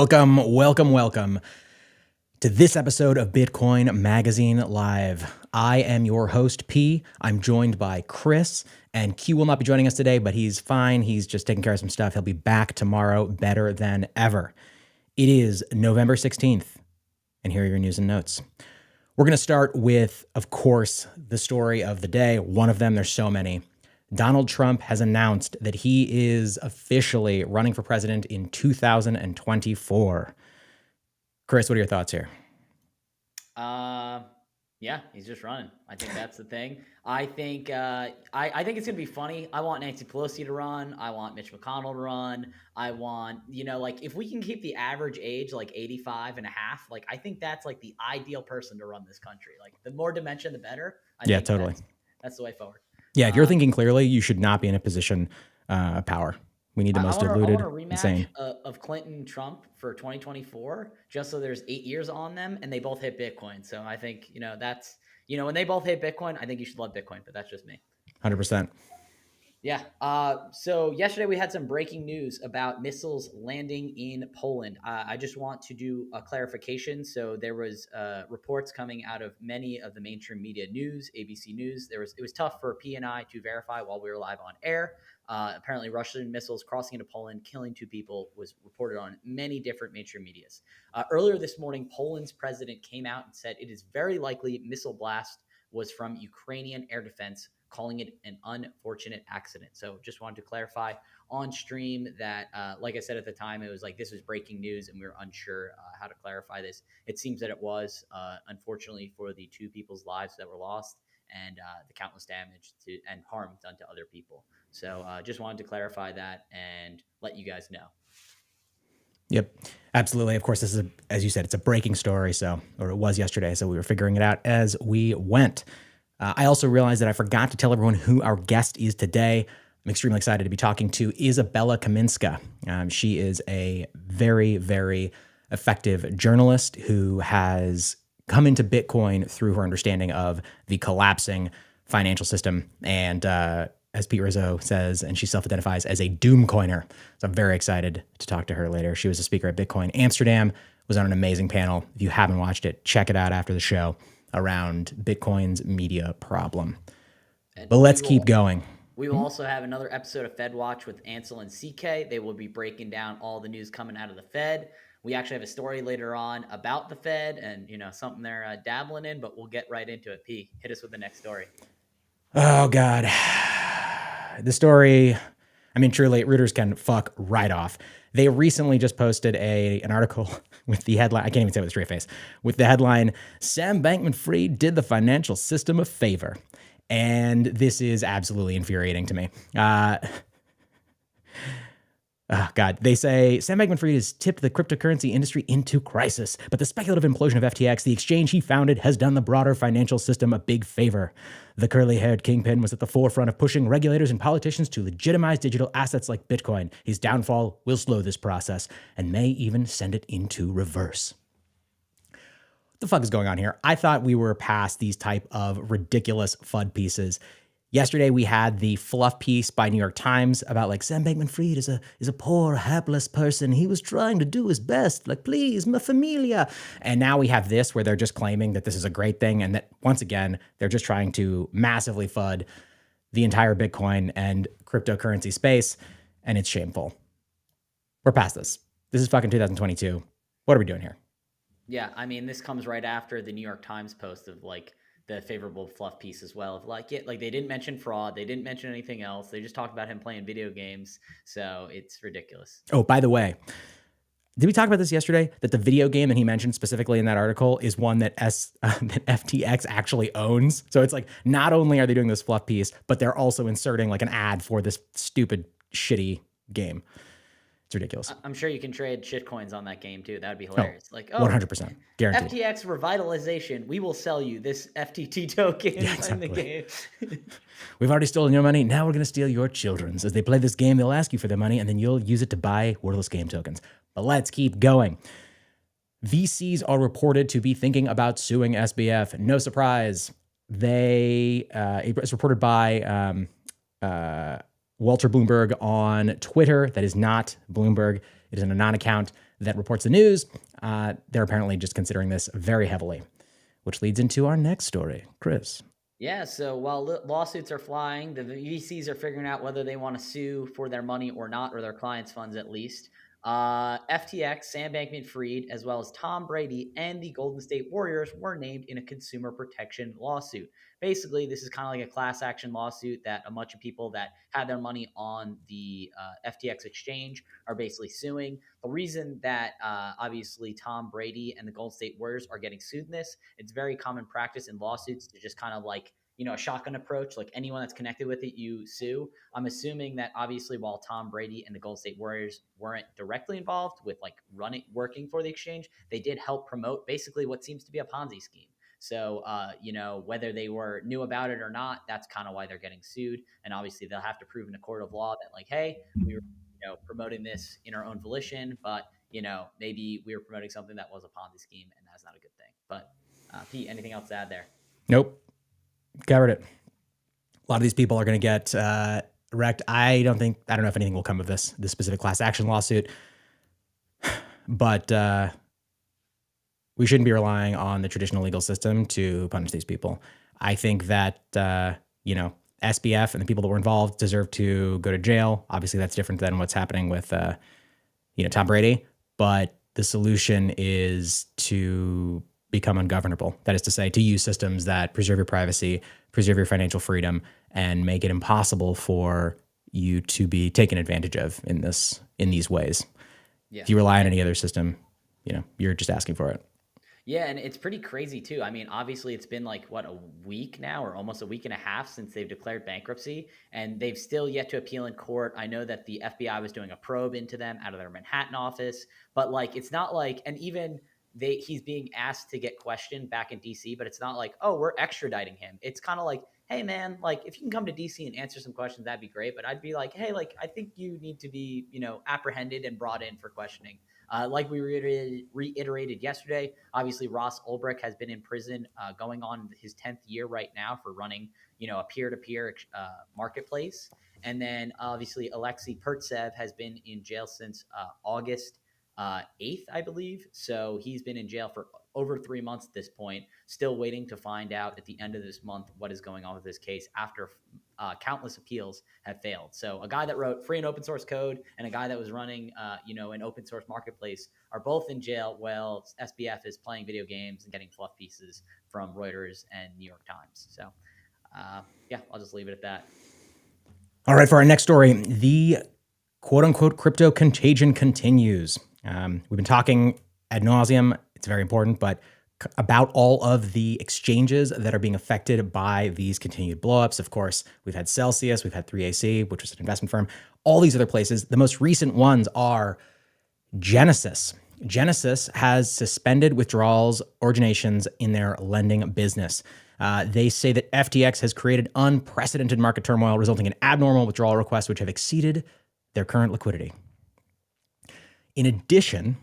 Welcome to this episode of Bitcoin Magazine Live. I am your host, P. I'm joined by Chris, and Q will not be joining us today, but he's fine. He's just taking care of some stuff. He'll be back tomorrow better than ever. It is November 16th, and here are your news and notes. We're going to start with, of course, the story of the day. One of them, there's so many. Donald Trump has announced that he is officially running for president in 2024. Chris, what are your thoughts here? Yeah, he's just running. I think that's the thing. I think it's gonna be funny. I want Nancy Pelosi to run. I want Mitch McConnell to run. I want, if we can keep the average age like 85 and a half, like I think that's like the ideal person to run this country. Like the more dementia, the better. I think totally. That's the way forward. Yeah, if you're thinking clearly, you should not be in a position of power. We need the most diluted, I want a rematch of Clinton Trump for 2024, just so there's 8 years on them and they both hit Bitcoin. So I think, that's, when they both hit Bitcoin, I think you should love Bitcoin, but that's just me. 100%. Yeah. So yesterday we had some breaking news about missiles landing in Poland. I just want to do a clarification. So there was reports coming out of many of the mainstream media news, ABC News. It was tough for P&I to verify while we were live on air. Apparently Russian missiles crossing into Poland, killing 2 people was reported on many different mainstream medias. Earlier this morning, Poland's president came out and said it is very likely missile blast was from Ukrainian air defense, calling it an unfortunate accident. So just wanted to clarify on stream that, like I said at the time, it was like this was breaking news and we were unsure how to clarify this. It seems that it was, unfortunately, for the 2 people's lives that were lost and the countless damage and harm done to other people. So just wanted to clarify that and let you guys know. Yep, absolutely. Of course, this is, as you said, it's a breaking story. Or it was yesterday. So we were figuring it out as we went. I also realized that I forgot to tell everyone who our guest is today. I'm extremely excited to be talking to Izabella Kaminska. She is a very, very effective journalist who has come into Bitcoin through her understanding of the collapsing financial system. And as Pete Rizzo says, and she self-identifies as a doom coiner. So I'm very excited to talk to her later. She was a speaker at Bitcoin Amsterdam, was on an amazing panel. If you haven't watched it, check it out after the show, around Bitcoin's media problem. But let's keep going. We will also have another episode of FedWatch with Ansel and CK. They will be breaking down all the news coming out of the Fed. We actually have a story later on about the Fed and, something they're dabbling in, but we'll get right into it. P, hit us with the next story. Oh, God. The story, truly, Reuters can fuck right off. They recently just posted an article with the headline, I can't even say it with a straight face, with the headline, Sam Bankman-Fried did the financial system a favor. And this is absolutely infuriating to me. God, they say Sam Bankman-Fried has tipped the cryptocurrency industry into crisis, but the speculative implosion of FTX, the exchange he founded, has done the broader financial system a big favor. The curly-haired kingpin was at the forefront of pushing regulators and politicians to legitimize digital assets like Bitcoin. His downfall will slow this process and may even send it into reverse. What the fuck is going on here? I thought we were past these type of ridiculous FUD pieces. Yesterday, we had the fluff piece by New York Times about like Sam Bankman-Fried is a poor, hapless person. He was trying to do his best. Like, please, my familia. And now we have this where they're just claiming that this is a great thing and that, once again, they're just trying to massively FUD the entire Bitcoin and cryptocurrency space. And it's shameful. We're past this. This is fucking 2022. What are we doing here? Yeah, this comes right after the New York Times post of like, the favorable fluff piece as well. They didn't mention fraud. They didn't mention anything else. They just talked about him playing video games. So it's ridiculous. Oh, by the way, did we talk about this yesterday? That the video game that he mentioned specifically in that article is one that that FTX actually owns. So it's like, not only are they doing this fluff piece, but they're also inserting like an ad for this stupid, shitty game. It's ridiculous. I'm sure you can trade shitcoins on that game too. That would be hilarious. 100%. Guaranteed. FTX revitalization. We will sell you this FTT token in the game. We've already stolen your money. Now we're going to steal your children's. As they play this game, they'll ask you for their money, and then you'll use it to buy worthless game tokens. But let's keep going. VCs are reported to be thinking about suing SBF. No surprise. It's reported by Walter Bloomberg on Twitter. That is not Bloomberg. It is an anon account. that reports the news, they're apparently just considering this very heavily, which leads into our next story. Chris. Yeah, so while lawsuits are flying, the VCs are figuring out whether they want to sue for their money or not, or their clients' funds at least. FTX, Sam Bankman-Fried, as well as Tom Brady and the Golden State Warriors were named in a consumer protection lawsuit. Basically, this is kind of like a class action lawsuit that a bunch of people that had their money on the FTX exchange are basically suing. The reason that obviously Tom Brady and the Golden State Warriors are getting sued in this, it's very common practice in lawsuits to just kind of like, a shotgun approach, like anyone that's connected with it, you sue. I'm assuming that obviously while Tom Brady and the Golden State Warriors weren't directly involved with like working for the exchange, they did help promote basically what seems to be a Ponzi scheme. So, whether they knew about it or not, that's kind of why they're getting sued. And obviously they'll have to prove in a court of law that like, hey, we were, promoting this in our own volition, but, maybe we were promoting something that was a Ponzi scheme and that's not a good thing. But Pete, anything else to add there? Nope. Covered it. A lot of these people are going to get wrecked. I don't know if anything will come of this specific class action lawsuit, but we shouldn't be relying on the traditional legal system to punish these people. I think that, SBF and the people that were involved deserve to go to jail. Obviously, that's different than what's happening with, Tom Brady. But the solution is to become ungovernable. That is to say, to use systems that preserve your privacy, preserve your financial freedom, and make it impossible for you to be taken advantage of in these ways. Yeah. If you rely on any other system, you're just asking for it. Yeah, and it's pretty crazy too. I mean, obviously it's been like a week now, or almost a week and a half since they've declared bankruptcy, and they've still yet to appeal in court. I know that the FBI was doing a probe into them out of their Manhattan office, but like it's not like, and even he's being asked to get questioned back in DC, but it's not like, oh, we're extraditing him. It's kind of like, hey man, like if you can come to DC and answer some questions, that'd be great. But I'd be like, hey, like I think you need to be, apprehended and brought in for questioning. Like we reiterated yesterday, obviously Ross Ulbricht has been in prison going on his 10th year right now for running, a peer-to-peer marketplace. And then obviously Alexei Pertsev has been in jail since August 8th, I believe. So he's been in jail for over 3 months at this point, still waiting to find out at the end of this month what is going on with this case after countless appeals have failed. So a guy that wrote free and open source code and a guy that was running, an open source marketplace are both in jail while SBF is playing video games and getting fluff pieces from Reuters and New York Times. So, I'll just leave it at that. All right, for our next story, the quote-unquote crypto contagion continues. We've been talking ad nauseum. It's very important, but about all of the exchanges that are being affected by these continued blowups. Of course, we've had Celsius, we've had 3AC, which was an investment firm, all these other places. The most recent ones are Genesis. Genesis has suspended withdrawals originations in their lending business. They say that FTX has created unprecedented market turmoil, resulting in abnormal withdrawal requests, which have exceeded their current liquidity. In addition,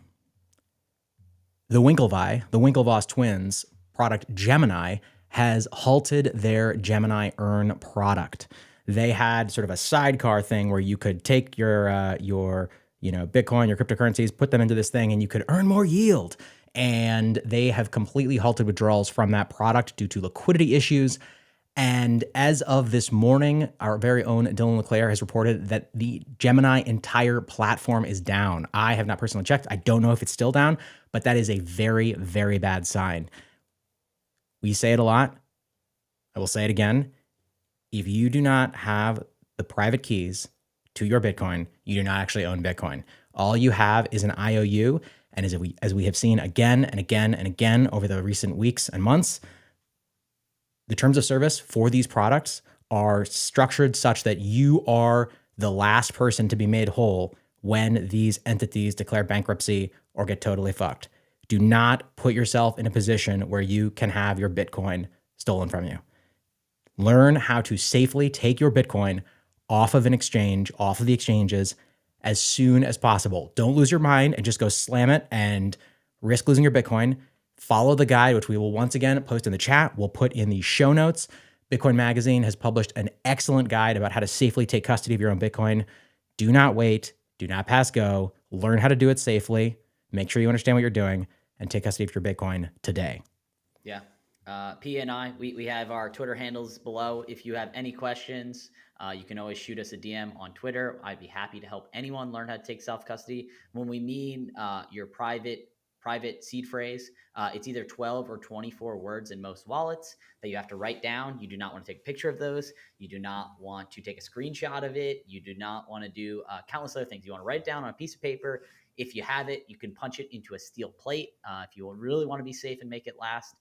the Winklevoss twins product Gemini has halted their Gemini Earn product. They had sort of a sidecar thing where you could take your Bitcoin, your cryptocurrencies, put them into this thing, and you could earn more yield. And they have completely halted withdrawals from that product due to liquidity issues. And as of this morning, our very own Dylan LeClaire has reported that the Gemini entire platform is down. I have not personally checked. I don't know if it's still down, but that is a very, very bad sign. We say it a lot. I will say it again. If you do not have the private keys to your Bitcoin, you do not actually own Bitcoin. All you have is an IOU. And as we have seen again and again and again over the recent weeks and months, the terms of service for these products are structured such that you are the last person to be made whole when these entities declare bankruptcy or get totally fucked. Do not put yourself in a position where you can have your Bitcoin stolen from you. Learn how to safely take your Bitcoin off of an exchange, off of the exchanges as soon as possible. Don't lose your mind and just go slam it and risk losing your Bitcoin. Follow the guide, which we will once again post in the chat. We'll put in the show notes. Bitcoin Magazine has published an excellent guide about how to safely take custody of your own Bitcoin. Do not wait. Do not pass go. Learn how to do it safely. Make sure you understand what you're doing and take custody of your Bitcoin today. Yeah. P and I, we have our Twitter handles below. If you have any questions, you can always shoot us a DM on Twitter. I'd be happy to help anyone learn how to take self-custody. When we mean your private seed phrase, it's either 12 or 24 words in most wallets that you have to write down. You do not want to take a picture of those. You do not want to take a screenshot of it. You do not want to do countless other things. You want to write it down on a piece of paper. If you have it, you can punch it into a steel plate. If you really want to be safe and make it last.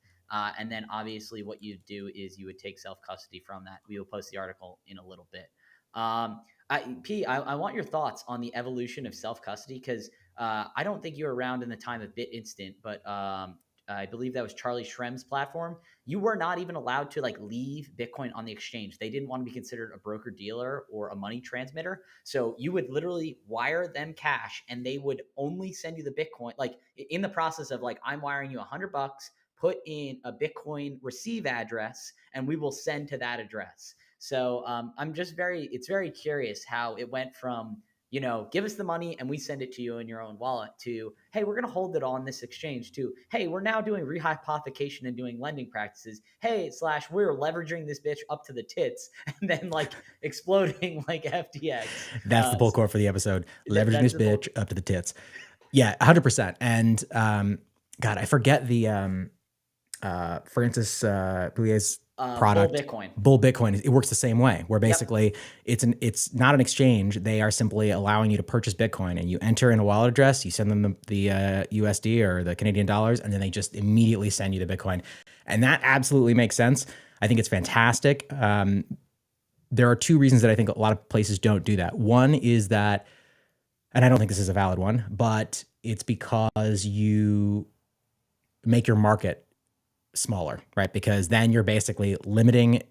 And then obviously what you do is you would take self-custody from that. We will post the article in a little bit. I want your thoughts on the evolution of self-custody because I don't think you were around in the time of BitInstant, but I believe that was Charlie Shrem's platform. You were not even allowed to like leave Bitcoin on the exchange. They didn't want to be considered a broker dealer or a money transmitter. So you would literally wire them cash and they would only send you the Bitcoin. Like in the process of like, I'm wiring you $100, put in a Bitcoin receive address, and we will send to that address. So it's very curious how it went from, give us the money and we send it to you in your own wallet to, hey, we're going to hold it on this exchange to, hey, we're now doing rehypothecation and doing lending practices. Hey, / we're leveraging this bitch up to the tits and then like exploding like FTX. That's the pull quote for the episode. Leveraging this bitch up to the tits. Yeah, 100%. And God, I forget the Francis Bouyer's product. Bull Bitcoin. It works the same way, where basically it's not an exchange. They are simply allowing you to purchase Bitcoin, and you enter in a wallet address, you send them the USD or the Canadian dollars, and then they just immediately send you the Bitcoin. And that absolutely makes sense. I think it's fantastic. There are two reasons that I think a lot of places don't do that. One is that, and I don't think this is a valid one, but it's because you make your market smaller, right? Because then you're basically limiting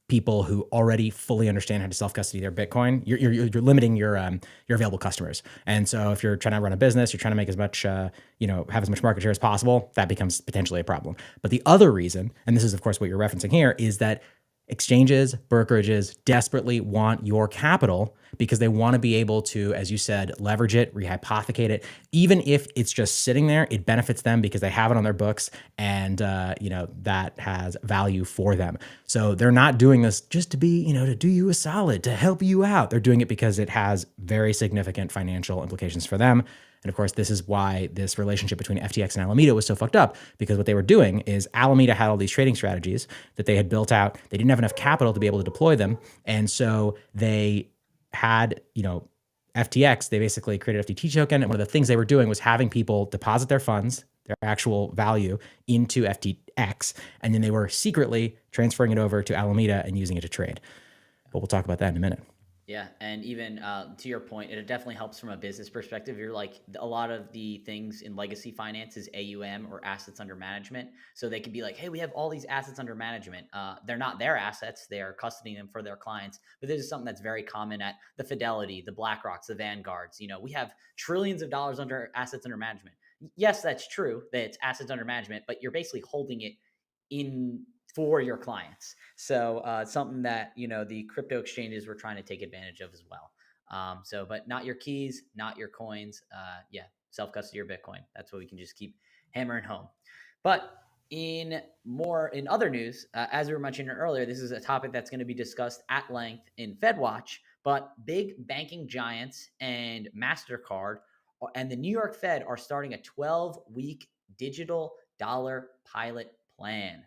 people who already fully understand how to self-custody their Bitcoin. You're limiting your available customers. And so if you're trying to run a business, you're trying to make as much, have as much market share as possible, that becomes potentially a problem. But the other reason, and this is of course what you're referencing here, is that exchanges, brokerages desperately want your capital because they want to be able to, as you said, leverage it, rehypothecate it. Even if it's just sitting there, it benefits them because they have it on their books and, that has value for them. So they're not doing this just to be, to do you a solid, to help you out. They're doing it because it has very significant financial implications for them. And of course, this is why this relationship between FTX and Alameda was so fucked up, because what they were doing is Alameda had all these trading strategies that they had built out. They didn't have enough capital to be able to deploy them. And so they had, FTX, they basically created FTT token. And one of the things they were doing was having people deposit their funds, their actual value, into FTX. And then they were secretly transferring it over to Alameda and using it to trade. But we'll talk about that in a minute. Yeah. And even to your point, it definitely helps from a business perspective. You're like, a lot of the things in legacy finance is AUM or assets under management. So they could be like, hey, we have all these assets under management. They're not their assets. They are custodying them for their clients. But this is something that's very common at the Fidelity, the BlackRocks, the Vanguards. We have trillions of dollars under assets under management. Yes, that's true that it's assets under management, but you're basically holding it in for your clients. So something that, the crypto exchanges were trying to take advantage of as well. But not your keys, not your coins. Self-custody your Bitcoin. That's what we can just keep hammering home. But in other news, as we were mentioning earlier, this is a topic that's going to be discussed at length in FedWatch, but big banking giants and MasterCard and the New York Fed are starting a 12-week digital dollar pilot plan.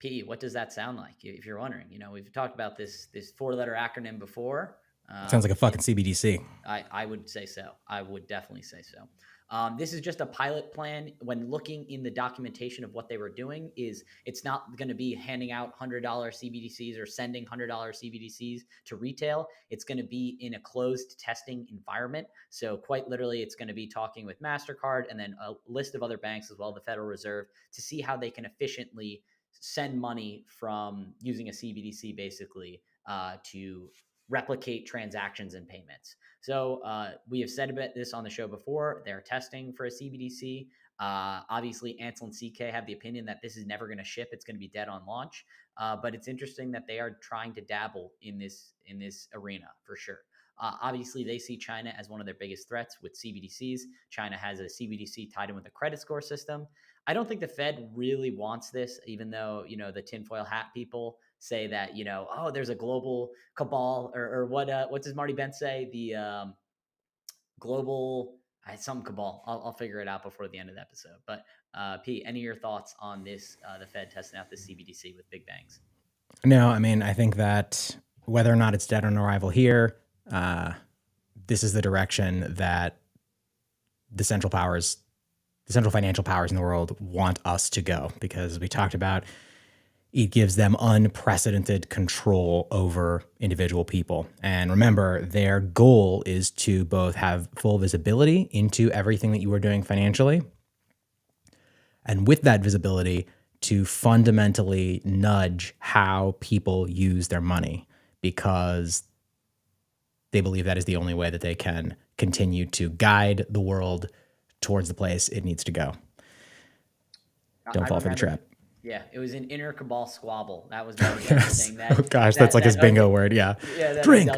P, what does that sound like? If you're wondering, we've talked about this 4-letter acronym before. Sounds like a fucking CBDC. I would say so. I would definitely say so. This is just a pilot plan. When looking in the documentation of what they were doing, it's not going to be handing out $100 CBDCs or sending $100 CBDCs to retail. It's going to be in a closed testing environment. So quite literally, it's going to be talking with MasterCard and then a list of other banks as well, the Federal Reserve, to see how they can efficiently send money from using a CBDC basically to replicate transactions and payments. So we have said about this on the show before. They're testing for a CBDC. Obviously, Ansel and CK have the opinion that this is never going to ship. It's going to be dead on launch. But it's interesting that they are trying to dabble in this arena for sure. Obviously, they see China as one of their biggest threats with CBDCs. China has a CBDC tied in with a credit score system. I don't think the Fed really wants this, even though, the tinfoil hat people say that, oh, there's a global cabal, or what does Marty Bent say? The global, some cabal. I'll figure it out before the end of the episode. But Pete, any of your thoughts on this, the Fed testing out the CBDC with big banks? No, I mean, I think that whether or not it's dead on arrival here, this is the direction that the central financial powers in the world want us to go, because as we talked about, it gives them unprecedented control over individual people. And remember, their goal is to both have full visibility into everything that you are doing financially, and with that visibility, to fundamentally nudge how people use their money, because they believe that is the only way that they can continue to guide the world towards the place it needs to go. Don't fall for the trap. Yeah, it was an inner cabal squabble. That was the thing. Oh gosh, that's like his bingo word. Yeah. Yeah. Drink.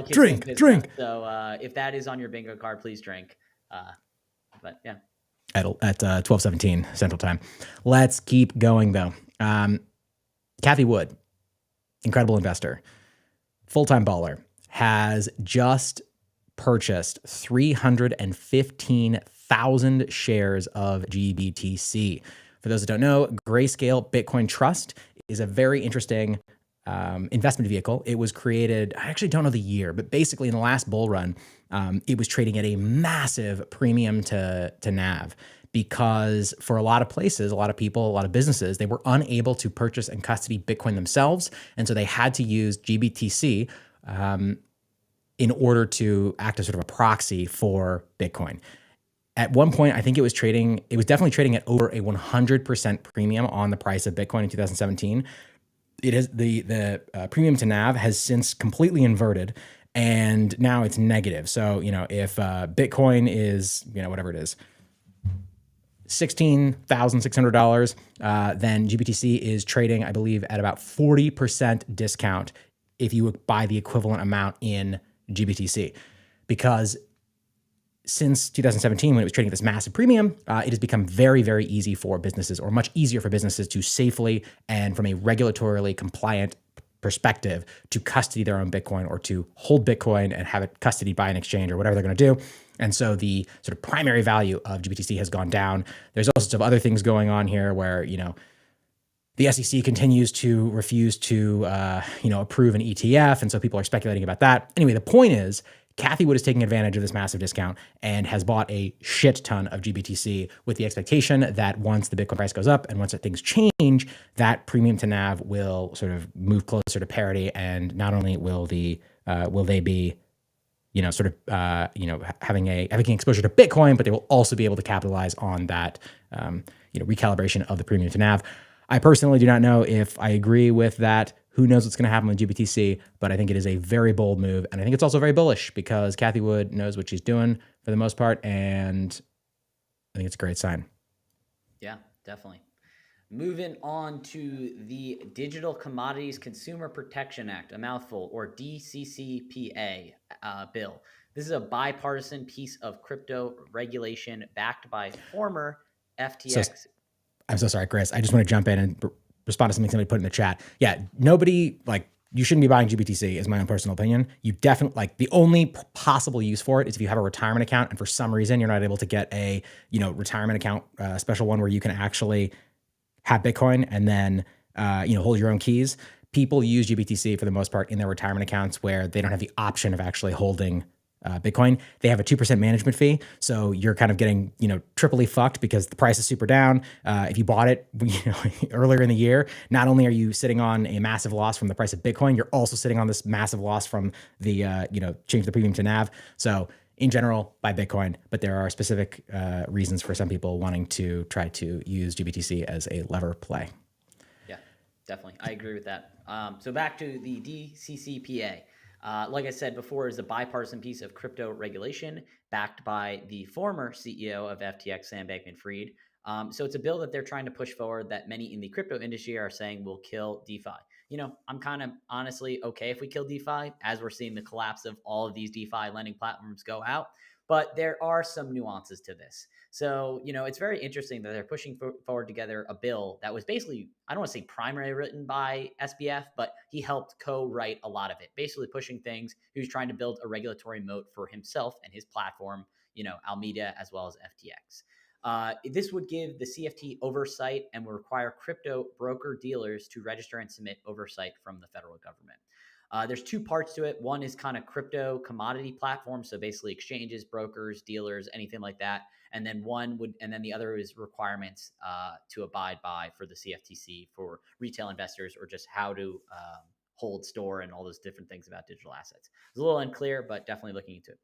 So if that is on your bingo card, please drink. But yeah. At 12:17 Central Time. Let's keep going though. Cathie Wood, incredible investor, full-time baller, has just purchased 315,000 shares of GBTC. For those that don't know, Grayscale Bitcoin Trust is a very interesting investment vehicle. It was created, I actually don't know the year, but basically in the last bull run, it was trading at a massive premium to NAV, because for a lot of places, a lot of people, a lot of businesses, they were unable to purchase and custody Bitcoin themselves. And so they had to use GBTC in order to act as sort of a proxy for Bitcoin. At one point, I think it was definitely trading at over a 100% premium on the price of Bitcoin in 2017. It is the premium to NAV has since completely inverted, and now it's negative. So, if Bitcoin is, whatever it is, $16,600, then GBTC is trading, I believe, at about 40% discount if you buy the equivalent amount in GBTC, because since 2017, when it was trading at this massive premium, it has become very, very easy for businesses, or much easier for businesses, to safely and from a regulatorily compliant perspective to custody their own Bitcoin, or to hold Bitcoin and have it custodied by an exchange or whatever they're going to do. And so the sort of primary value of GBTC has gone down. There's all sorts of other things going on here where, the SEC continues to refuse to, approve an ETF. And so people are speculating about that. Anyway, the point is, Cathie Wood is taking advantage of this massive discount and has bought a shit ton of GBTC, with the expectation that once the Bitcoin price goes up and once things change, that premium to NAV will sort of move closer to parity. And not only will they be, having exposure to Bitcoin, but they will also be able to capitalize on that, recalibration of the premium to NAV. I personally do not know if I agree with that. Who knows what's going to happen with GBTC, but I think it is a very bold move. And I think it's also very bullish, because Cathie Wood knows what she's doing for the most part. And I think it's a great sign. Yeah, definitely. Moving on to the Digital Commodities Consumer Protection Act, a mouthful, or DCCPA bill. This is a bipartisan piece of crypto regulation backed by former FTX. I'm so sorry, Chris. I just want to jump in and respond to something somebody put in the chat. Yeah, you shouldn't be buying GBTC, is my own personal opinion. You definitely, the only possible use for it is if you have a retirement account and for some reason you're not able to get a, retirement account, special one where you can actually have Bitcoin and then, hold your own keys. People use GBTC for the most part in their retirement accounts where they don't have the option of actually holding Bitcoin. They have a 2% management fee. So you're kind of getting, triply fucked, because the price is super down. If you bought it, earlier in the year, not only are you sitting on a massive loss from the price of Bitcoin, you're also sitting on this massive loss from the, change the premium to NAV. So in general, buy Bitcoin, but there are specific reasons for some people wanting to try to use GBTC as a lever play. Yeah, definitely. I agree with that. So back to the DCCPA. Like I said before, is a bipartisan piece of crypto regulation backed by the former CEO of FTX, Sam Bankman-Fried. So it's a bill that they're trying to push forward that many in the crypto industry are saying will kill DeFi. I'm kind of honestly okay if we kill DeFi, as we're seeing the collapse of all of these DeFi lending platforms go out. But there are some nuances to this. So, it's very interesting that they're pushing forward together a bill that was basically, I don't want to say primarily written by SBF, but he helped co-write a lot of it, basically pushing things. He was trying to build a regulatory moat for himself and his platform, Alameda as well as FTX. This would give the CFT oversight and would require crypto broker dealers to register and submit oversight from the federal government. There's two parts to it. One is kind of crypto commodity platforms, so basically exchanges, brokers, dealers, anything like that. And then the other is requirements to abide by for the CFTC for retail investors, or just how to hold, store, and all those different things about digital assets. It's a little unclear, but definitely looking into it.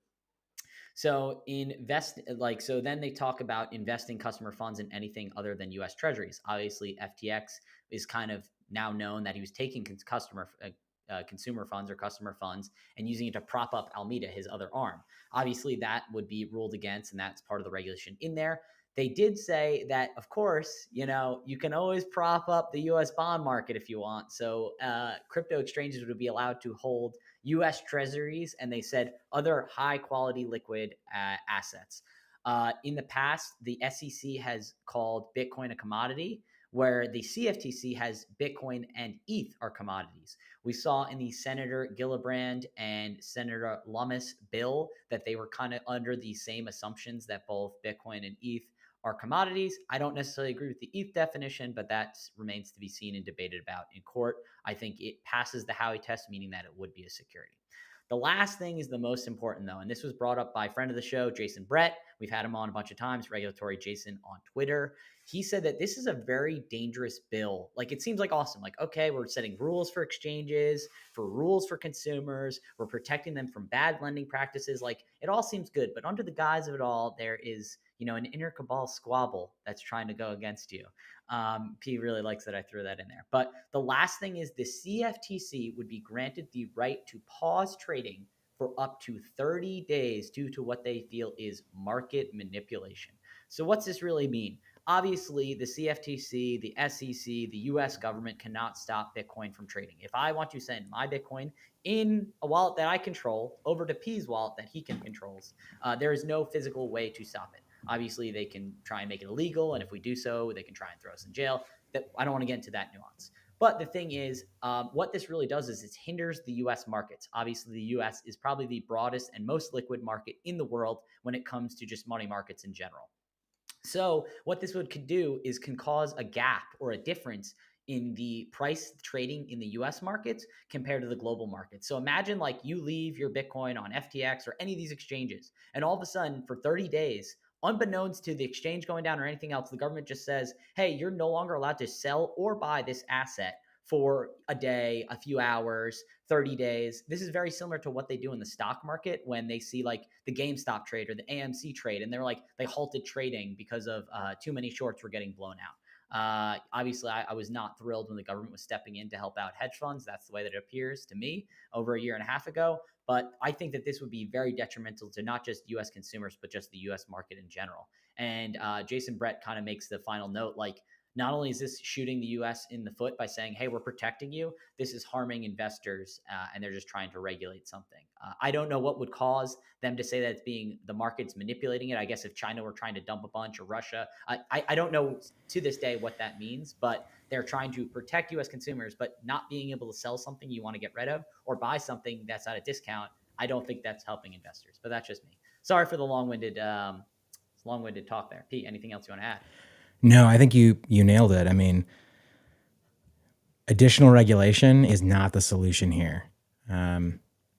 So then they talk about investing customer funds in anything other than U.S. Treasuries. Obviously, FTX is kind of now known that he was taking consumer funds or customer funds and using it to prop up Alameda, his other arm. Obviously, that would be ruled against, and that's part of the regulation in there. They did say that, of course, you can always prop up the U.S. bond market if you want. So crypto exchanges would be allowed to hold U.S. treasuries, and they said other high-quality liquid assets. In the past, the SEC has called Bitcoin a commodity, where the CFTC has Bitcoin and ETH are commodities. We saw in the Senator Gillibrand and Senator Lummis bill that they were kind of under the same assumptions that both Bitcoin and ETH are commodities. I don't necessarily agree with the ETH definition, but that remains to be seen and debated about in court. I think it passes the Howey test, meaning that it would be a security. The last thing is the most important, though, and this was brought up by a friend of the show, Jason Brett. We've had him on a bunch of times, Regulatory Jason on Twitter. He said that this is a very dangerous bill. Like, it seems like awesome. Like, okay, we're setting rules for exchanges, for rules for consumers. We're protecting them from bad lending practices. Like, it all seems good. But under the guise of it all, there is, an inner cabal squabble that's trying to go against you. P really likes that I threw that in there. But the last thing is the CFTC would be granted the right to pause trading for up to 30 days due to what they feel is market manipulation. So what's this really mean? Obviously, the CFTC, the SEC, the US government cannot stop Bitcoin from trading. If I want to send my Bitcoin in a wallet that I control over to P's wallet that he controls, there is no physical way to stop it. Obviously, they can try and make it illegal, and if we do so, they can try and throw us in jail. I don't want to get into that nuance. But the thing is, what this really does is it hinders the U.S. markets. Obviously, the U.S. is probably the broadest and most liquid market in the world when it comes to just money markets in general. So what this could do is can cause a gap or a difference in the price trading in the US markets compared to the global market. So imagine like you leave your Bitcoin on FTX or any of these exchanges, and all of a sudden for 30 days, unbeknownst to the exchange going down or anything else, the government just says, hey, you're no longer allowed to sell or buy this asset for a day, a few hours, 30 days. This is very similar to what they do in the stock market when they see like the GameStop trade or the AMC trade, and they halted trading because of too many shorts were getting blown out. Obviously, I was not thrilled when the government was stepping in to help out hedge funds. That's the way that it appears to me over a year and a half ago. But I think that this would be very detrimental to not just U.S. consumers, but just the U.S. market in general. And Jason Brett kind of makes the final note, like, not only is this shooting the U.S. in the foot by saying, hey, we're protecting you, this is harming investors, and they're just trying to regulate something. I don't know what would cause them to say that it's the market's manipulating it. I guess if China were trying to dump a bunch, or Russia, I don't know to this day what that means, but they're trying to protect U.S. consumers, but not being able to sell something you want to get rid of or buy something that's at a discount. I don't think that's helping investors, but that's just me. Sorry for the long-winded talk there. Pete, anything else you want to add? No, I think you nailed it. I mean, additional regulation is not the solution here.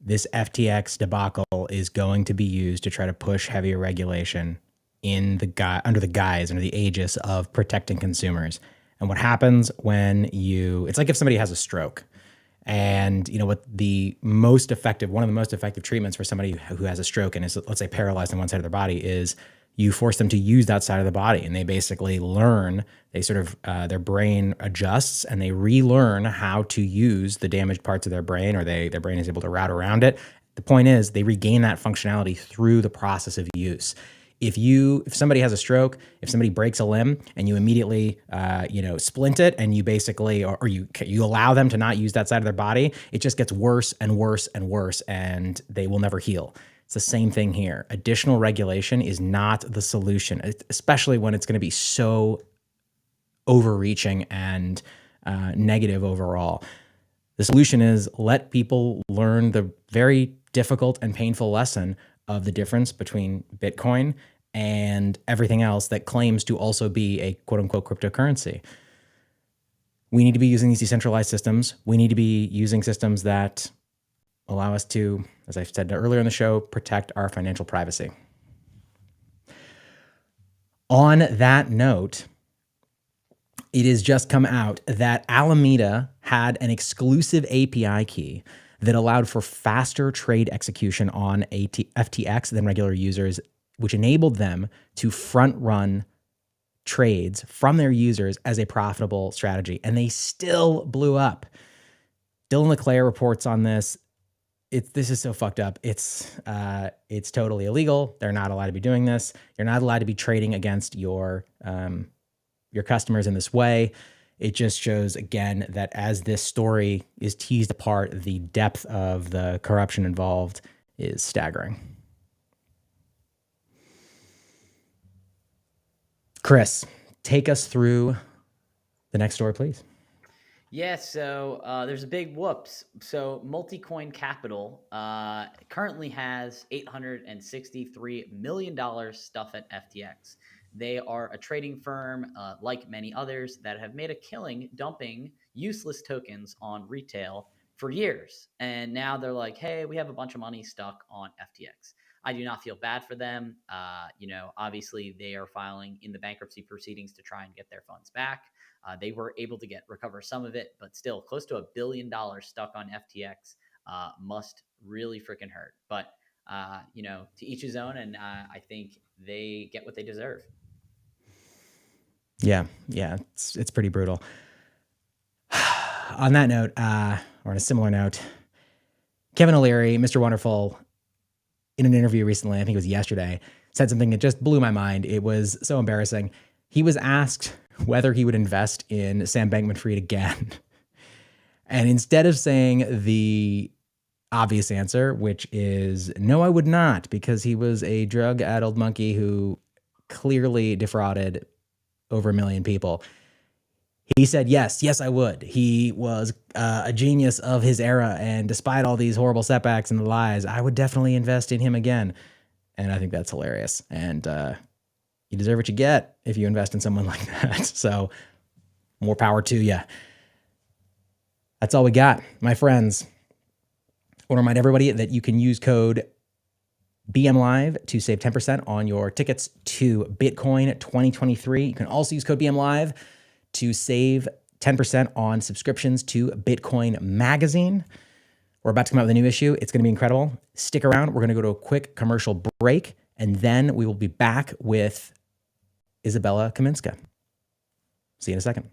This FTX debacle is going to be used to try to push heavier regulation under the aegis of protecting consumers. And what happens when it's like if somebody has a stroke, and one of the most effective treatments for somebody who has a stroke and is, let's say, paralyzed on one side of their body is you force them to use that side of the body, and they basically learn, their brain adjusts and they relearn how to use the damaged parts of their brain, or their brain is able to route around it. The point is they regain that functionality through the process of use. If somebody has a stroke, if somebody breaks a limb and you immediately, splint it, and you basically, or you allow them to not use that side of their body, it just gets worse and worse and worse, and they will never heal. It's the same thing here. Additional regulation is not the solution, especially when it's going to be so overreaching and negative overall. The solution is let people learn the very difficult and painful lesson of the difference between Bitcoin and everything else that claims to also be a quote unquote cryptocurrency. We need to be using these decentralized systems. We need to be using systems that allow us to, as I said earlier in the show, protect our financial privacy. On that note, it has just come out that Alameda had an exclusive API key that allowed for faster trade execution on FTX than regular users, which enabled them to front-run trades from their users as a profitable strategy. And they still blew up. Dylan LeClaire reports on this. This is so fucked up. It's totally illegal. They're not allowed to be doing this. You're not allowed to be trading against your customers in this way. It just shows, again, that as this story is teased apart, the depth of the corruption involved is staggering. Chris, take us through the next story, please. Yeah, so there's a big whoops. So Multicoin Capital currently has $863 million stuff at FTX. They are a trading firm, like many others, that have made a killing dumping useless tokens on retail for years. And now they're like, hey, we have a bunch of money stuck on FTX. I do not feel bad for them. Obviously, they are filing in the bankruptcy proceedings to try and get their funds back. They were able to recover some of it, but still close to $1 billion stuck on FTX must really freaking hurt. But, to each his own, and I think they get what they deserve. Yeah, it's pretty brutal. On that note, or on a similar note, Kevin O'Leary, Mr. Wonderful, in an interview recently, I think it was yesterday, said something that just blew my mind. It was so embarrassing. He was asked whether he would invest in Sam Bankman-Fried again. And instead of saying the obvious answer, which is, no, I would not, because he was a drug-addled monkey who clearly defrauded over 1 million people, he said, yes, I would. He was a genius of his era, and despite all these horrible setbacks and the lies, I would definitely invest in him again. And I think that's hilarious. And you deserve what you get if you invest in someone like that. So more power to you. That's all we got, my friends. I want to remind everybody that you can use code BMLive to save 10% on your tickets to Bitcoin 2023. You can also use code BMLive to save 10% on subscriptions to Bitcoin Magazine. We're about to come out with a new issue. It's going to be incredible. Stick around. We're going to go to a quick commercial break, and then we will be back with Izabella Kaminska. See you in a second.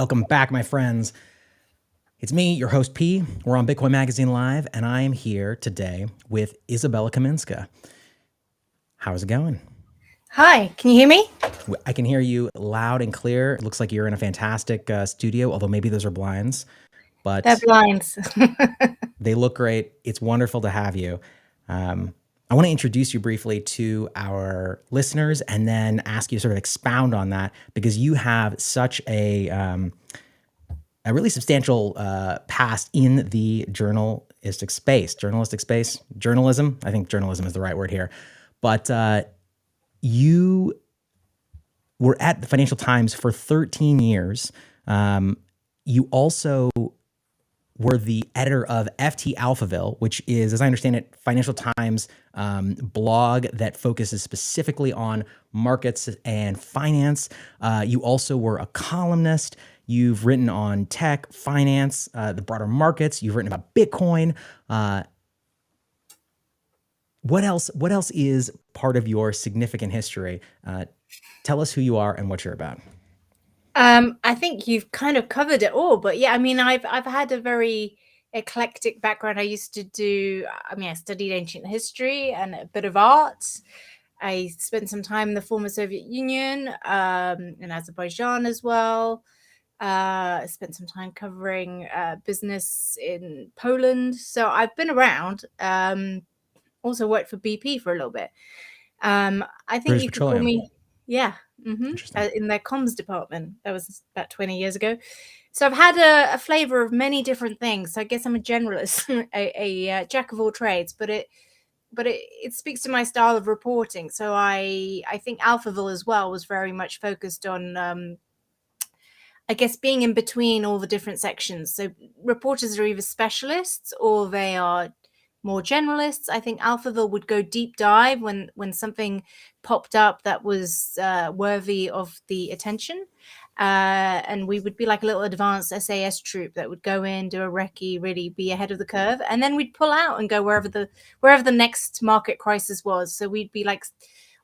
Welcome back, my friends. It's me, your host P. We're on Bitcoin Magazine Live, and I am here today with Izabella Kaminska. How's it going? Hi, can you hear me? I can hear you loud and clear. It looks like you're in a fantastic studio, although maybe those are blinds. But they're blinds. They look great. It's wonderful to have you. I want to introduce you briefly to our listeners and then ask you to sort of expound on that, because you have such a really substantial past in the journalistic space. Journalism. I think journalism is the right word here. But you were at the Financial Times for 13 years. You also were the editor of FT Alphaville, which is, as I understand it, Financial Times blog that focuses specifically on markets and finance. You also were a columnist. You've written on tech, finance, the broader markets. You've written about Bitcoin. What else is part of your significant history? Tell us who you are and what you're about. I think you've kind of covered it all, but yeah, I mean, I've had a very eclectic background. I studied ancient history and a bit of art. I spent some time in the former Soviet Union, in Azerbaijan as well. I spent some time covering business in Poland. So I've been around. Also worked for BP for a little bit. I think British you could call Petroleum. me, yeah. Interesting. In their comms department. That was about 20 years ago. So I've had a flavor of many different things. So I guess I'm a generalist, a jack of all trades, but it speaks to my style of reporting. So I think Alphaville as well was very much focused on, I guess, being in between all the different sections. So reporters are either specialists or they are more generalists. I think Alphaville would go deep dive when something popped up that was worthy of the attention. And we would be like a little advanced SAS troop that would go in, do a recce, really be ahead of the curve. And then we'd pull out and go wherever the next market crisis was. So we'd be like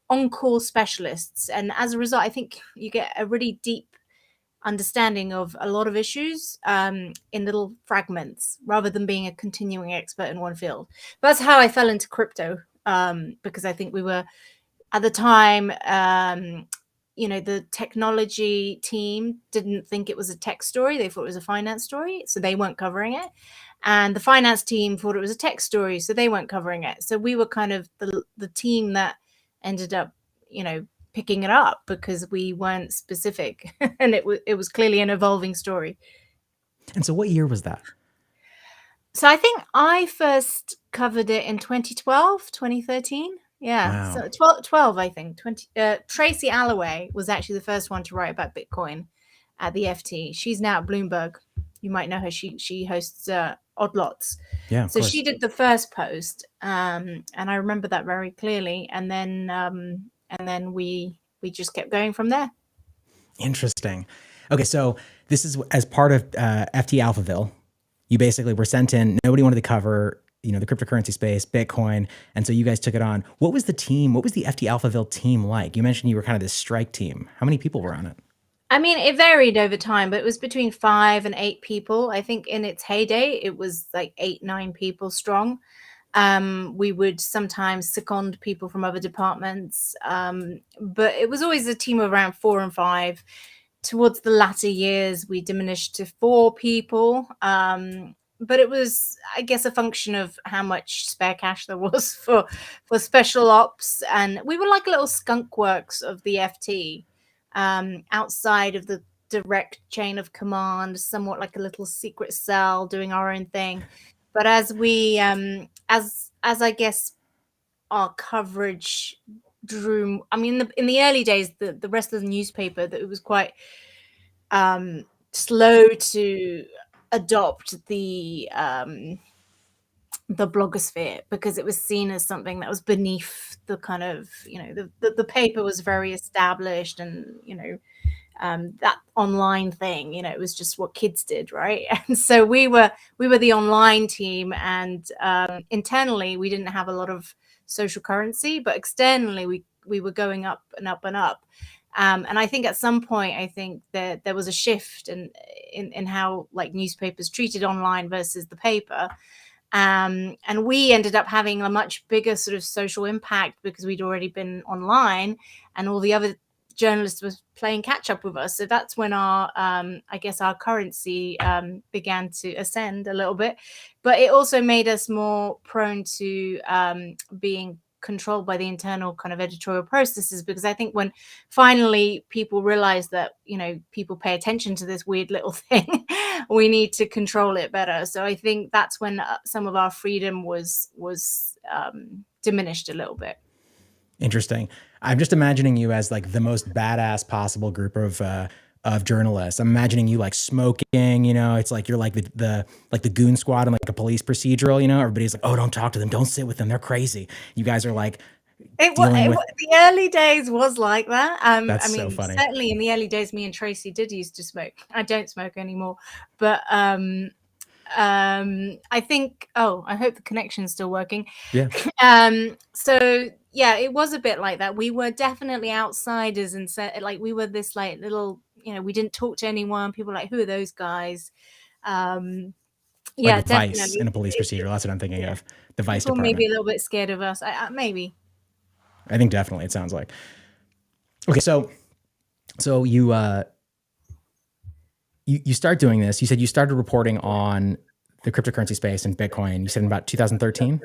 on-call specialists. And as a result, I think you get a really deep understanding of a lot of issues in little fragments rather than being a continuing expert in one field. But that's how I fell into crypto, because I think we were at the time, the technology team didn't think it was a tech story. They thought it was a finance story, so they weren't covering it. And the finance team thought it was a tech story, so they weren't covering it. So we were kind of the team that ended up, picking it up because we weren't specific. And it was clearly an evolving story. And so what year was that? So I think I first covered it in 2012, 2013. Yeah. Wow. So 12, I think. Tracy Alloway was actually the first one to write about Bitcoin at the FT. She's now at Bloomberg. You might know her. She hosts Odd Lots. Yeah. So she did the first post, and I remember that very clearly. And then we just kept going from there. Interesting. Okay, so this is as part of FT Alphaville. You basically were sent in. Nobody wanted to cover, the cryptocurrency space, Bitcoin, and so you guys took it on. What was the team? What was the FT Alphaville team like? You mentioned you were kind of this strike team. How many people were on it? I mean, it varied over time, but it was between 5 and 8 people. I think in its heyday, it was like 8, 9 people strong. We would sometimes second people from other departments, but it was always a team of around 4 and 5. Towards the latter years, we diminished to 4 people. But it was, I guess, a function of how much spare cash there was for special ops. And we were like a little skunk works of the FT, outside of the direct chain of command, somewhat like a little secret cell doing our own thing. But as we, as I guess, our coverage drew, I mean, in the early days, the rest of the newspaper, that it was quite slow to adopt the blogosphere, because it was seen as something that was beneath the kind of, the paper was very established, and that online thing, it was just what kids did, right? And so we were the online team, and internally we didn't have a lot of social currency, but externally we were going up and up and up. And I think at some point, I think that there was a shift in how like newspapers treated online versus the paper. And we ended up having a much bigger sort of social impact because we'd already been online, and all the other journalists was playing catch up with us. So that's when our I guess our currency began to ascend a little bit, but it also made us more prone to being controlled by the internal kind of editorial processes, because I think when finally people realize that, you know, people pay attention to this weird little thing, we need to control it better. So I think that's when some of our freedom was diminished a little bit. Interesting. I'm just imagining you as like the most badass possible group of journalists. I'm imagining you like smoking, you know, it's like you're like the goon squad in like a police procedural, you know, everybody's like, oh, don't talk to them, don't sit with them, they're crazy. You guys are like the early days was like that. That's I mean, so funny. certainly in the early days, me and Tracy did used to smoke. I don't smoke anymore, but I think, I hope the connection's still working. Yeah. So yeah, it was a bit like that. We were definitely outsiders, and like we were this like little, you know, we didn't talk to anyone. People were like, who are those guys? Yeah, like definitely. Vice in a police procedural. That's what I'm thinking of. The Vice People department. maybe a little bit scared of us. Maybe. I think definitely. It sounds like. Okay, so you you start doing this. You said you started reporting on the cryptocurrency space and Bitcoin. You said in about 2013.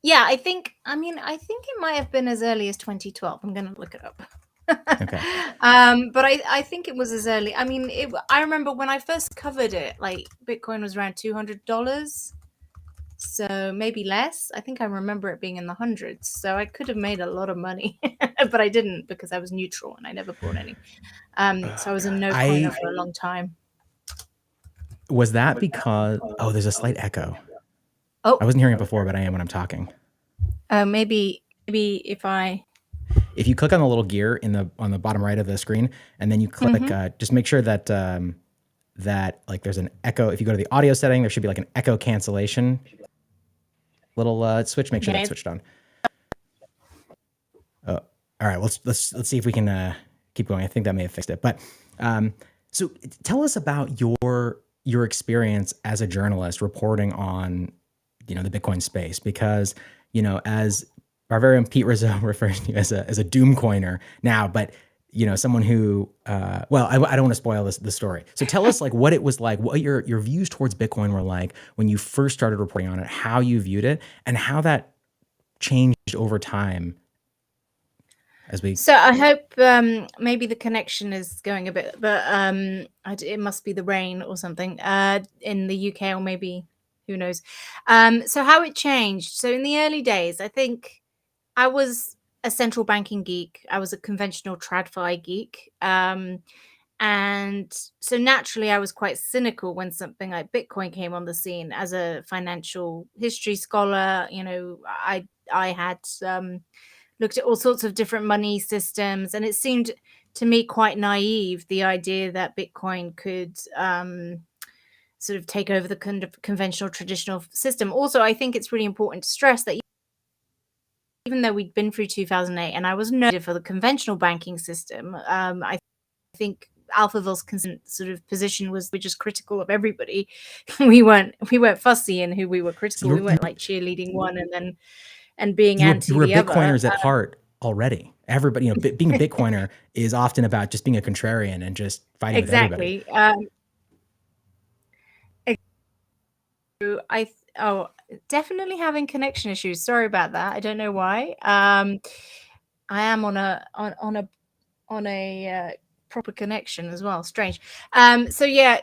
Yeah, I think it might have been as early as 2012. I'm going to look it up. Okay. But I think it was as early. I mean, I remember when I first covered it, like Bitcoin was around $200. So maybe less. I think I remember it being in the hundreds. So I could have made a lot of money, but I didn't because I was neutral and I never bought any. So I was a no coiner for a long time. Was that because? Oh, there's a slight echo. Oh, I wasn't hearing it before, but I am when I'm talking. Maybe if you click on the little gear on the bottom right of the screen, and then you click, just make sure that that like there's an echo. If you go to the audio setting, there should be like an echo cancellation little switch. Make sure that's switched on. Oh, all right. Let's see if we can keep going. I think that may have fixed it. But so tell us about your experience as a journalist reporting on, you know, the Bitcoin space, because, you know, as our very own Pete Rizzo refers to you as a doom coiner now, but you know, someone who, I don't want to spoil the story. So tell us like what it was like, what your views towards Bitcoin were like when you first started reporting on it, how you viewed it, and how that changed over time. So I hope maybe the connection is going a bit, but it must be the rain or something in the UK, or maybe who knows. So how it changed. So in the early days, I think I was a central banking geek. I was a conventional TradFi geek. And so naturally I was quite cynical when something like Bitcoin came on the scene. As a financial history scholar, you know, I had looked at all sorts of different money systems, and it seemed to me quite naive, the idea that Bitcoin could sort of take over the conventional traditional system. Also, I think it's really important to stress that even though we'd been through 2008 and I was noted for the conventional banking system, I think Alphaville's sort of position was we're just critical of everybody. we weren't fussy in who we were critical. We weren't like cheerleading one and being anti the other. You were Bitcoiners at heart already. Everybody, you know, being a Bitcoiner is often about just being a contrarian and just fighting with everybody. Definitely having connection issues. Sorry about that. I don't know why. I am on a proper connection as well. Strange. So yeah,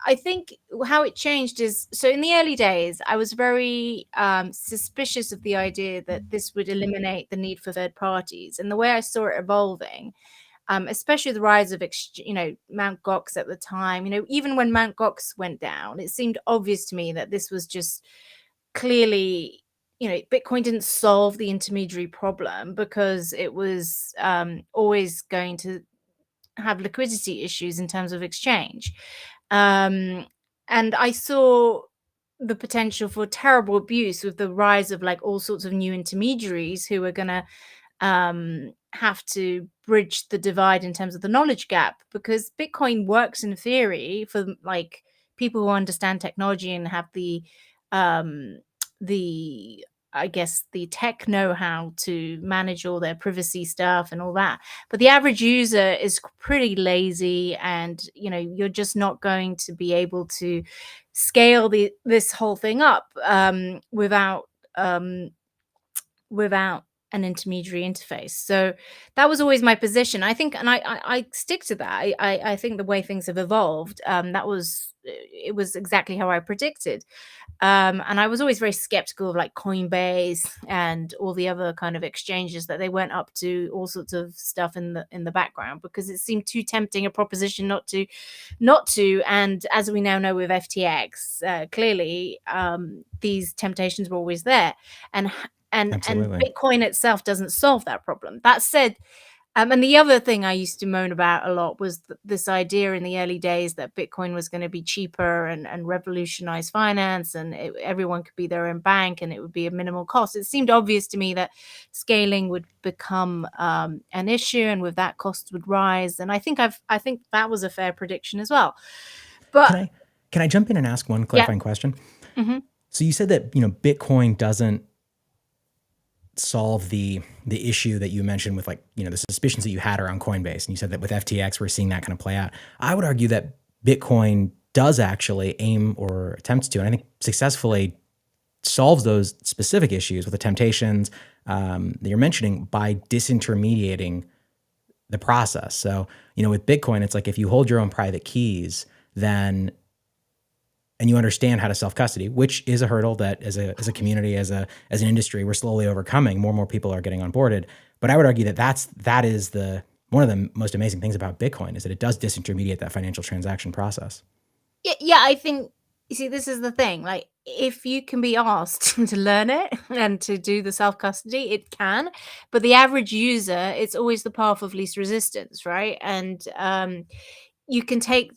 I think how it changed is, so in the early days, I was very suspicious of the idea that this would eliminate the need for third parties. And the way I saw it evolving, especially the rise of, Mt. Gox at the time, you know, even when Mt. Gox went down, it seemed obvious to me that this was just clearly, you know, Bitcoin didn't solve the intermediary problem because it was always going to have liquidity issues in terms of exchange. And I saw the potential for terrible abuse with the rise of like all sorts of new intermediaries who were going to have to bridge the divide in terms of the knowledge gap, because Bitcoin works in theory for like people who understand technology and have um, the I guess the tech know-how to manage all their privacy stuff and all that. But the average user is pretty lazy, and you're just not going to be able to scale this whole thing up um, without an intermediary interface. So that was always my position. I think, and I stick to that. I think the way things have evolved, it was exactly how I predicted. And I was always very skeptical of like Coinbase and all the other kind of exchanges that they went up to all sorts of stuff in the background, because it seemed too tempting a proposition not to. And as we now know with FTX, clearly these temptations were always there, and Absolutely. Bitcoin itself doesn't solve that problem. That said, and the other thing I used to moan about a lot was this idea in the early days that Bitcoin was going to be cheaper and revolutionize finance, and everyone could be their own bank and it would be a minimal cost. It seemed obvious to me that scaling would become an issue, and with that, costs would rise. And I think that was a fair prediction as well. But can I jump in and ask one clarifying question? Mm-hmm. So you said that Bitcoin doesn't solve the issue that you mentioned with the suspicions that you had around Coinbase, and you said that with FTX we're seeing that kind of play out. I would argue that Bitcoin does actually aim or attempts to, and I think successfully solves those specific issues with the temptations that you're mentioning by disintermediating the process. So with Bitcoin, it's like if you hold your own private keys, then and you understand how to self-custody, which is a hurdle that as a community, as an industry, we're slowly overcoming. More and more people are getting onboarded. But I would argue that that is one of the most amazing things about Bitcoin, is that it does disintermediate that financial transaction process. Yeah, I think, you see, this is the thing. Like, if you can be asked to learn it and to do the self-custody, it can. But the average user, it's always the path of least resistance, right? And you can take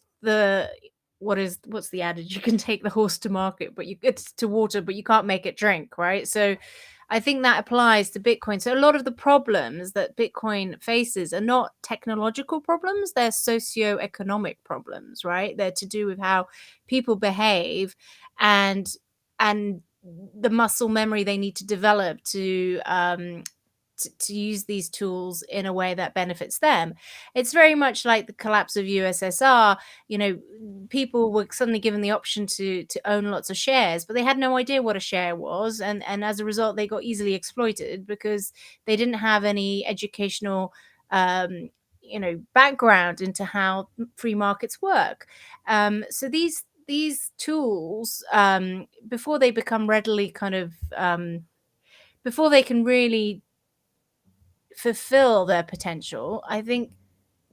what's the adage? You can take the horse to market, but it's to water, but you can't make it drink, right? So I think that applies to Bitcoin. So a lot of the problems that Bitcoin faces are not technological problems, they're socioeconomic problems, right? They're to do with how people behave and the muscle memory they need to develop to use these tools in a way that benefits them. It's very much like the collapse of USSR. People were suddenly given the option to own lots of shares, but they had no idea what a share was, and as a result they got easily exploited because they didn't have any educational background into how free markets work. So these tools, before they become readily kind of before they can really fulfill their potential, I think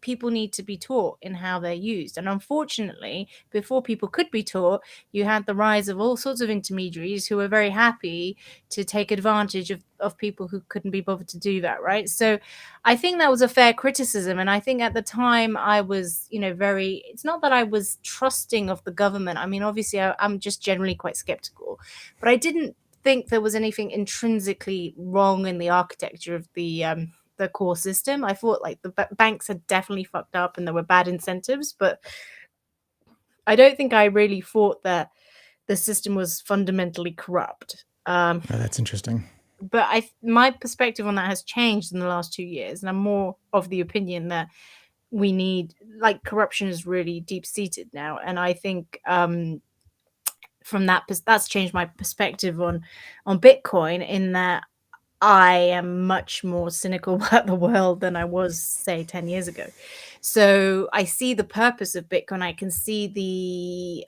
people need to be taught in how they're used. And unfortunately, before people could be taught, you had the rise of all sorts of intermediaries who were very happy to take advantage of people who couldn't be bothered to do that, right? So I think that was a fair criticism. And I think at the time I was, it's not that I was trusting of the government. I mean, obviously I'm just generally quite skeptical, but I didn't think there was anything intrinsically wrong in the architecture of the core system. I thought like the banks had definitely fucked up and there were bad incentives, but I don't think I really thought that the system was fundamentally corrupt. Oh, that's interesting. But my perspective on that has changed in the last 2 years, and I'm more of the opinion that we need, like, corruption is really deep-seated now, and I think from that's changed my perspective on Bitcoin, in that I am much more cynical about the world than I was, say, 10 years ago. So I see the purpose of Bitcoin. I can see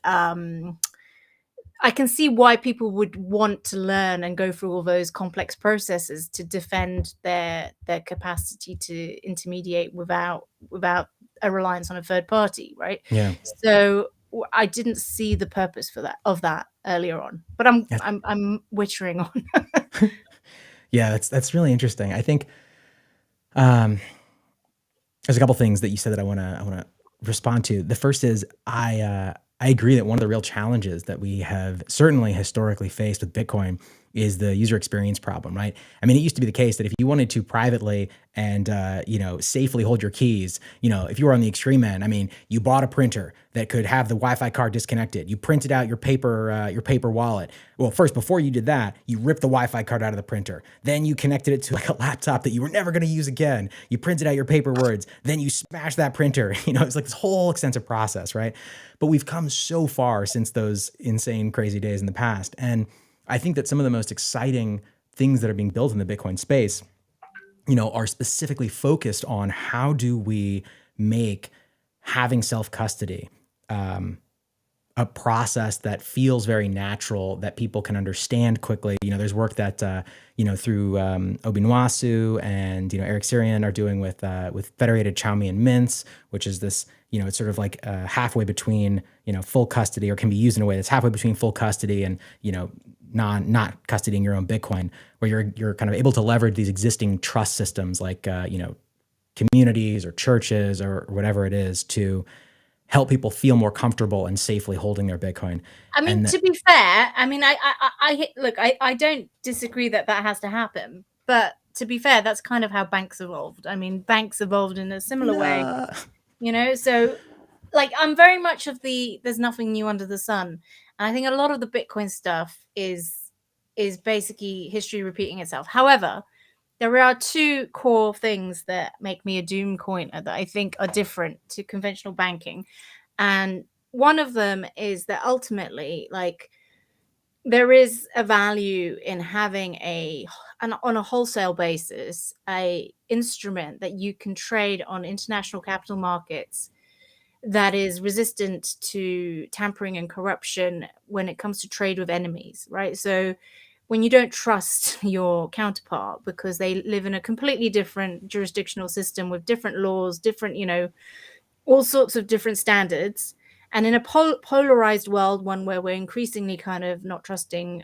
I can see why people would want to learn and go through all those complex processes to defend their capacity to intermediate without a reliance on a third party, right? Yeah. So I didn't see the purpose of that earlier on, but I'm wittering on. Yeah, that's really interesting. I think there's a couple things that you said that I want to respond to. The first is I agree that one of the real challenges that we have certainly historically faced with Bitcoin is the user experience problem, right? I mean, it used to be the case that if you wanted to privately and safely hold your keys, if you were on the extreme end, I mean, you bought a printer that could have the Wi-Fi card disconnected. You printed out your paper wallet. Well, first, before you did that, you ripped the Wi-Fi card out of the printer. Then you connected it to like a laptop that you were never going to use again. You printed out your paper words. Then you smashed that printer. It's like this whole extensive process, right? But we've come so far since those insane, crazy days in the past. And I think that some of the most exciting things that are being built in the Bitcoin space, are specifically focused on how do we make having self-custody a process that feels very natural, that people can understand quickly. There's work that through Obinwasu and Eric Sirian are doing with federated Chaumian mints, which is this it's sort of like halfway between full custody, or can be used in a way that's halfway between full custody and not custodying your own Bitcoin, where you're kind of able to leverage these existing trust systems like communities or churches or whatever it is to help people feel more comfortable and safely holding their Bitcoin. I mean, to be fair, I mean, I don't disagree that has to happen, but to be fair, that's kind of how banks evolved. I mean, banks evolved in a similar way, so like I'm very much of there's nothing new under the sun. And I think a lot of the Bitcoin stuff is basically history repeating itself. However, there are two core things that make me a doom coiner that I think are different to conventional banking. And one of them is that ultimately, like, there is a value in having on a wholesale basis, a instrument that you can trade on international capital markets that is resistant to tampering and corruption when it comes to trade with enemies, right? So when you don't trust your counterpart because they live in a completely different jurisdictional system with different laws, different, all sorts of different standards, and in a polarized world, one where we're increasingly kind of not trusting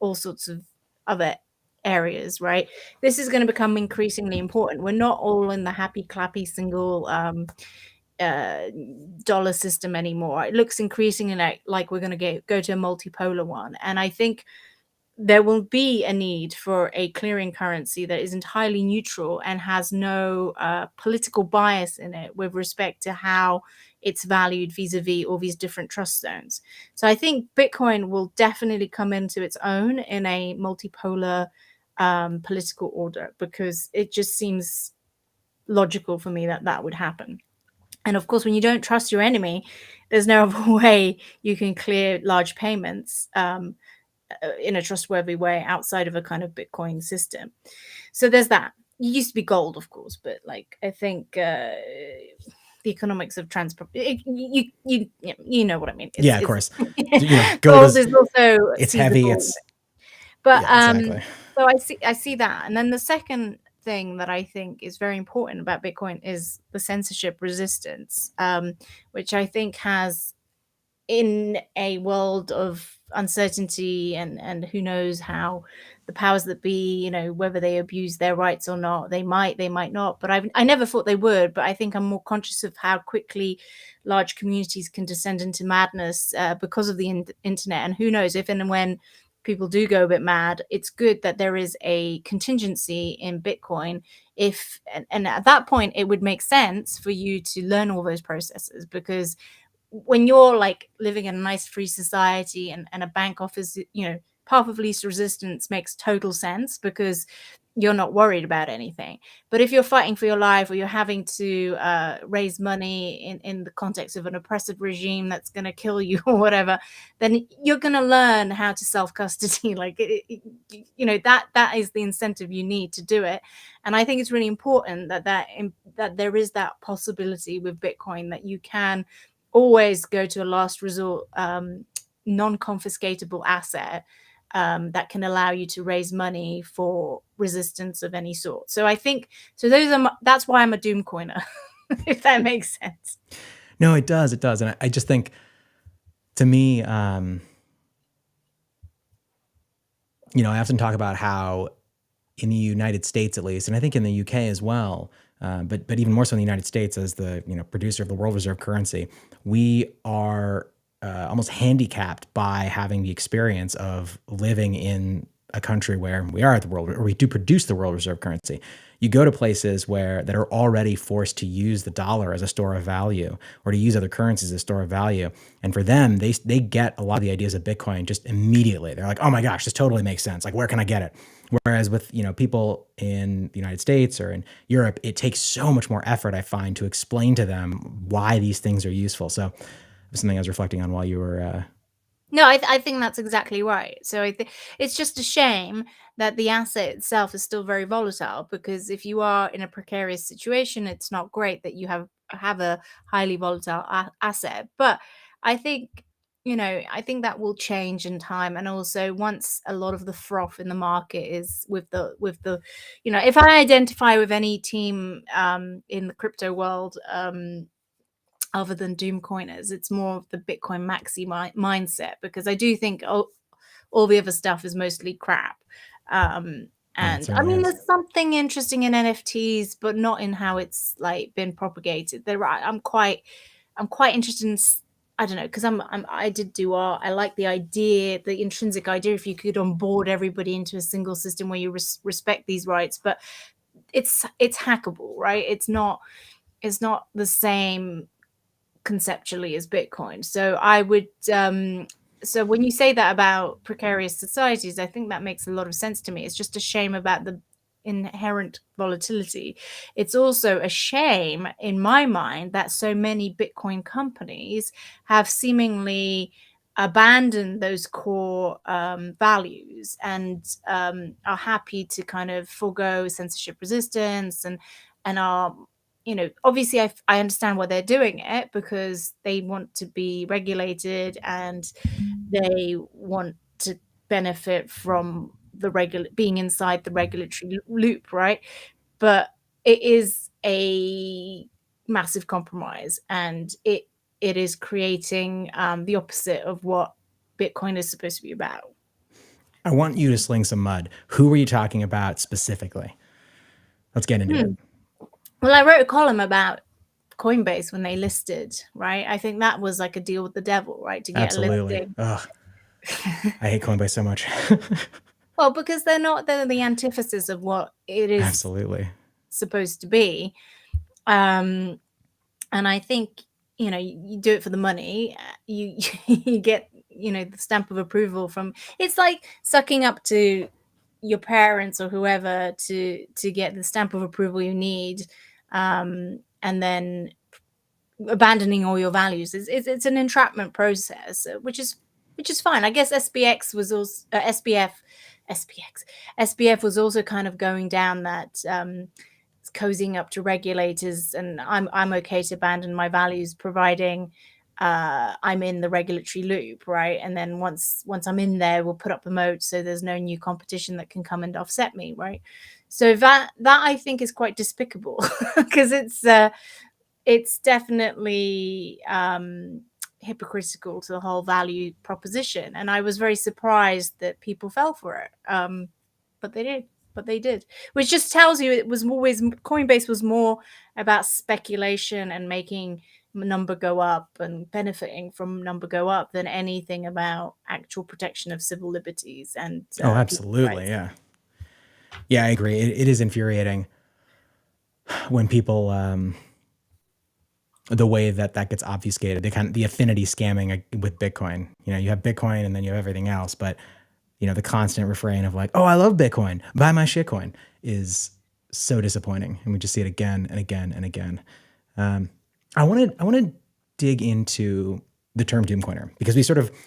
all sorts of other areas, right? This is going to become increasingly important. We're not all in the happy clappy single dollar system anymore. It looks increasingly like we're going to go to a multipolar one. And I think there will be a need for a clearing currency that is entirely neutral and has no political bias in it with respect to how it's valued vis-a-vis all these different trust zones. So I think Bitcoin will definitely come into its own in a multipolar political order, because it just seems logical for me that would happen. And of course, when you don't trust your enemy, there's no other way you can clear large payments in a trustworthy way outside of a kind of Bitcoin system. So there's that. It used to be gold, of course, but like I think the economics of transport, you know what I mean. Of course. Gold is also it's heavy. Gold. But exactly. So I see that, and then the second thing that I think is very important about Bitcoin is the censorship resistance, which I think has, in a world of uncertainty and who knows how the powers that be, whether they abuse their rights or not, they might not, but I never thought they would. But I think I'm more conscious of how quickly large communities can descend into madness because of the internet. And who knows if and when people do go a bit mad, it's good that there is a contingency in Bitcoin. And at that point, it would make sense for you to learn all those processes, because when you're like living in a nice free society and a bank offers, path of least resistance makes total sense because you're not worried about anything. But if you're fighting for your life, or you're having to raise money in the context of an oppressive regime that's going to kill you or whatever, then you're going to learn how to self-custody. Like, that is the incentive you need to do it. And I think it's really important that there is that possibility with Bitcoin, that you can always go to a last resort non-confiscatable asset that can allow you to raise money for resistance of any sort. So I think that's why I'm a doom coiner, if that makes sense. No, it does. And I just think, to me, I often talk about how in the United States, at least, and I think in the UK as well, but even more so in the United States, as the producer of the world reserve currency, we are almost handicapped by having the experience of living in a country where we are at the world, or we do produce the world reserve currency. You go to places that are already forced to use the dollar as a store of value, or to use other currencies as a store of value. And for them, they get a lot of the ideas of Bitcoin just immediately. They're like, oh my gosh, this totally makes sense. Like, where can I get it? Whereas with, people in the United States or in Europe, it takes so much more effort, I find, to explain to them why these things are useful. So it was something I was reflecting on while you were. No, I think that's exactly right. So I think it's just a shame that the asset itself is still very volatile, because if you are in a precarious situation, it's not great that you have a highly volatile asset. But I think, I think that will change in time. And also, once a lot of the froth in the market is with the if I identify with any team in the crypto world, other than doom coiners, it's more of the Bitcoin maxi mindset, because I do think all the other stuff is mostly crap. And I mean, there's something interesting in NFTs, but not in how it's like been propagated. I'm quite interested in, I don't know, because I did do art. I like the idea, the intrinsic idea, if you could onboard everybody into a single system where you respect these rights, but it's hackable, right? It's not the same conceptually as Bitcoin. So I would so when you say that about precarious societies, I think that makes a lot of sense to me. It's just a shame about the inherent volatility. It's also a shame in my mind that so many Bitcoin companies have seemingly abandoned those core values, and are happy to kind of forego censorship resistance, and are, obviously I understand why they're doing it, because they want to be regulated and they want to benefit from the being inside the regulatory loop, right? But it is a massive compromise, and it is creating the opposite of what Bitcoin is supposed to be about. I want you to sling some mud. Who were you talking about specifically? Let's get into it. Well, I wrote a column about Coinbase when they listed, right? I think that was like a deal with the devil, right? To get Absolutely. a listing. Ugh. I hate Coinbase so much. Well, because they're the antithesis of what it is absolutely supposed to be. And I think, you do it for the money. You you get, the stamp of approval from, it's like sucking up to your parents or whoever to get the stamp of approval you need, and then abandoning all your values. It's an entrapment process, which is fine. I guess SBX was also SBF was also kind of going down that cozying up to regulators, and I'm okay to abandon my values providing I'm in the regulatory loop, right? And then once I'm in there, we'll put up the moat so there's no new competition that can come and offset me, right? So that I think is quite despicable, because it's definitely hypocritical to the whole value proposition. And I was very surprised that people fell for it. But they did, which just tells you it was always, Coinbase was more about speculation and making number go up and benefiting from number go up than anything about actual protection of civil liberties and absolutely, yeah, I agree. It is infuriating when people the way that gets obfuscated, the affinity scamming with Bitcoin. You have Bitcoin and then you have everything else, but the constant refrain of like, oh, I love Bitcoin, buy my shitcoin, is so disappointing. And we just see it again and again and again. I want to dig into the term doomcoiner, because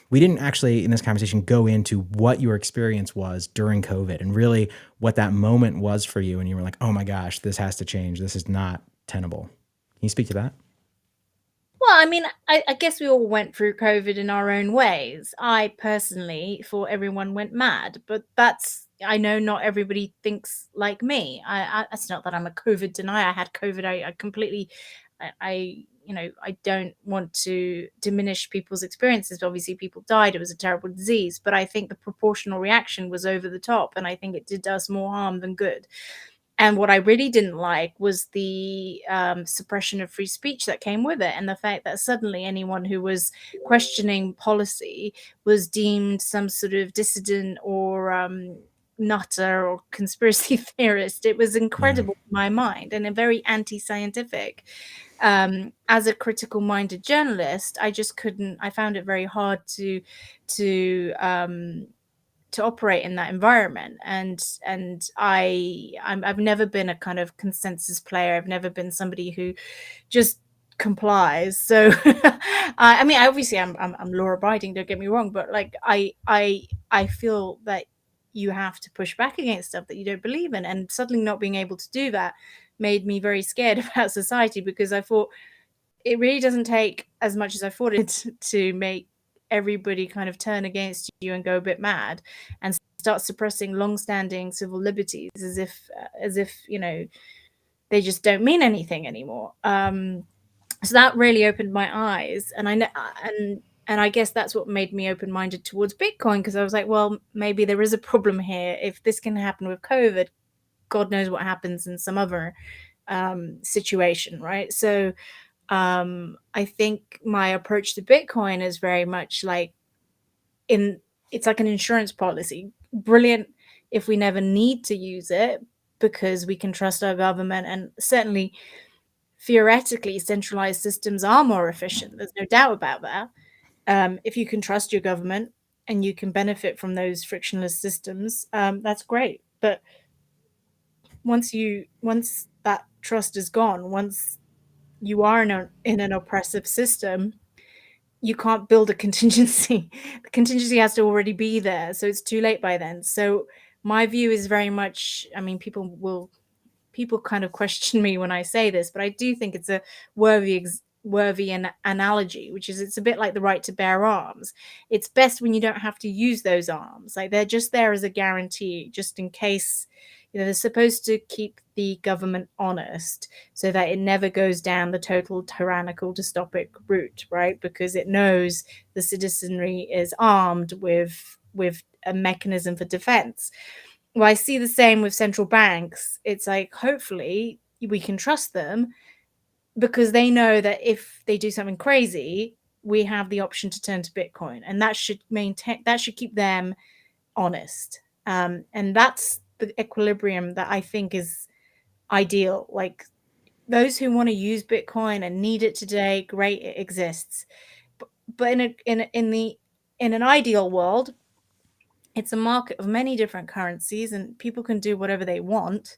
we didn't actually in this conversation go into what your experience was during COVID and really what that moment was for you. And you were like, oh my gosh, this has to change. This is not tenable. Can you speak to that? Well, I mean, I guess we all went through COVID in our own ways. I personally thought everyone went mad, but I know not everybody thinks like me. It's not that I'm a COVID denier. I had COVID. I completely, I don't want to diminish people's experiences. Obviously, people died. It was a terrible disease, but I think the proportional reaction was over the top, and I think it did us more harm than good. And what I really didn't like was the suppression of free speech that came with it, and the fact that suddenly anyone who was questioning policy was deemed some sort of dissident or nutter or conspiracy theorist. It was incredible in my mind and a very anti-scientific. As a critical minded journalist, I just couldn't, I found it very hard to operate in that environment. And I've never been a kind of consensus player. I've never been somebody who just complies. So I mean, obviously I'm law abiding, don't get me wrong, but like I feel that you have to push back against stuff that you don't believe in, and suddenly not being able to do that made me very scared about society, because I thought it really doesn't take as much as I thought it to make everybody kind of turn against you and go a bit mad and start suppressing long-standing civil liberties as if you know they just don't mean anything anymore. So that really opened my eyes, and I guess that's what made me open-minded towards Bitcoin, because I was like, well, maybe there is a problem here. If this can happen with COVID, God knows what happens in some other situation, right? So I think my approach to Bitcoin is very much like it's like an insurance policy. Brilliant if we never need to use it because we can trust our government, and certainly theoretically centralized systems are more efficient. There's no doubt about that. If you can trust your government and you can benefit from those frictionless systems, that's great. But once that trust is gone, once you are in an oppressive system, you can't build a contingency. The contingency has to already be there, so it's too late by then. So my view is very much, I mean, people kind of question me when I say this, but I do think it's a worthy analogy, which is it's a bit like the right to bear arms. It's best when you don't have to use those arms. Like, they're just there as a guarantee, just in case. You know, they're supposed to keep the government honest so that it never goes down the total tyrannical dystopic route, right? Because it knows the citizenry is armed with a mechanism for defense. Well, I see the same with central banks. It's like, hopefully we can trust them because they know that if they do something crazy, we have the option to turn to Bitcoin, and that should keep them honest. And that's the equilibrium that I think is ideal. Like, those who want to use Bitcoin and need it today, great, it exists. But in an ideal world, it's a market of many different currencies, and people can do whatever they want,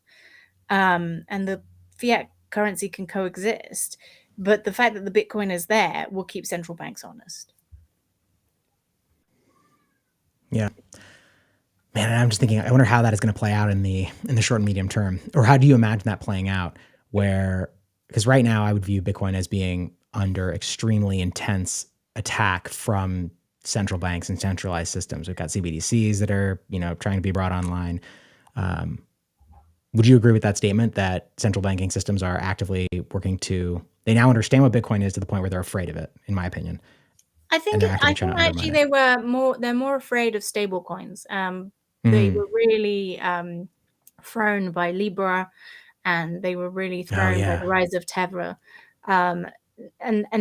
and the fiat currency can coexist. But the fact that the Bitcoin is there will keep central banks honest. Yeah. Man, I'm just thinking, I wonder how that is going to play out in the short and medium term, or how do you imagine that playing out? Because right now I would view Bitcoin as being under extremely intense attack from central banks and centralized systems. We've got CBDCs that are, trying to be brought online. Would you agree with that statement that central banking systems are actively working they now understand what Bitcoin is to the point where they're afraid of it, in my opinion? I think actually they're more afraid of stable coins. They were really thrown by Libra, and they were really thrown by the rise of Tether. And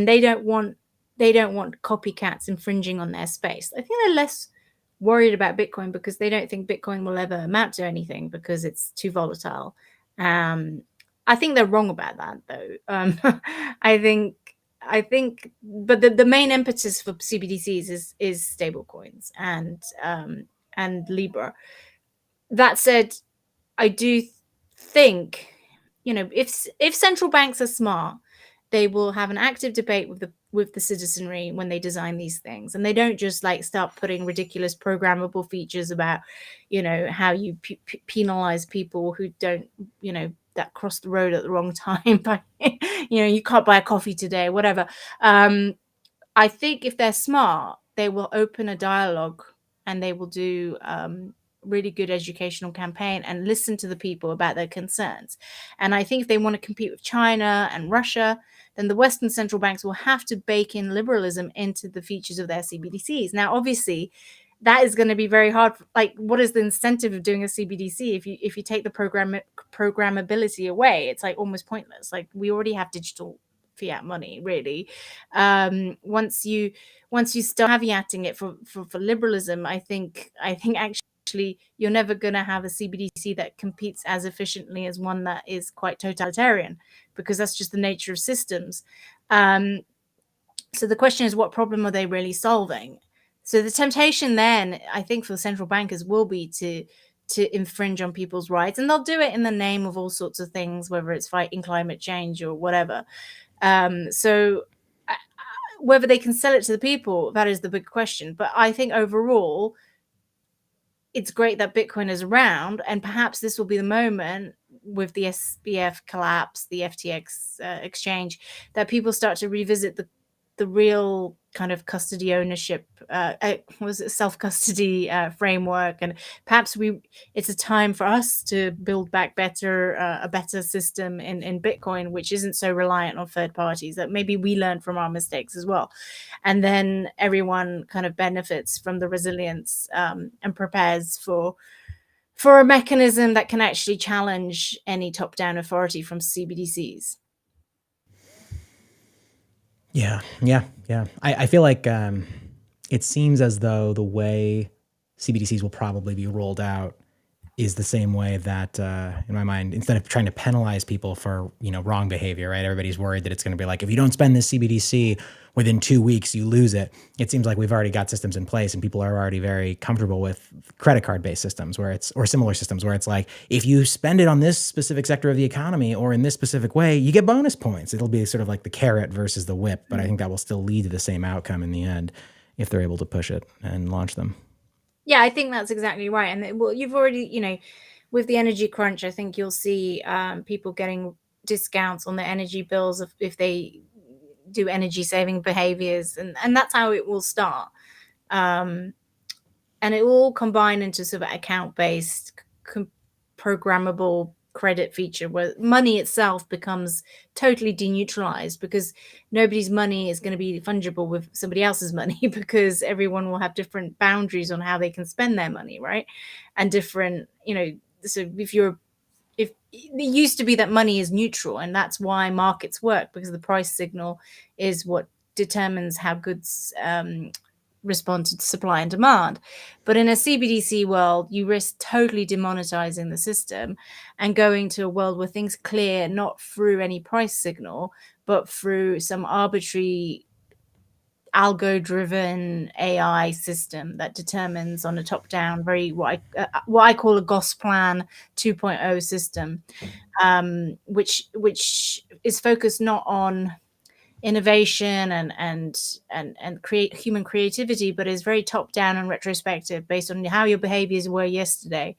they don't want copycats infringing on their space. I think they're less worried about Bitcoin because they don't think Bitcoin will ever amount to anything because it's too volatile. I think they're wrong about that, though. I think, but the main impetus for CBDCs is stable coins and Libra. That said, I do think, if central banks are smart, they will have an active debate with the citizenry when they design these things, and they don't just start putting ridiculous programmable features about, how you penalize people who don't, that cross the road at the wrong time. But you can't buy a coffee today, whatever. I think if they're smart, they will open a dialogue, and they will do really good educational campaign and listen to the people about their concerns. And I think if they want to compete with China and Russia, then the Western central banks will have to bake in liberalism into the features of their CBDCs. Now, obviously, that is going to be very hard. Like, what is the incentive of doing a CBDC if you take the programmability away? It's almost pointless. We already have digital fiat money, really. Once you start caveating it for liberalism, I think actually actually you're never going to have a CBDC that competes as efficiently as one that is quite totalitarian, because that's just the nature of systems. So the question is, what problem are they really solving? So the temptation then, I think, for the central bankers will be to infringe on people's rights, and they'll do it in the name of all sorts of things, whether it's fighting climate change or whatever. So whether they can sell it to the people, that is the big question. But I think overall, it's great that Bitcoin is around, and perhaps this will be the moment with the SBF collapse, the FTX exchange, that people start to revisit the real kind of custody ownership, was it self-custody framework, and perhaps it's a time for us to build back a better system in Bitcoin, which isn't so reliant on third parties, that maybe we learn from our mistakes as well, and then everyone kind of benefits from the resilience and prepares for a mechanism that can actually challenge any top-down authority from CBDCs. Yeah. I feel like it seems as though the way CBDCs will probably be rolled out is the same way that, in my mind, instead of trying to penalize people for, wrong behavior, right? Everybody's worried that it's going to be like, if you don't spend this CBDC within 2 weeks, you lose it. It seems like we've already got systems in place, and people are already very comfortable with credit card based systems or similar systems where it's like, if you spend it on this specific sector of the economy or in this specific way, you get bonus points. It'll be sort of like the carrot versus the whip, but I think that will still lead to the same outcome in the end if they're able to push it and launch them. Yeah, I think that's exactly right. And you've already, with the energy crunch, I think you'll see people getting discounts on their energy bills if they do energy saving behaviors. And that's how it will start. And it will combine into sort of account-based, programmable credit feature where money itself becomes totally deneutralized, because nobody's money is going to be fungible with somebody else's money, because everyone will have different boundaries on how they can spend their money, right? And different, so if it used to be that money is neutral, and that's why markets work, because the price signal is what determines how goods respond to supply and demand. But in a CBDC world, you risk totally demonetizing the system and going to a world where things clear not through any price signal, but through some arbitrary algo-driven AI system that determines on a top-down, very what I call a Gosplan 2.0 system, which is focused not on innovation and create human creativity, but is very top down and retrospective, based on how your behaviors were yesterday,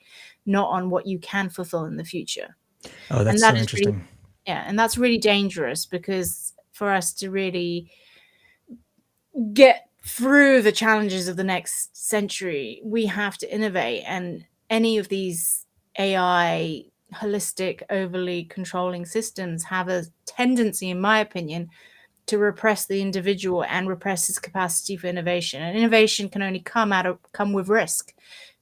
not on what you can fulfill in the future. Oh, that's so interesting. And that's really dangerous, because for us to really get through the challenges of the next century, we have to innovate. And any of these AI holistic, overly controlling systems have a tendency, in my opinion, to repress the individual and repress his capacity for innovation. And innovation can only come with risk.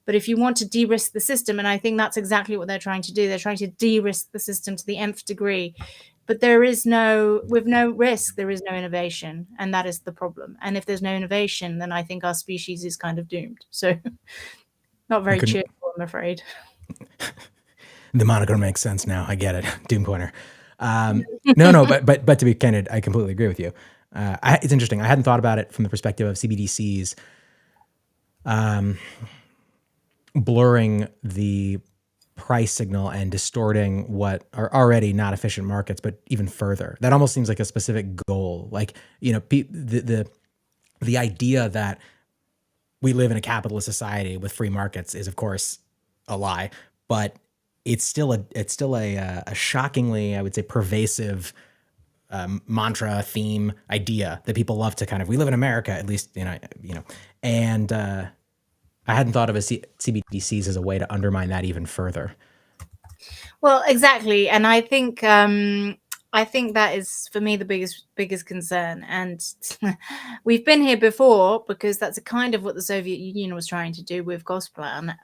But if you want to de-risk the system, and I think that's exactly what they're trying to do, they're trying to de-risk the system to the nth degree. But with no risk, there is no innovation. And that is the problem. And if there's no innovation, then I think our species is kind of doomed. So not very cheerful, I'm afraid. The moniker makes sense now. I get it. Doom pointer. No, but to be candid, I completely agree with you. It's interesting. I hadn't thought about it from the perspective of CBDCs blurring the price signal and distorting what are already not efficient markets, but even further. That almost seems like a specific goal. Like, the idea that we live in a capitalist society with free markets is, of course, a lie, but it's still a shockingly, I would say, pervasive mantra, theme, idea that people love to we live in America, at least, and I hadn't thought of CBDCs as a way to undermine that even further. Well, exactly. And I think that is, for me, the biggest concern. And we've been here before, because that's a kind of what the Soviet Union was trying to do with Gosplan.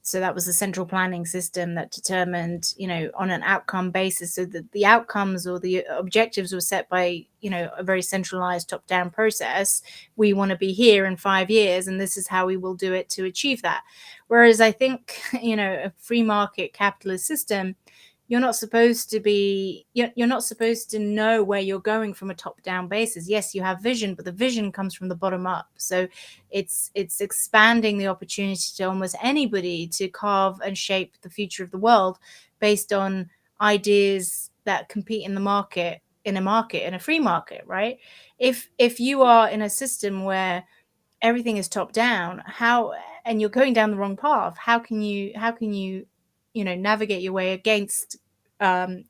So that was the central planning system that determined, on an outcome basis, so that the outcomes or the objectives were set by, a very centralized top-down process. We want to be here in 5 years, and this is how we will do it to achieve that. Whereas I think, a free market capitalist system, you're not supposed to know where you're going from a top-down basis. Yes, you have vision, but the vision comes from the bottom up. So it's expanding the opportunity to almost anybody to carve and shape the future of the world based on ideas that compete in a free market, right? If you are in a system where everything is top down, and you're going down the wrong path, how can you navigate your way against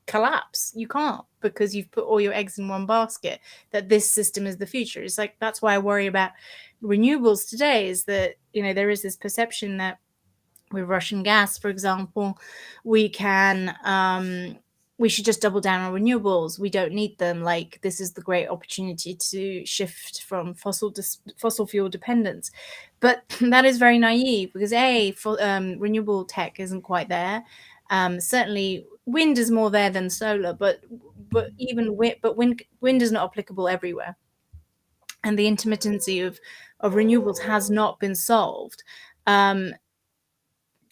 collapse? You can't, because you've put all your eggs in one basket, that this system is the future. It's like, that's why I worry about renewables today, is that there is this perception that with Russian gas, for example, we should just double down on renewables. We don't need them. Like, this is the great opportunity to shift from fossil fuel dependence. But that is very naive, because renewable tech isn't quite there. Certainly, wind is more there than solar, but wind is not applicable everywhere, and the intermittency of renewables has not been solved.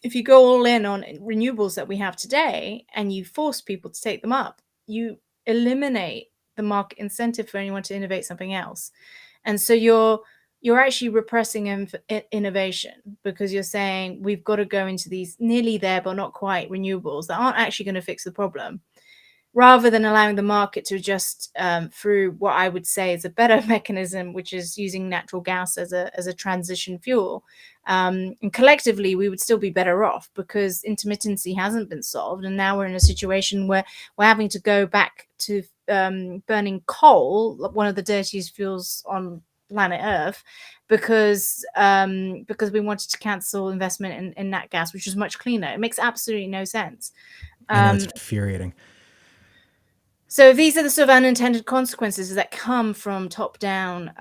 If you go all in on renewables that we have today and you force people to take them up, you eliminate the market incentive for anyone to innovate something else. And so you're actually repressing innovation, because you're saying we've got to go into these nearly there but not quite renewables that aren't actually going to fix the problem, rather than allowing the market to adjust through what I would say is a better mechanism, which is using natural gas as a transition fuel. And collectively, we would still be better off, because intermittency hasn't been solved. And now we're in a situation where we're having to go back to burning coal, one of the dirtiest fuels on planet Earth, because we wanted to cancel investment in nat gas, which was much cleaner. It makes absolutely no sense. I know, it's infuriating. So these are the sort of unintended consequences that come from top-down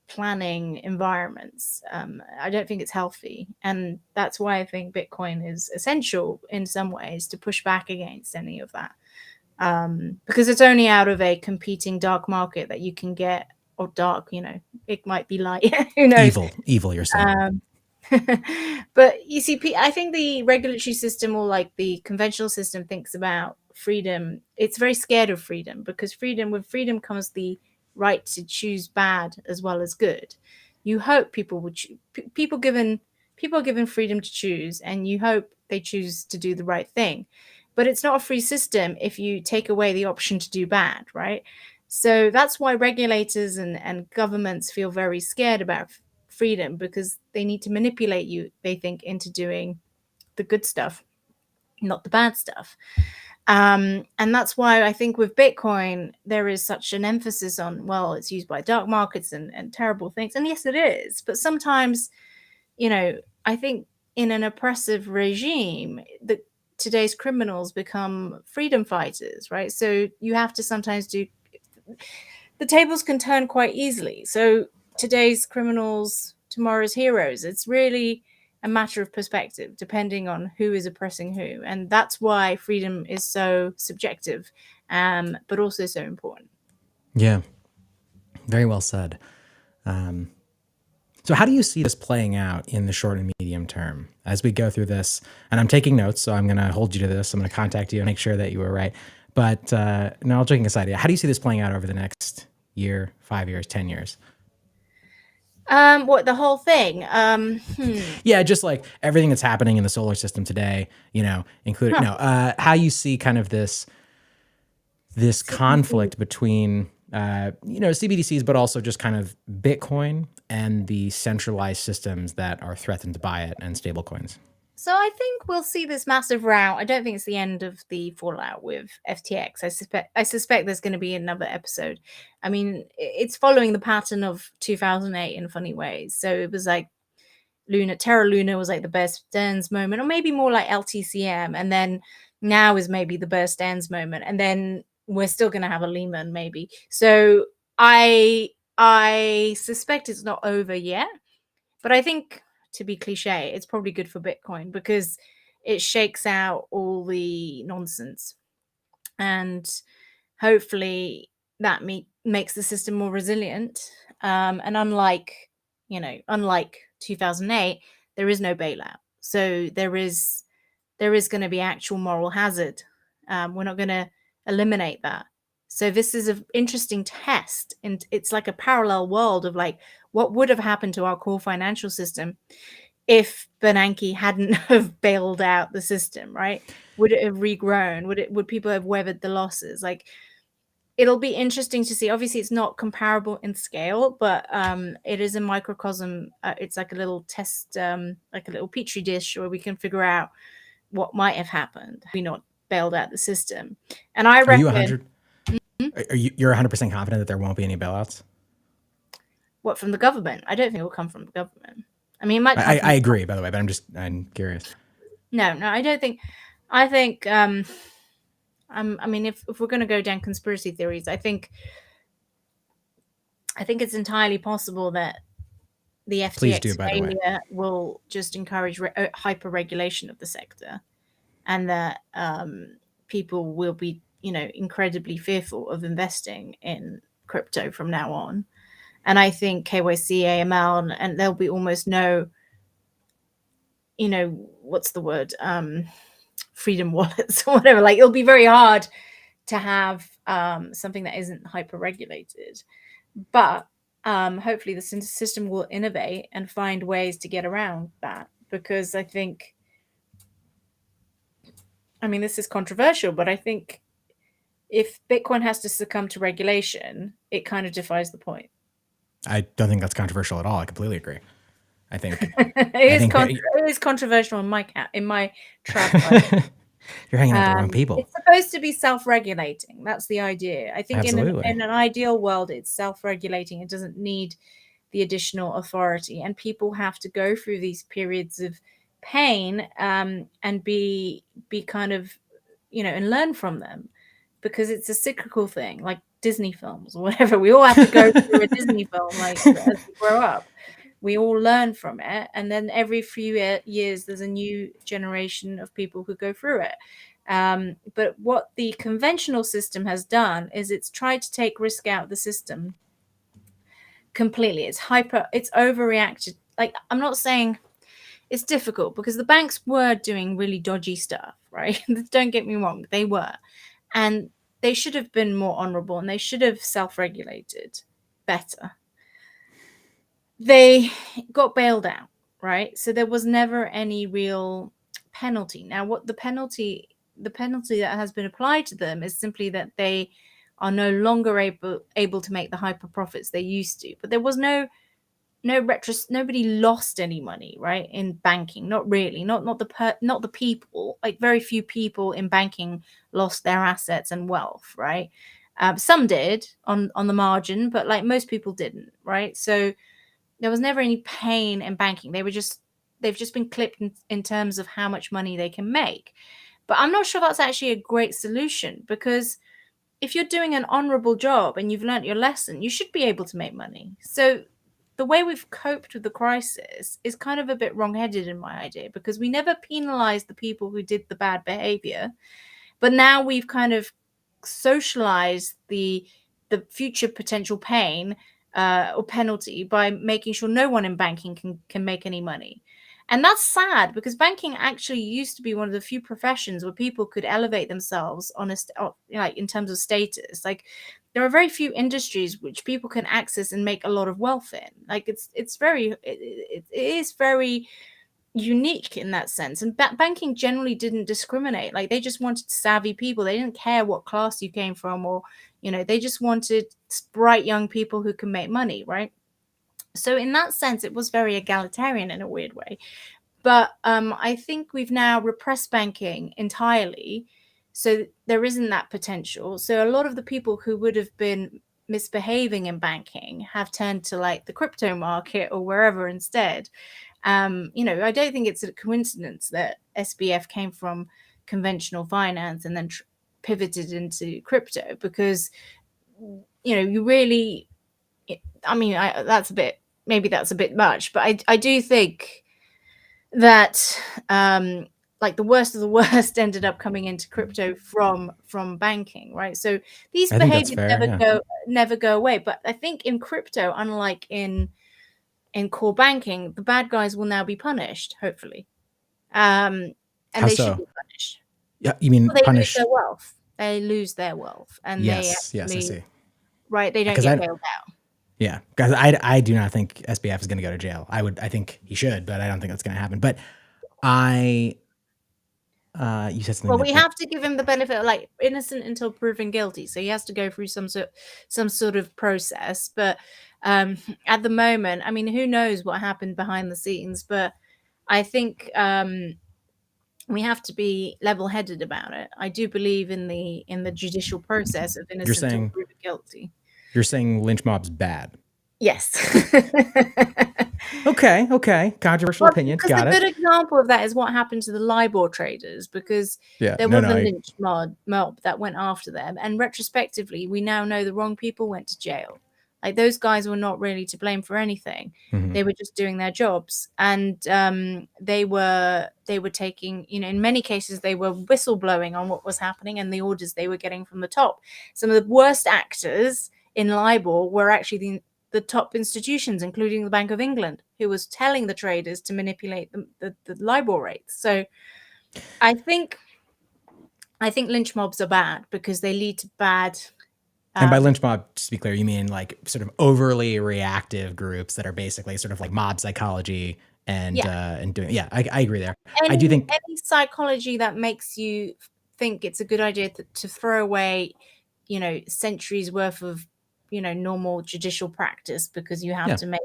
planning environments. I don't think it's healthy. And that's why I think Bitcoin is essential in some ways to push back against any of that. Because it's only out of a competing dark market that you can get, or dark, it might be light. Who knows? Evil, you're saying. But you see, I think the regulatory system, or like the conventional system, thinks about freedom. It's very scared of freedom, because with freedom comes the right to choose bad as well as good. You hope people would people are given freedom to choose, and you hope they choose to do the right thing. But it's not a free system if you take away the option to do bad, right? So that's why regulators and governments feel very scared about freedom, because they need to manipulate you, they think, into doing the good stuff, not the bad stuff. And that's why I think with Bitcoin, there is such an emphasis on, well, it's used by dark markets and terrible things. And yes, it is. But sometimes, I think in an oppressive regime, today's criminals become freedom fighters, right? So you have to sometimes the tables can turn quite easily. So today's criminals, tomorrow's heroes. It's really a matter of perspective, depending on who is oppressing who. And that's why freedom is so subjective, but also so important. Yeah, very well said. So how do you see this playing out in the short and medium term as we go through this? And I'm taking notes, so I'm going to hold you to this. I'm going to contact you and make sure that you were right. But no, all joking aside, how do you see this playing out over the next year, 5 years, 10 years? What, the whole thing? Yeah, just like everything that's happening in the solar system today, including how you see kind of this conflict between CBDCs, but also just kind of Bitcoin and the centralized systems that are threatened by it, and stablecoins. So I think we'll see this massive row. I don't think it's the end of the fallout with FTX. I suspect there's going to be another episode. I mean, it's following the pattern of 2008 in funny ways. So it was like Terra Luna was like the Bear Stearns moment, or maybe more like LTCM. And then now is maybe the Bear Stearns moment. And then we're still going to have a Lehman maybe. So I suspect it's not over yet. But I think to be cliche, it's probably good for Bitcoin because it shakes out all the nonsense, and hopefully that makes the system more resilient. And unlike 2008, there is no bailout, so there is going to be actual moral hazard. We're not going to eliminate that. So this is an interesting test, and it's like a parallel world of like what would have happened to our core financial system if Bernanke hadn't have bailed out the system, right? Would it have regrown? Would people have weathered the losses? Like, it'll be interesting to see. Obviously, it's not comparable in scale, but it is a microcosm. It's like a little test, like a little petri dish where we can figure out what might have happened had we not bailed out the system. And I reckon... You're 100% confident that there won't be any bailouts? What, from the government? I don't think it will come from the government. I mean, it might. I agree, by the way, but I'm curious. No, I don't think. I think. I mean, if we're going to go down conspiracy theories, I think it's entirely possible that the FTX failure will just encourage hyper regulation of the sector, and that people will be, incredibly fearful of investing in crypto from now on. And I think KYC, AML, and there'll be almost no, what's the word? Freedom wallets or whatever. Like, it'll be very hard to have something that isn't hyper regulated. But hopefully the system will innovate and find ways to get around that. Because I think, this is controversial, but I think if Bitcoin has to succumb to regulation, it kind of defies the point. I don't think that's controversial at all. I completely agree. I think it is controversial in my trap. You're hanging out with the wrong people. It's supposed to be self-regulating. That's the idea. I think in an ideal world, it's self-regulating. It doesn't need the additional authority, and people have to go through these periods of pain and be kind of, and learn from them, because it's a cyclical thing, like Disney films or whatever. We all have to go through a Disney film, like, as we grow up. We all learn from it, and then every few years there's a new generation of people who go through it. But what the conventional system has done is it's tried to take risk out of the system completely. It's overreacted. Like, I'm not saying it's difficult, because the banks were doing really dodgy stuff, right? Don't get me wrong, they were. And they should have been more honorable, and they should have self-regulated better. They got bailed out, right? So there was never any real penalty. Now, what the penalty that has been applied to them is simply that they are no longer able to make the hyper profits they used to. But there was nobody lost any money, right? In banking, not really, not the people. Like, very few people in banking lost their assets and wealth, right? Some did on the margin, but like most people didn't, right? So there was never any pain in banking. They've just been clipped in terms of how much money they can make. But I'm not sure that's actually a great solution, because if you're doing an honorable job and you've learned your lesson, you should be able to make money. So the way we've coped with the crisis is kind of a bit wrong-headed in my idea, because we never penalized the people who did the bad behavior, but now we've kind of socialized the future potential pain or penalty by making sure no one in banking can make any money. And that's sad, because banking actually used to be one of the few professions where people could elevate themselves like in terms of status. Like, there are very few industries which people can access and make a lot of wealth in. Like, it is very unique in that sense. And banking generally didn't discriminate. Like, they just wanted savvy people. They didn't care what class you came from, or they just wanted bright young people who can make money, right? So in that sense, it was very egalitarian in a weird way. But I think we've now repressed banking entirely, so there isn't that potential. So a lot of the people who would have been misbehaving in banking have turned to like the crypto market or wherever instead. I don't think it's a coincidence that SBF came from conventional finance and then pivoted into crypto, because you really, that's a bit, maybe that's a bit much, but I do think that like the worst of the worst ended up coming into crypto from banking, right? So these I think that's behaviors fair. never go away. But I think in crypto, unlike in core banking, the bad guys will now be punished, hopefully, and How they should so? be punished. Yeah, you mean Well, they lose punish? their wealth. They lose their wealth, and they Yes, I actually, see. right? They don't Because get bailed out. yeah, guys, I do not think SBF is going to go to jail. I think he should, but I don't think that's going to happen. But you said something Well, we that have to give him the benefit of, like, innocent until proven guilty. So he has to go through some sort of process. But at the moment, I mean, who knows what happened behind the scenes? But I think we have to be level-headed about it. I do believe in the judicial process of you're innocent till saying proven guilty. you're saying lynch mob's bad. Yes. Okay, controversial Well, opinion. because Got a it. good example of that is what happened to the LIBOR traders, because Yeah, there no, was no, a lynch mob that went after them. And retrospectively, we now know the wrong people went to jail. Like, those guys were not really to blame for anything. Mhm. They were just doing their jobs. And they were taking, in many cases, they were whistleblowing on what was happening and the orders they were getting from the top. Some of the worst actors in LIBOR were actually the top institutions, including the Bank of England, who was telling the traders to manipulate the LIBOR rates. So I think lynch mobs are bad because they lead to bad. And by lynch mob, just to be clear, you mean like sort of overly reactive groups that are basically sort of like mob psychology and doing. Yeah, I agree there. I do think any psychology that makes you think it's a good idea to throw away, centuries worth of, normal judicial practice because you have to make,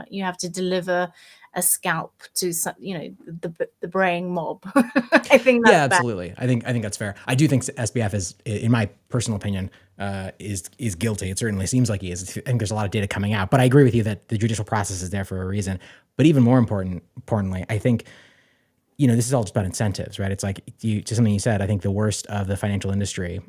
you have to deliver a scalp to some, the braying mob. I think that's bad. absolutely. I think that's fair. I do think SBF is, in my personal opinion, is guilty. It certainly seems like he is. I think there's a lot of data coming out, but I agree with you that the judicial process is there for a reason. But even more importantly, I think, this is all just about incentives, right? It's like to something you said. I think the worst of the financial industry,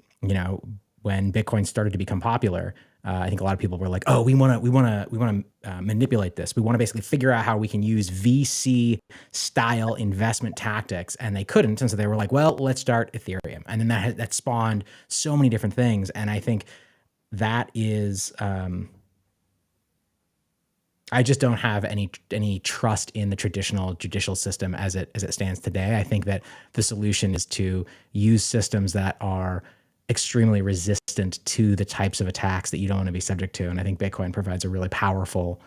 when Bitcoin started to become popular, I think a lot of people were like, "Oh, we want to manipulate this. We want to basically figure out how we can use VC style investment tactics," and they couldn't, and so they were like, "Well, let's start Ethereum," and then that spawned so many different things. And I think that is, I just don't have any trust in the traditional judicial system as it stands today. I think that the solution is to use systems that are extremely resistant to the types of attacks that you don't want to be subject to. And I think Bitcoin provides a really powerful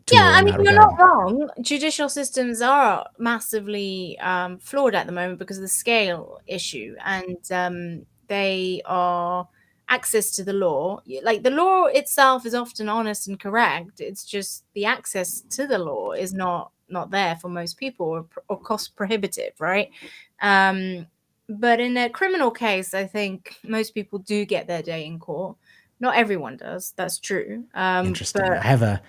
tool. Yeah, I in mean, that you're regard. not wrong. Judicial systems are massively flawed at the moment because of the scale issue, and they are access to the law. Like, the law itself is often honest and correct. It's just the access to the law is not there for most people, or cost prohibitive, right? But in a criminal case, I think most people do get their day in court. Not everyone does. That's true. Interesting. But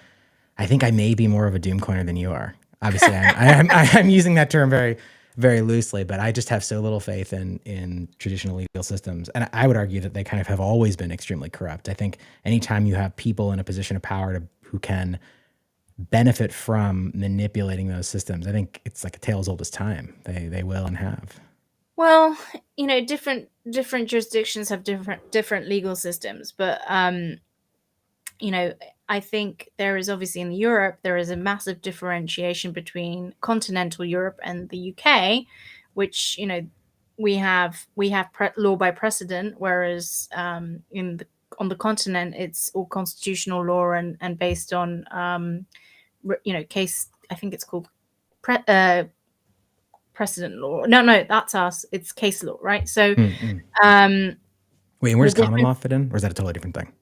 I think I may be more of a doom coiner than you are. Obviously, I'm using that term very, very loosely, but I just have so little faith in traditional legal systems. And I would argue that they kind of have always been extremely corrupt. I think anytime you have people in a position of power who can benefit from manipulating those systems, I think it's like a tale as old as time. They will and have. well, different jurisdictions have different legal systems, but I think there is, obviously, in Europe, there is a massive differentiation between continental Europe and the UK, which, we have law by precedent, whereas on the continent, it's all constitutional law and based on case. I think it's called precedent law. No, that's us. It's case law, right? So, Wait, and where does common law fit in, or is that a totally different thing?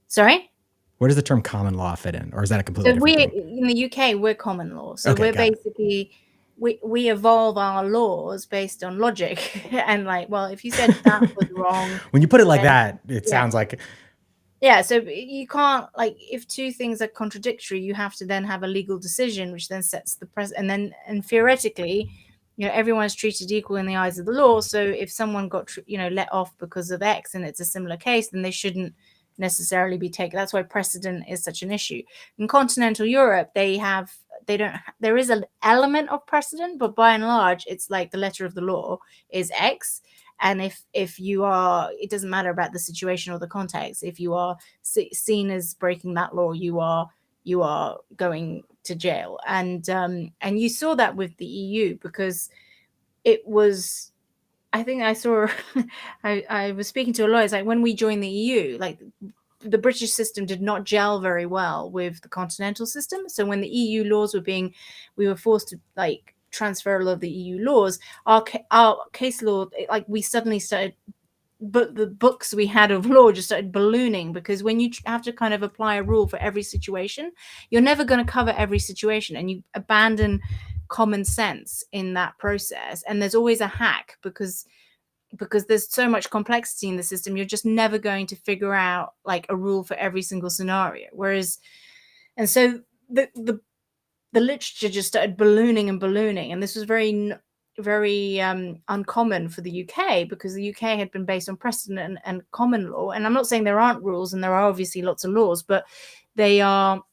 Sorry? Where does the term common law fit in, or is that a completely So different thing? in the UK, we're common law. So Okay, we're got it. basically we evolve our laws based on logic. And, like, well, if you said that was wrong, When you put it like then- that, it sounds like yeah. So you can't, like, if two things are contradictory, you have to then have a legal decision, which then sets the precedent. And theoretically, everyone's treated equal in the eyes of the law. So if someone got let off because of X and it's a similar case, then they shouldn't necessarily be taken. That's why precedent is such an issue. In continental Europe, they have there is an element of precedent, but by and large it's like the letter of the law is X. And if you are, it doesn't matter about the situation or the context, if you are seen as breaking that law, you are going to jail. And you saw that with the EU, because it was, I think I saw I was speaking to a lawyer. It's like when we joined the EU, like the British system did not gel very well with the continental system. So when the EU laws we were forced to like transfer all of the EU laws, our case law, like we suddenly started, but the books we had of law just started ballooning, because when you have to kind of apply a rule for every situation, you're never going to cover every situation, and you abandon common sense in that process. And there's always a hack, because there's so much complexity in the system, you're just never going to figure out like a rule for every single scenario. And so the literature just started ballooning, and this was very uncommon for the UK, because the UK had been based on precedent and common law. And I'm not saying there aren't rules, and there are obviously lots of laws, but they are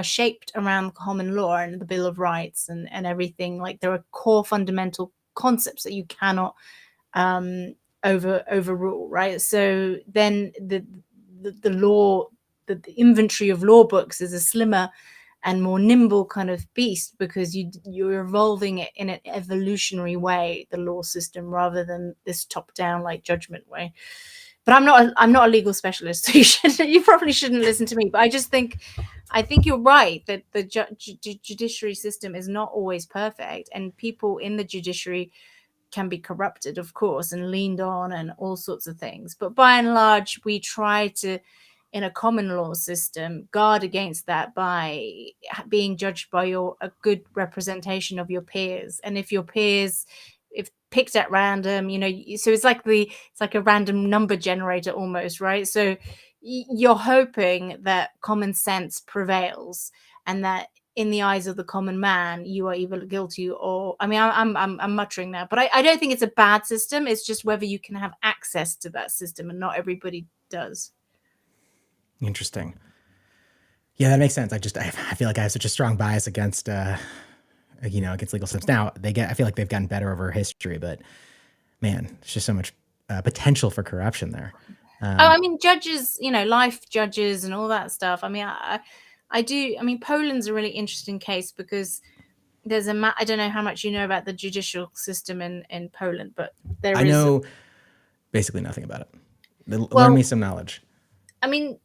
shaped around common law and the Bill of Rights and everything. Like there are core fundamental concepts that you cannot overrule, right? So then the law, the inventory of law books is a slimmer and more nimble kind of beast, because you're evolving it in an evolutionary way, the law system, rather than this top-down like judgment way. But I'm not a legal specialist, so you probably shouldn't listen to me. But I think you're right that the judiciary system is not always perfect, and people in the judiciary can be corrupted, of course, and leaned on and all sorts of things. But by and large, we try to, in a common law system, guard against that by being judged by a good representation of your peers. And if your peers, if picked at random, so it's like a random number generator almost, right? So you're hoping that common sense prevails, and that in the eyes of the common man, you are either guilty or, I mean, I'm muttering now, but I don't think it's a bad system. It's just whether you can have access to that system, and not everybody does. Interesting. Yeah, that makes sense. I feel like I have such a strong bias against, against legal systems. Now I feel like they've gotten better over history, but man, there's just so much potential for corruption there. I mean, judges, life judges and all that stuff. I mean, Poland's a really interesting case, because there's I don't know how much you know about the judicial system in Poland, but I know basically nothing about it. Learn me some knowledge. I mean,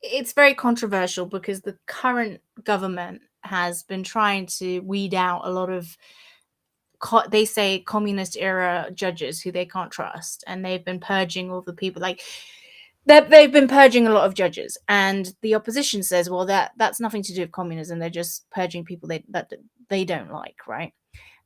it's very controversial, because the current government has been trying to weed out a lot of, they say, communist era judges who they can't trust, and they've been purging all the people. Like they've been purging a lot of judges, and the opposition says, well, that's nothing to do with communism. They're just purging people that they don't like, right?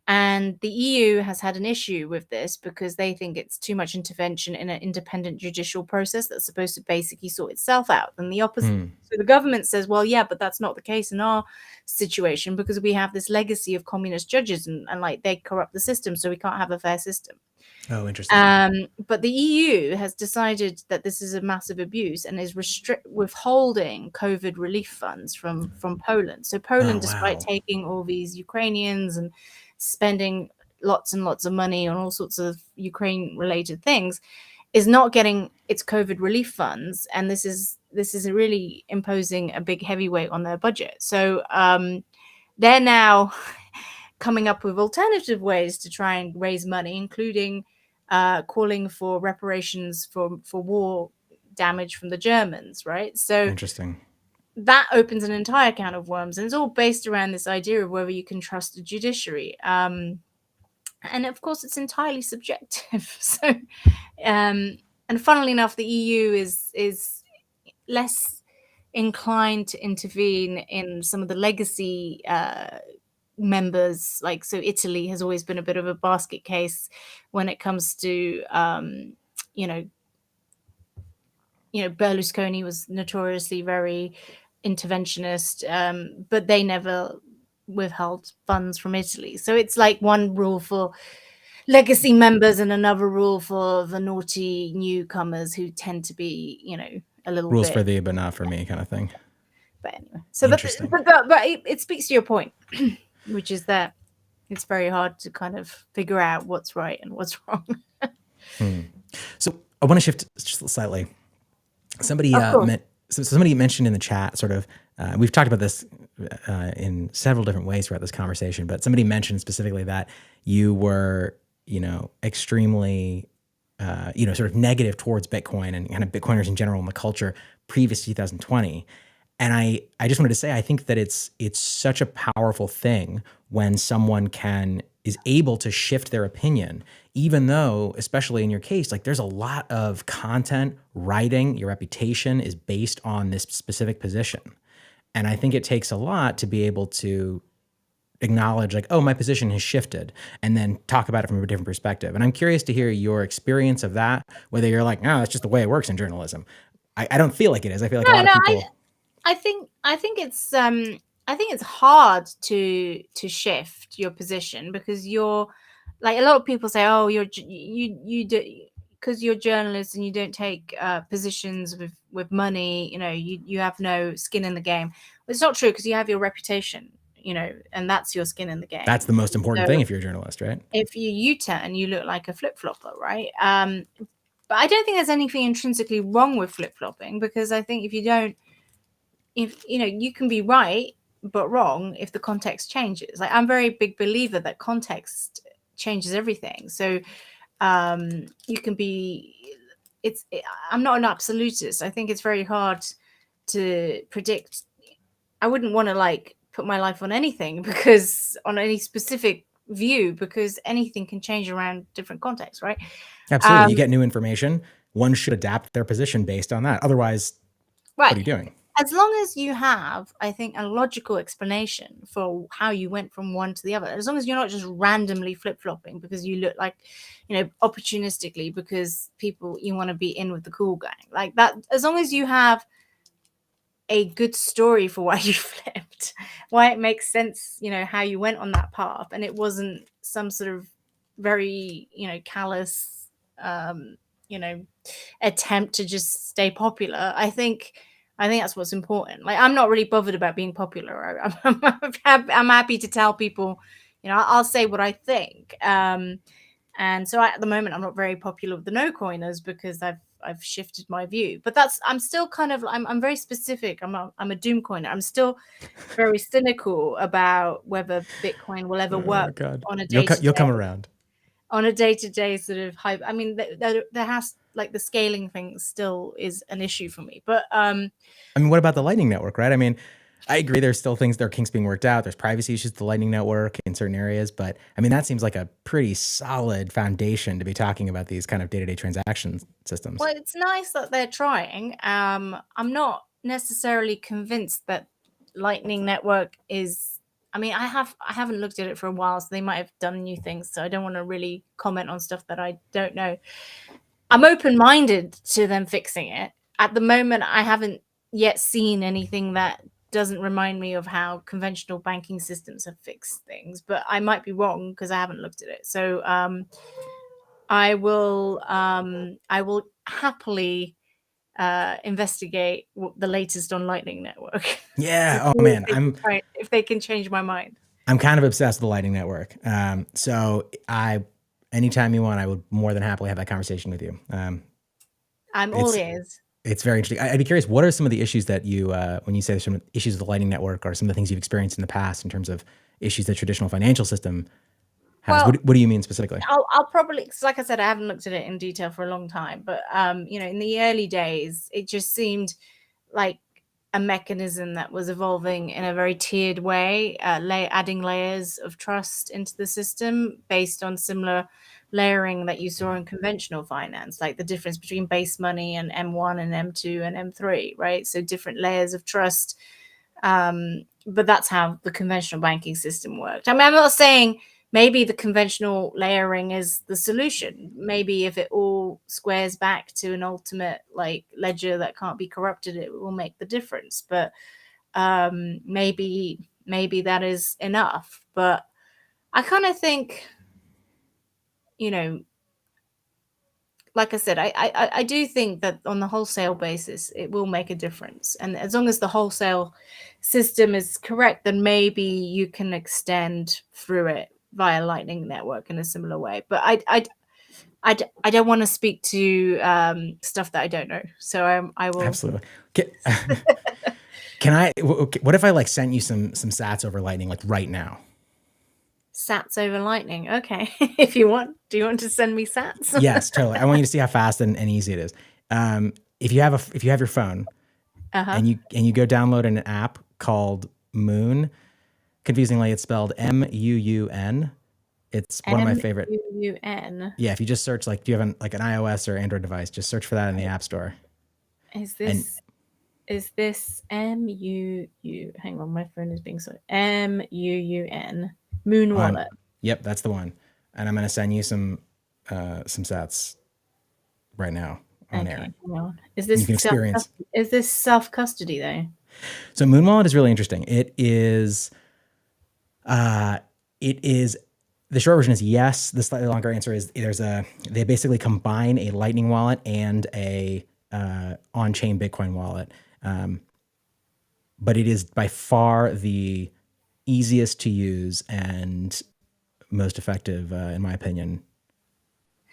And the EU has had an issue with this, because they think it's too much intervention in an independent judicial process that's supposed to basically sort itself out. And the opposite. So the government says, well, yeah, but that's not the case in our situation, because we have this legacy of communist judges, and like they corrupt the system, so we can't have a fair system. Oh, interesting. But the EU has decided that this is a massive abuse, and is withholding COVID relief funds from Poland. So Poland, despite taking all these Ukrainians and spending lots and lots of money on all sorts of Ukraine-related things, is not getting its COVID relief funds, and this is really imposing a big heavyweight on their budget. So they're now coming up with alternative ways to try and raise money, including calling for reparations for war damage from the Germans, right? So interesting. That opens an entire can of worms, and it's all based around this idea of whether you can trust the judiciary. And of course, it's entirely subjective. So, and funnily enough, the EU is less inclined to intervene in some of the legacy members. Like, so Italy has always been a bit of a basket case when it comes to, Berlusconi was notoriously very interventionist, but they never withheld funds from Italy. So it's like one rule for legacy members and another rule for the naughty newcomers who tend to be, a little rules bit for thee, but not for me kind of thing. But anyway, so Interesting. but it speaks to your point, which is that it's very hard to kind of figure out what's right and what's wrong. So I want to shift just slightly. Somebody Of course. somebody mentioned in the chat, sort of, we've talked about this in several different ways throughout this conversation, but somebody mentioned specifically that you were, extremely, sort of negative towards Bitcoin and kind of Bitcoiners in general in the culture previous to 2020. And I just wanted to say, I think that it's such a powerful thing when someone is able to shift their opinion, even though, especially in your case, like there's a lot of content, writing, your reputation is based on this specific position. And I think it takes a lot to be able to acknowledge, like, oh, my position has shifted, and then talk about it from a different perspective. And I'm curious to hear your experience of that, whether you're like, no, that's just the way it works in journalism. I don't feel like it is. I feel like a lot of people... I think it's hard to shift your position because you're like, a lot of people say, oh, you do, because you're journalists and you don't take positions with money, you have no skin in the game. Well, it's not true, because you have your reputation, and that's your skin in the game. That's the most important thing if you're a journalist, right? If you U-turn, you look like a flip-flopper, right? But I don't think there's anything intrinsically wrong with flip-flopping, because I think if you can be right but wrong if the context changes. Like, I'm a very big believer that context changes everything. So you can be, I'm not an absolutist. I think it's very hard to predict. I wouldn't want to like put my life on anything, because on any specific view, because anything can change around different contexts, right? Absolutely. You get new information. One should adapt their position based on that. Otherwise, what are you doing? As long as you have, I think, a logical explanation for how you went from one to the other, as long as you're not just randomly flip-flopping because you look like, opportunistically, because you want to be in with the cool gang, like that, as long as you have a good story for why you flipped, why it makes sense, how you went on that path, and it wasn't some sort of very, callous, attempt to just stay popular. I think that's what's important. Like, I'm not really bothered about being popular. I'm happy to tell people, I'll say what I think. And so at the moment, I'm not very popular with the no coiners because I've shifted my view. But I'm still kind of, I'm very specific. I'm a doom coiner. I'm still very cynical about whether Bitcoin will ever work on a day-to-day. You'll come around. On a day-to-day sort of hype. I mean, there has, like, the scaling thing still is an issue for me. But I mean, what about the Lightning Network, right? I mean, I agree. There's still things, there are kinks being worked out. There's privacy issues with the Lightning Network in certain areas. But I mean, that seems like a pretty solid foundation to be talking about these kind of day-to-day transaction systems. Well, it's nice that they're trying. I'm not necessarily convinced that Lightning Network is... I mean, I haven't looked at it for a while, so they might have done new things. So I don't want to really comment on stuff that I don't know. I'm open-minded to them fixing it. At the moment, I haven't yet seen anything that doesn't remind me of how conventional banking systems have fixed things, but I might be wrong because I haven't looked at it. So I will happily investigate the latest on Lightning Network. Yeah. Oh man, if they can change my mind. I'm kind of obsessed with the Lightning Network. So anytime you want, I would more than happily have that conversation with you. I'm all ears. It's very interesting. I'd be curious, what are some of the issues that you, when you say there's some issues with the Lightning Network, or some of the things you've experienced in the past in terms of issues that traditional financial system has? Well, what do you mean specifically? I'll probably, because like I said, I haven't looked at it in detail for a long time, but in the early days, it just seemed like a mechanism that was evolving in a very tiered way, adding layers of trust into the system based on similar layering that you saw in conventional finance, like the difference between base money and M1 and M2 and M3, right? So different layers of trust. But that's how the conventional banking system worked. I mean, I'm not saying maybe the conventional layering is the solution. Maybe if it all squares back to an ultimate like ledger that can't be corrupted, it will make the difference. But maybe that is enough. But I kind of think, like I said, I do think that on the wholesale basis, it will make a difference. And as long as the wholesale system is correct, then maybe you can extend through it via Lightning Network in a similar way. But I don't want to speak to stuff that I don't know. So I will. Absolutely. Can I, what if I like sent you some sats over Lightning like right now? Sats over Lightning. Okay. If you want, do you want to send me sats? Yes, totally. I want you to see how fast and easy it is. If you have your phone and you go download an app called Moon, confusingly it's spelled MUUN. It's one of my favorite. MUUN. Yeah, if you just search like, do you have an iOS or Android device? Just search for that in the App Store. Is this MUU? Hang on, my phone is being so MUUN. Moon Wallet. Yep, that's the one. And I'm going to send you some sats right now on air. Well, is this self custody though? So Moon Wallet is really interesting. It is the short version is yes. The slightly longer answer is they basically combine a Lightning wallet and a on-chain Bitcoin wallet. But it is by far the easiest to use and most effective, in my opinion,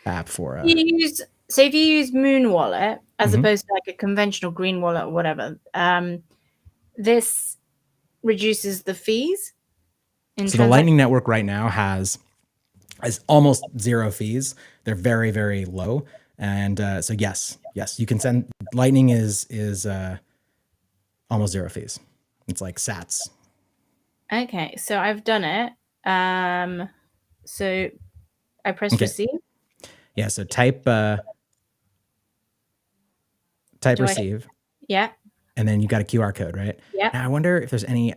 app for. So if you use Moon Wallet as opposed to like a conventional green wallet or whatever, this reduces the fees. So the Lightning Network right now has almost zero fees. They're very, very low. And so yes, you can send. Lightning is almost zero fees. It's like sats. Okay, so I've done it. So I press receive. Yeah, so type receive. Yeah. And then you got a QR code, right? Yeah. Now I wonder if there's any.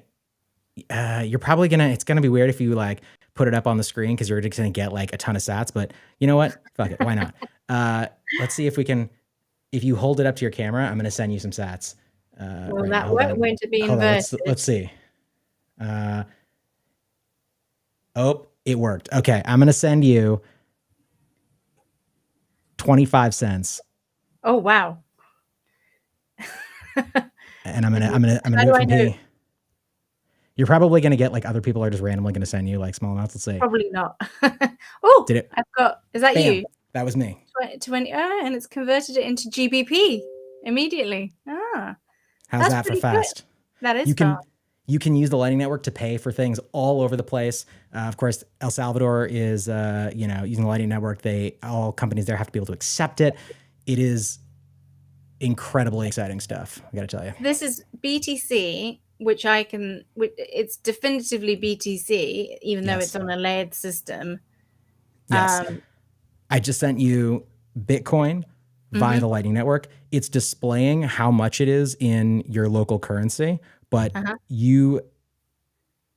You're probably it's gonna be weird if you like put it up on the screen because you're just gonna get like a ton of sats. But you know what? Fuck it. Why not? Let's see if we can. If you hold it up to your camera, I'm gonna send you some sats. Well, that won't to be inverted. Let's see. Oh, it worked. Okay, I'm gonna send you 25 cents. Oh wow. And I'm gonna do it from P. You're probably gonna get like other people are just randomly gonna send you like small amounts. Let's see. Probably not. Oh, did it? I've got. Is that Bam. you? That was me. 20. And it's converted it into GBP immediately. How's that for fast? Good. That is fast. You can use the Lightning Network to pay for things all over the place. Of course, El Salvador is, using the Lightning Network. All companies there have to be able to accept it. It is incredibly exciting stuff, I got to tell you. This is BTC, it's definitively BTC, even though it's on a layered system. Yes. I just sent you Bitcoin via the Lightning Network. It's displaying how much it is in your local currency. But you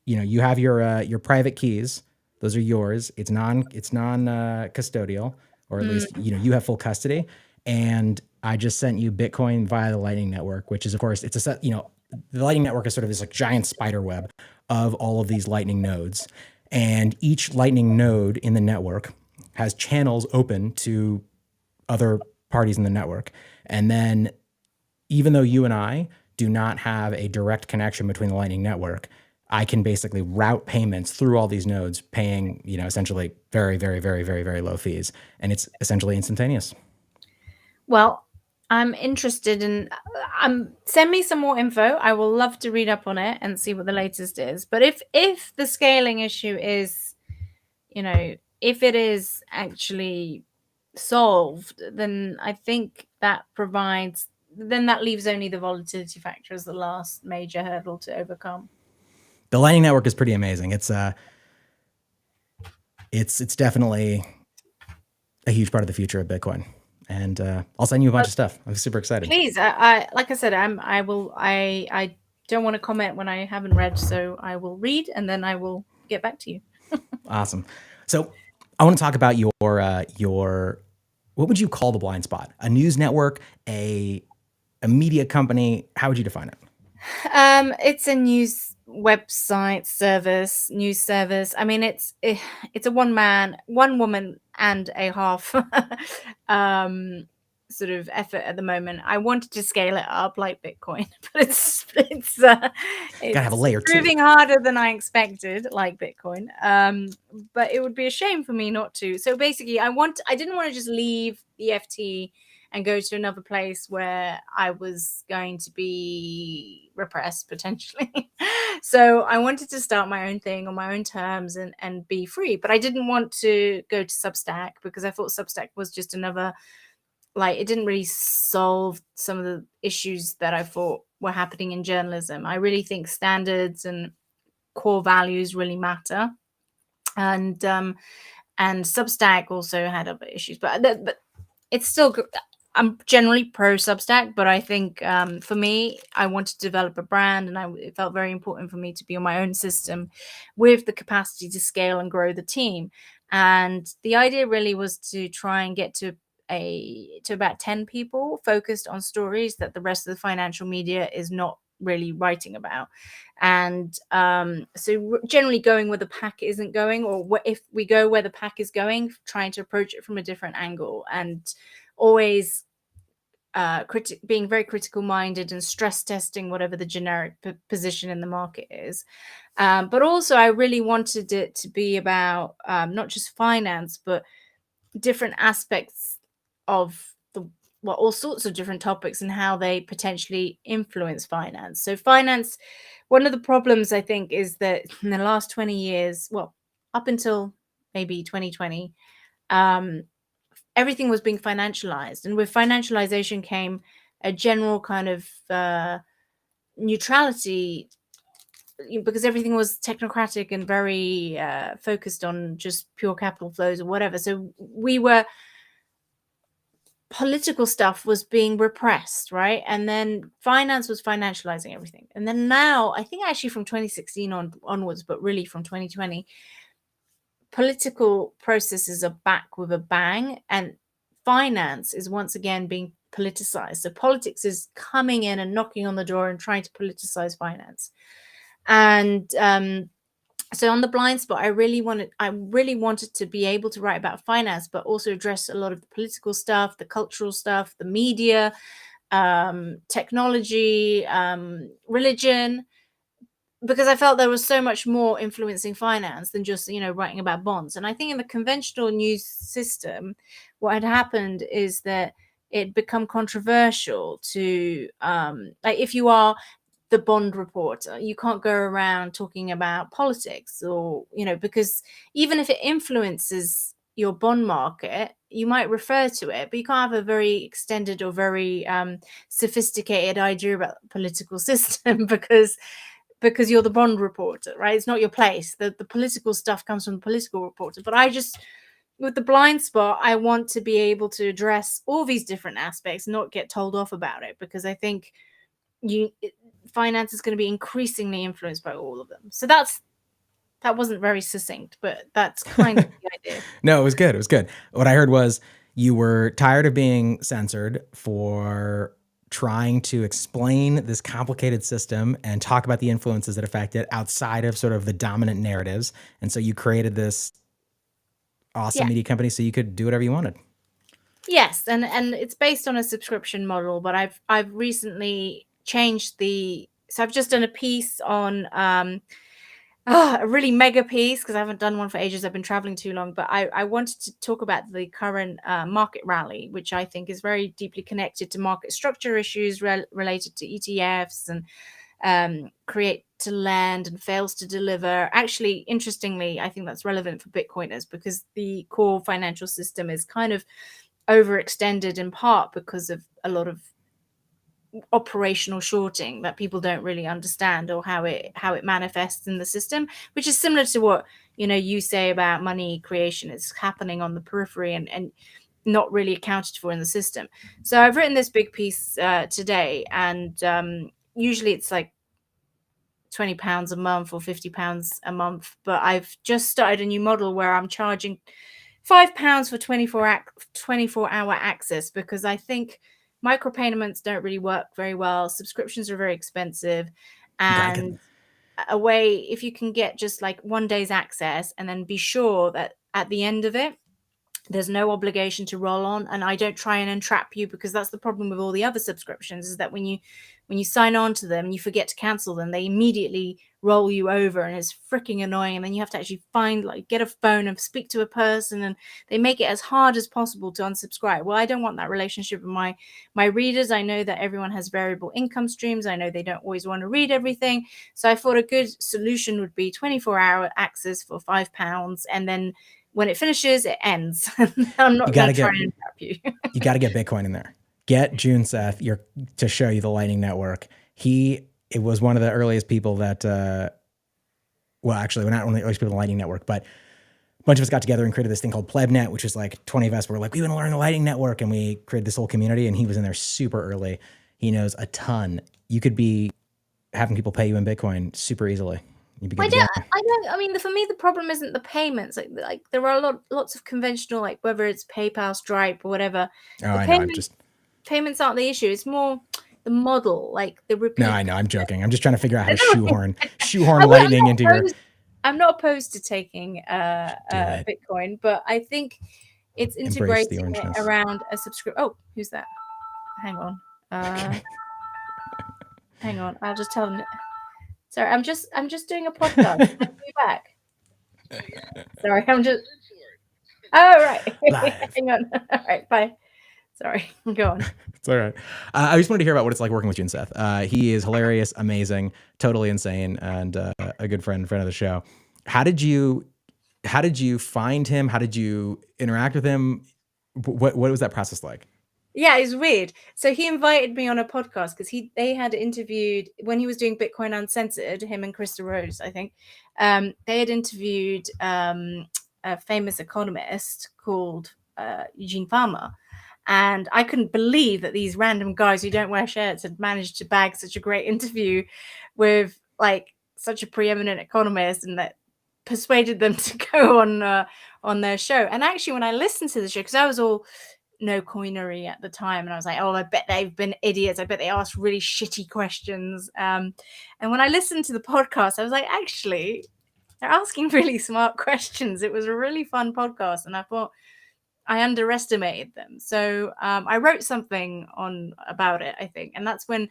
have your private keys; those are yours. It's non custodial, or at least you have full custody. And I just sent you Bitcoin via the Lightning Network, which is of course the Lightning Network is sort of this like giant spider web of all of these Lightning nodes, and each Lightning node in the network has channels open to other parties in the network. And then, even though you and I do not have a direct connection between the Lightning Network, I can basically route payments through all these nodes, paying, essentially very, very, very, very, very low fees. And it's essentially instantaneous. Well, I'm interested in, send me some more info. I will love to read up on it and see what the latest is. But if the scaling issue is, if it is actually solved, then I think that leaves only the volatility factor as the last major hurdle to overcome. The Lightning Network is pretty amazing. It's definitely a huge part of the future of Bitcoin. And I'll send you a bunch of stuff. I'm super excited. Please, like I said, I don't want to comment when I haven't read, so I will read and then I will get back to you. Awesome. So I want to talk about your what would you call the blind spot? A news network, a media company? How would you define it? It's a news website service, news service. I mean, it's a one woman and a half sort of effort at the moment. I wanted to scale it up like Bitcoin, but it's Gotta have a layer proving two. harder than I expected, like Bitcoin. But it would be a shame for me not to. So basically, I didn't want to just leave the FT and go to another place where I was going to be repressed potentially. So I wanted to start my own thing on my own terms and be free. But I didn't want to go to Substack because I thought Substack was just another, like, it didn't really solve some of the issues that I thought were happening in journalism. I really think standards and core values really matter. And Substack also had other issues, but it's still good. I'm generally pro Substack, but I think for me, I wanted to develop a brand, and it felt very important for me to be on my own system with the capacity to scale and grow the team. And the idea really was to try and get to about 10 people focused on stories that the rest of the financial media is not really writing about. And so generally going where the pack isn't going, or if we go where the pack is going, trying to approach it from a different angle, and always being very critical minded and stress testing whatever the generic position in the market is. But also I really wanted it to be about not just finance, but different aspects of all sorts of different topics and how they potentially influence finance. So finance, one of the problems I think is that in the last 20 years, well, up until maybe 2020, everything was being financialized. And with financialization came a general kind of neutrality, because everything was technocratic and very focused on just pure capital flows or whatever. So political stuff was being repressed, right? And then finance was financializing everything. And then now, I think actually from 2016 onwards, but really from 2020, political processes are back with a bang, and finance is once again being politicized. So politics is coming in and knocking on the door and trying to politicize finance. And so on the blind spot, I really wanted to be able to write about finance, but also address a lot of the political stuff, the cultural stuff, the media, technology, religion, because I felt there was so much more influencing finance than just, writing about bonds. And I think in the conventional news system, what had happened is that it become controversial to, like, if you are the bond reporter, you can't go around talking about politics, or, because even if it influences your bond market, you might refer to it, but you can't have a very extended or very sophisticated idea about the political system because you're the bond reporter, right? It's not your place. The political stuff comes from the political reporter. But with the blind spot, I want to be able to address all these different aspects, not get told off about it, because I think finance is going to be increasingly influenced by all of them. So that wasn't very succinct, but that's kind of the idea. No, it was good. It was good. What I heard was you were tired of being censored for trying to explain this complicated system and talk about the influences that affect it outside of sort of the dominant narratives. And so you created this awesome media company so you could do whatever you wanted. Yes, and it's based on a subscription model, but I've recently changed so I've just done a piece on a really mega piece, because I haven't done one for ages. I've been traveling too long, but I wanted to talk about the current market rally, which I think is very deeply connected to market structure issues related to ETFs and create to lend and fails to deliver. Actually, interestingly, I think that's relevant for Bitcoiners, because the core financial system is kind of overextended in part because of a lot of operational shorting that people don't really understand, or how it manifests in the system, which is similar to what you say about money creation. It's happening on the periphery and not really accounted for in the system. So I've written this big piece today, and usually it's like £20 a month or £50 a month, but I've just started a new model where I'm charging £5 for 24-hour access, because I think micropayments don't really work very well. Subscriptions are very expensive, and a way, if you can get just like 1 day's access, and then be sure that at the end of it, there's no obligation to roll on. And I don't try and entrap you, because that's the problem with all the other subscriptions, is that when you sign on to them and you forget to cancel them, they immediately roll you over, and it's freaking annoying. And then you have to actually get a phone and speak to a person, and they make it as hard as possible to unsubscribe. Well, I don't want that relationship with my readers. I know that everyone has variable income streams. I know they don't always want to read everything. So I thought a good solution would be 24-hour access for £5, and then when it finishes, it ends. I'm not going to try and trap you. You got to get Bitcoin in there. Get Junseth to show you the Lightning Network. It was one of the earliest people that, well, actually, we're not one of the earliest people in the Lightning Network, but a bunch of us got together and created this thing called PlebNet, which was like 20 of us were like, we want to learn the Lightning Network. And we created this whole community, and he was in there super early. He knows a ton. You could be having people pay you in Bitcoin super easily. I mean, for me, the problem isn't the payments. Like there are lots of conventional, like whether it's PayPal, Stripe, or whatever. Payments aren't the issue. It's more the model, like the repeat. No, I know. I'm joking. I'm just trying to figure out how to shoehorn Lightning into your. I'm not opposed to taking Bitcoin, but I think it's integrating it around a subscription. Oh, who's that? Hang on. Hang on. I'll just tell them. Sorry, I'm just doing a podcast. I'll be back. Sorry, I'm just. Oh, right. Hang on. All right, bye. Sorry, go on. It's all right. I just wanted to hear about what it's like working with Junseth. He is hilarious, amazing, totally insane, and a good friend of the show. How did you find him? How did you interact with him? What was that process like? Yeah, it's weird. So he invited me on a podcast because they had interviewed, when he was doing Bitcoin Uncensored, him and Krista Rose, I think. They had interviewed a famous economist called Eugene Farmer. And I couldn't believe that these random guys who don't wear shirts had managed to bag such a great interview with like such a preeminent economist, and that persuaded them to go on their show. And actually, when I listened to the show, because I was all no coinery at the time, and I was like, oh, I bet they've been idiots. I bet they asked really shitty questions. And when I listened to the podcast, I was like, actually, they're asking really smart questions. It was a really fun podcast, and I thought I underestimated them. So I wrote something about it, I think. And that's when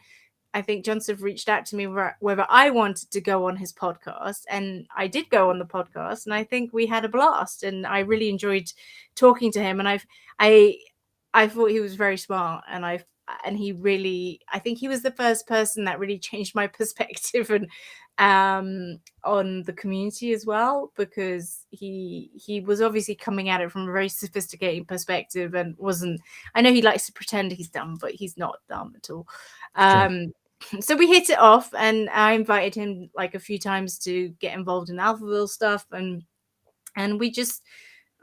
I think Junseth reached out to me whether I wanted to go on his podcast. And I did go on the podcast, and I think we had a blast. And I really enjoyed talking to him. And I thought he was very smart. And I think he was the first person that really changed my perspective and on the community as well, because he was obviously coming at it from a very sophisticated perspective, and I know he likes to pretend he's dumb, but he's not dumb at all. Sure. So we hit it off, and I invited him like a few times to get involved in Alphaville stuff, and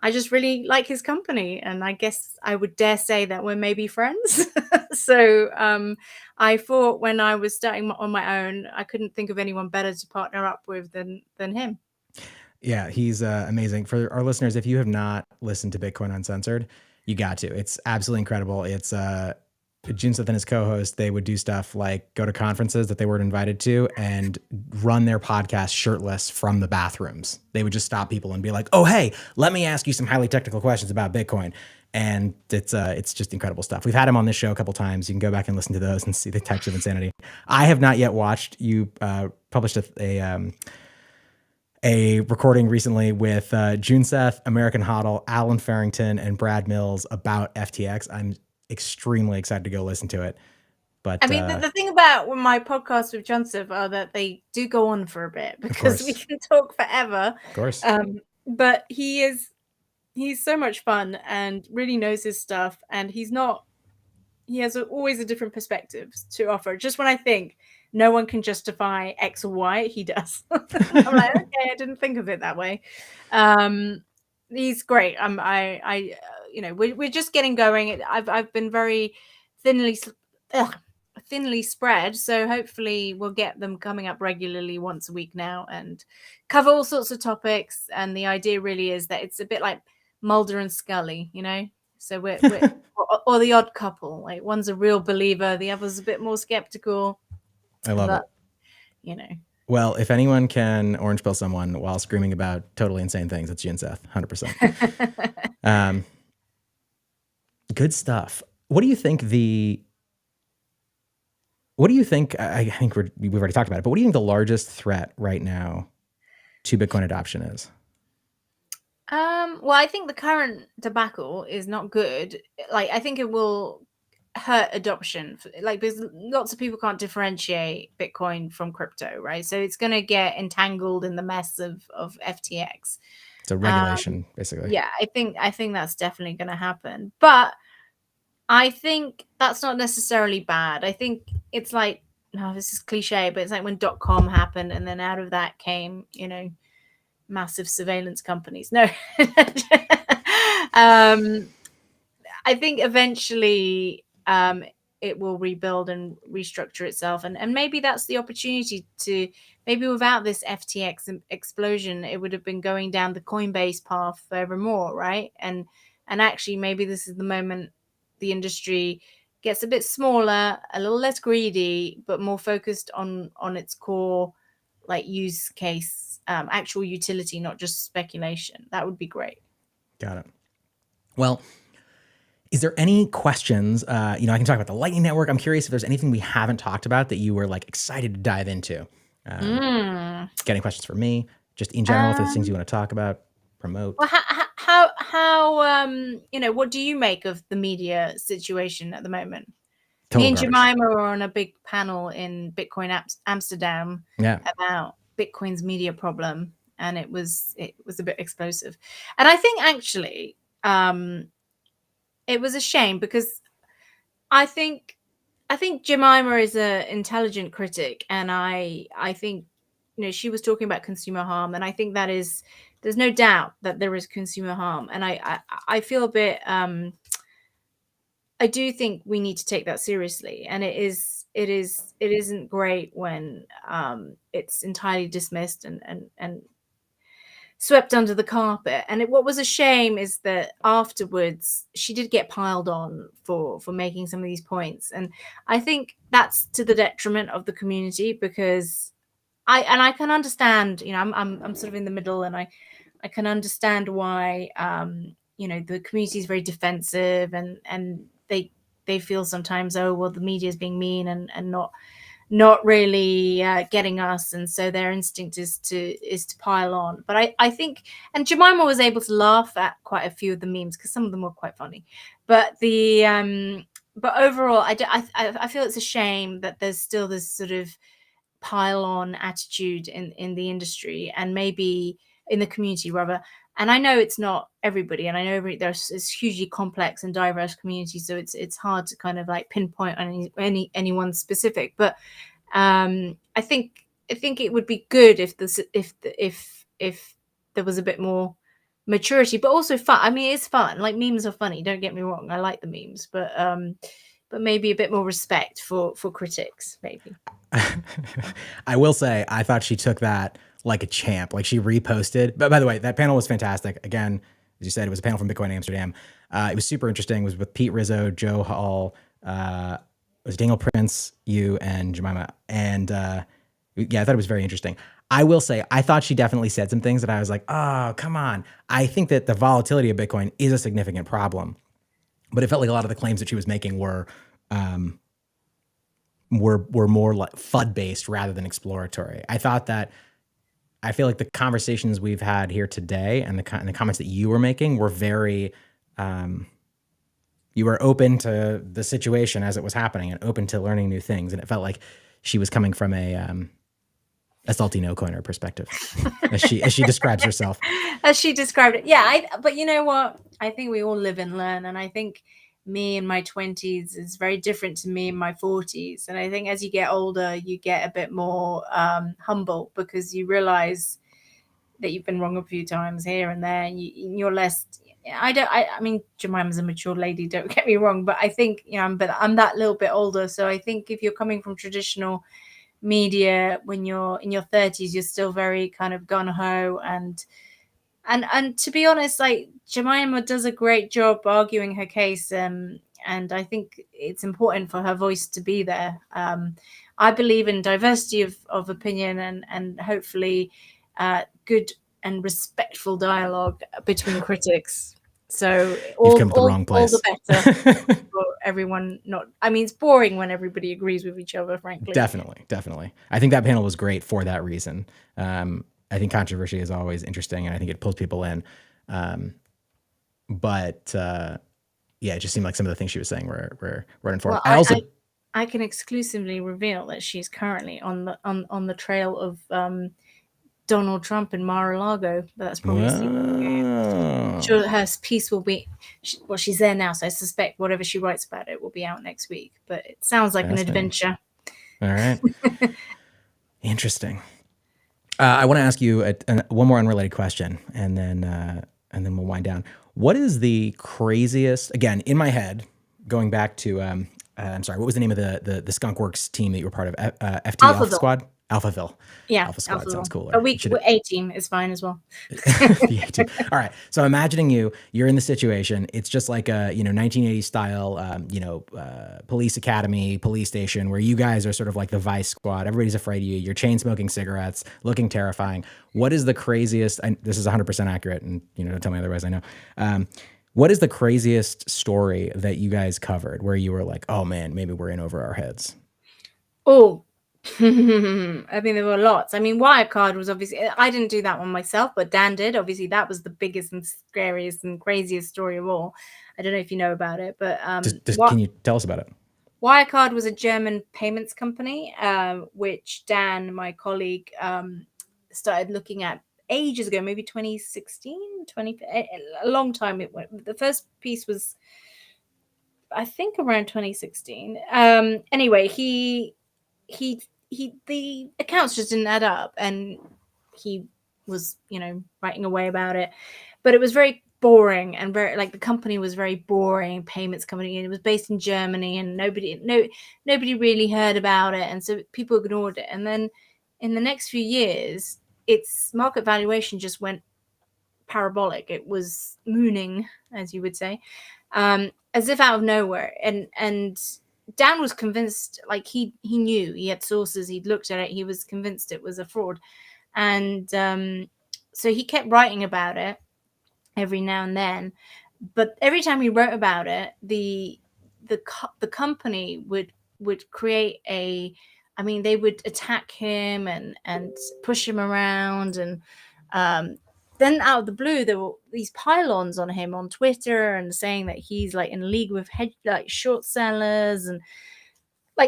I just really like his company, and I guess I would dare say that we're maybe friends. So I thought when I was starting on my own, I couldn't think of anyone better to partner up with than him. Yeah, he's amazing. For our listeners, if you have not listened to Bitcoin Uncensored, you got to. It's absolutely incredible. It's Junseth and his co-host, they would do stuff like go to conferences that they weren't invited to and run their podcast shirtless from the bathrooms. They would just stop people and be like, oh, hey, let me ask you some highly technical questions about Bitcoin. And it's just incredible stuff. We've had him on this show a couple times. You can go back and listen to those and see the types of insanity. I have not yet watched. You published a recording recently with Junseth, American Hodl, Alan Farrington, and Brad Mills about FTX. I'm extremely excited to go listen to it. But I mean, the thing about my podcast with Junseth are that they do go on for a bit because we can talk forever. Of course. But he's so much fun and really knows his stuff, and he has always a different perspective to offer. Just when I think no one can justify X or Y, he does. I'm like, okay, I didn't think of it that way. He's great. We're just getting going. I've been very thinly spread, so hopefully we'll get them coming up regularly once a week now and cover all sorts of topics. And the idea really is that it's a bit like Mulder and Scully, you know. So we're or the odd couple. Like one's a real believer, the other's a bit more skeptical. I love it. You know. Well, if anyone can orange pill someone while screaming about totally insane things, it's Junseth, 100%. Good stuff. What do you think I think we've already talked about it, but what do you think the largest threat right now to Bitcoin adoption is? Well, I think the current debacle is not good. Like, I think it will hurt adoption. Like, there's lots of people can't differentiate Bitcoin from crypto, right? So it's going to get entangled in the mess of FTX. It's a regulation, basically. Yeah, I think that's definitely going to happen. But I think that's not necessarily bad. I think it's like, no, this is cliche, but it's like when .com happened, and then out of that came, massive surveillance companies. No. I think eventually it will rebuild and restructure itself. And maybe that's the opportunity to, maybe without this FTX explosion, it would have been going down the Coinbase path forevermore, right? And actually, maybe this is the moment the industry gets a bit smaller, a little less greedy, but more focused on its core, like, use case, actual utility, not just speculation. That would be great. Got it. Well, is there any questions? I can talk about the Lightning Network. I'm curious if there's anything we haven't talked about that you were like excited to dive into. Got any questions for me? Just in general, if there's things you want to talk about, promote. Well, how what do you make of the media situation at the moment? Total Me and garbage. Jemima were on a big panel in Bitcoin Amsterdam about Bitcoin's media problem, and it was a bit explosive. And I think actually it was a shame, because I think Jemima is an intelligent critic, and I think she was talking about consumer harm, and I think there's no doubt that there is consumer harm, and I feel a bit I do think we need to take that seriously, and it isn't great when it's entirely dismissed and swept under the carpet. And what was a shame is that afterwards she did get piled on for making some of these points, and I think that's to the detriment of the community, because I can understand, I'm sort of in the middle, and I can understand why the community is very defensive, and they feel sometimes, oh well, the media is being mean and not really getting us, and so their instinct is to pile on. But I think, and Jemima was able to laugh at quite a few of the memes, because some of them were quite funny. But but overall, I feel it's a shame that there's still this sort of pile on attitude in the industry, and maybe in the community rather. And I know it's not everybody, and I know there's this hugely complex and diverse community, so it's hard to kind of like pinpoint on anyone specific. But I think it would be good if there was a bit more maturity, but also fun. I mean, it's fun. Like, memes are funny. Don't get me wrong. I like the memes, but maybe a bit more respect for critics, maybe. I will say, I thought she took that like a champ. Like, she reposted. But by the way, that panel was fantastic. Again, as you said, it was a panel from Bitcoin Amsterdam. It was super interesting. It was with Pete Rizzo, Joe Hall, it was Daniel Prince, you, and Jemima. And I thought it was very interesting. I will say, I thought she definitely said some things that I was like, oh, come on. I think that the volatility of Bitcoin is a significant problem. But it felt like a lot of the claims that she was making were more like FUD based rather than exploratory. I feel like the conversations we've had here today and the comments that you were making were very, you were open to the situation as it was happening and open to learning new things. And it felt like she was coming from a salty no coiner perspective, as she describes herself. As she described it. Yeah. But you know what? I think we all live and learn. And I think me in my 20s is very different to me in my 40s. And I think as you get older, you get a bit more humble, because you realize that you've been wrong a few times here and there, and you're less. I mean, Jemima's a mature lady, don't get me wrong, but I think I'm that little bit older. So I think if you're coming from traditional media when you're in your 30s, you're still very kind of gung-ho, and to be honest, like, Jemima does a great job arguing her case, and I think it's important for her voice to be there. I believe in diversity of opinion and hopefully good and respectful dialogue between critics. So You've come to the wrong all the place. better for everyone. It's boring when everybody agrees with each other, frankly. Definitely. I think that panel was great for that reason. I think controversy is always interesting, and I think it pulls people in. But it just seemed like some of the things she was saying were informed. Well, I I can exclusively reveal that she's currently on the trail of Donald Trump in Mar-a-Lago. But that's probably I'm sure her piece will be. She's there now, so I suspect whatever she writes about it will be out next week. But it sounds like an adventure. All right. Interesting. I want to ask you one more unrelated question, and then we'll wind down. What is the craziest? Again, in my head, going back to I'm sorry, what was the name of the Skunkworks team that you were part of? FT Alpha Squad? Alphaville. Yeah. Alpha Squad sounds cooler. But A team is fine as well. The A team. All right. So imagining you're in the situation. It's just like a 1980s style police academy, police station where you guys are sort of like the vice squad. Everybody's afraid of you. You're chain smoking cigarettes, looking terrifying. What is the craziest? This is 100% accurate, and don't tell me otherwise. I know. What is the craziest story that you guys covered where you were like, oh man, maybe we're in over our heads? Oh, I mean, there were lots. I mean, Wirecard was obviously, I didn't do that one myself, but Dan did. Obviously, that was the biggest and scariest and craziest story of all. I don't know if you know about it, but can you tell us about it? Wirecard was a German payments company, which Dan, my colleague, started looking at ages ago, maybe 2016, a long time. It went. The first piece was, I think, around 2016. Anyway, the accounts just didn't add up, and he was writing away about it, but it was very boring and very the company was very boring payments company, and it was based in Germany, and nobody really heard about it, and so people ignored it. And then in the next few years, its market valuation just went parabolic. It was mooning, as you would say, as if out of nowhere, and Dan was convinced, he knew, he had sources, he'd looked at it, he was convinced it was a fraud. And so he kept writing about it every now and then. But every time he wrote about it, the company would create they would attack him and push him around. And then out of the blue, there were these pylons on him on Twitter and saying that he's in league with short sellers, and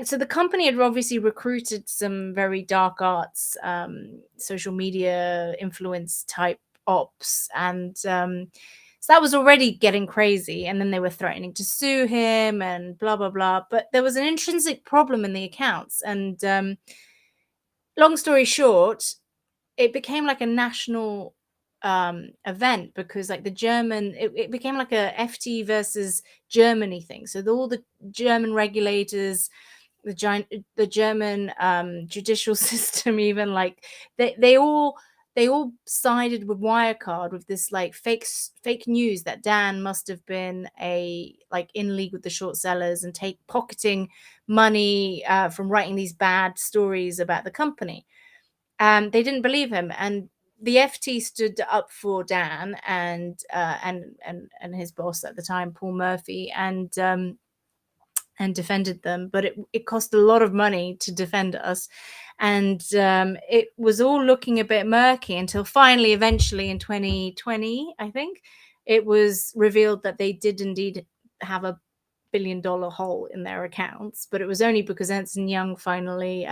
so the company had obviously recruited some very dark arts, social media influence type ops, and so that was already getting crazy. And then they were threatening to sue him and blah blah blah. But there was an intrinsic problem in the accounts, and long story short, it became like a national event, because the German, it became like a FT versus Germany thing. So all the German regulators, the German judicial system, even they all sided with Wirecard with this fake news that Dan must have been in league with the short sellers and pocketing money from writing these bad stories about the company. They didn't believe him, and the FT stood up for Dan and his boss at the time, Paul Murphy, and defended them. But it cost a lot of money to defend us, and it was all looking a bit murky until finally, eventually in 2020, I think, it was revealed that they did indeed have a $1 billion hole in their accounts, but it was only because Ernst & Young finally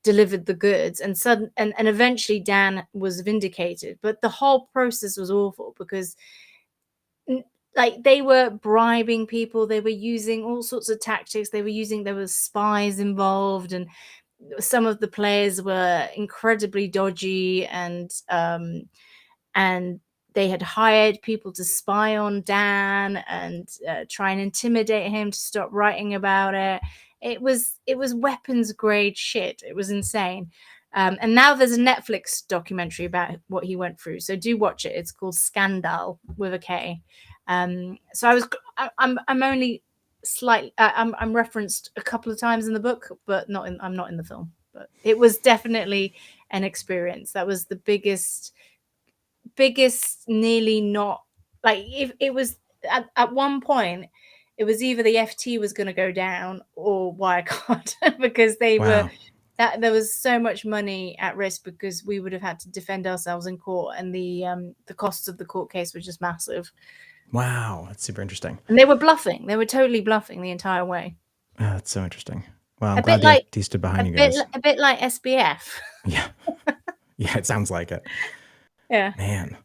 delivered the goods, and eventually Dan was vindicated. But the whole process was awful, because they were bribing people, they were using all sorts of tactics, there were spies involved, and some of the players were incredibly dodgy, and they had hired people to spy on Dan and try and intimidate him to stop writing about it. It was weapons grade shit. It was insane. And now there's a Netflix documentary about what he went through, so do watch it. It's called Scandal with a K. So I'm only slightly. I'm referenced a couple of times in the book, but I'm not in the film. But it was definitely an experience. That was the biggest, nearly not like if it was at one point. It was either the FT was going to go down or Wirecard because they were that there was so much money at risk because we would have had to defend ourselves in court, and the costs of the court case were just massive. Wow, that's super interesting. And they were bluffing. They were totally bluffing the entire way. Oh, that's so interesting. Well, I'm glad the FT stood behind you guys. A bit like SBF. Yeah. Yeah, it sounds like it. Yeah. Man.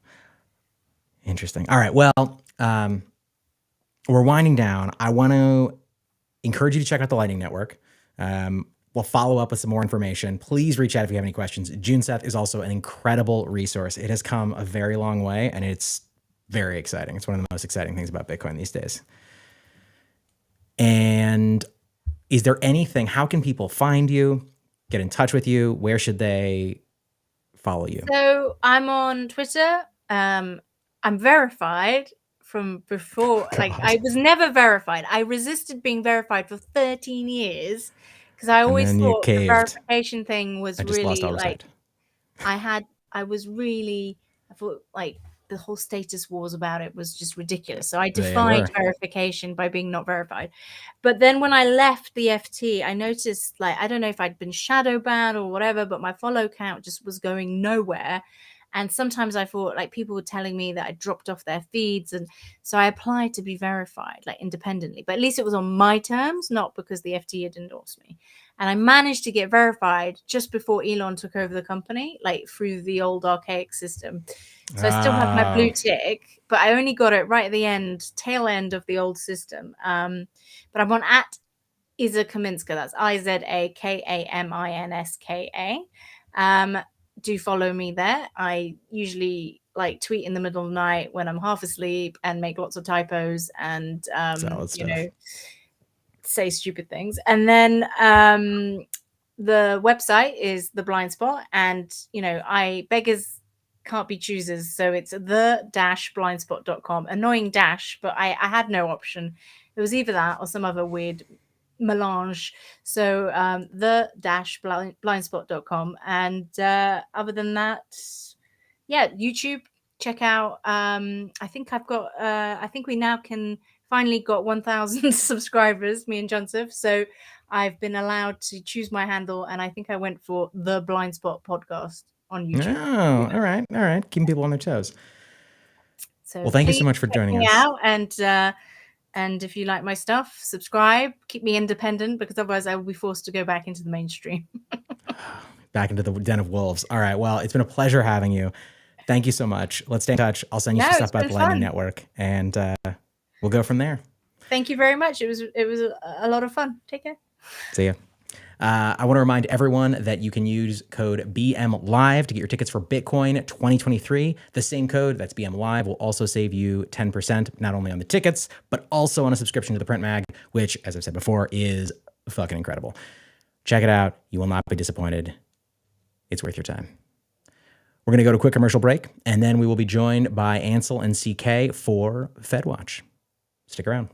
Interesting. All right. Well, we're winding down. I want to encourage you to check out the Lightning Network. We'll follow up with some more information. Please reach out if you have any questions. Junseth is also an incredible resource. It has come a very long way, and it's very exciting. It's one of the most exciting things about Bitcoin these days. And is there anything, how can people find you, get in touch with you? Where should they follow you? So I'm on Twitter. I'm verified from before. God. Like I was never verified. I resisted being verified for 13 years because I always thought the verification thing was really like I thought like the whole status wars about it was just ridiculous. So I defied verification by being not verified. But then when I left the FT, I noticed, like, I don't know if I'd been shadow banned or whatever, but my follow count just was going nowhere. And sometimes I thought like people were telling me that I dropped off their feeds. And so I applied to be verified, like independently, but at least it was on my terms, not because the FT had endorsed me. And I managed to get verified just before Elon took over the company, like through the old archaic system. So I still have my blue tick, but I only got it right at the tail end of the old system. But I'm on at Kaminska. That's IZAKAMINSKA. Do follow me there. I usually like tweet in the middle of the night when I'm half asleep and make lots of typos and say stupid things. And then the website is the Blind Spot, and beggars can't be choosers, so it's the-blindspot.com. Annoying dash, but I had no option. It was either that or some other weird melange. So the-blindspot.com. And other than that, YouTube, check out. I think we now can finally got 1,000 subscribers, me and Junseth. So I've been allowed to choose my handle, and I think I went for the Blind Spot podcast on YouTube. Oh, all right. Keeping people on their toes. So well, thank you so much for joining us. Out and if you like my stuff, subscribe. Keep me independent, because otherwise I will be forced to go back into the mainstream. Back into the den of wolves. All right. Well, it's been a pleasure having you. Thank you so much. Let's stay in touch. I'll send you some stuff about the Lightning Network, and we'll go from there. Thank you very much. It was a lot of fun. Take care. See ya. I want to remind everyone that you can use code BMLive to get your tickets for Bitcoin 2023. The same code, that's BMLive, will also save you 10%, not only on the tickets, but also on a subscription to the print mag, which, as I've said before, is fucking incredible. Check it out. You will not be disappointed. It's worth your time. We're going to go to a quick commercial break, and then we will be joined by Ansel and CK for FedWatch. Stick around.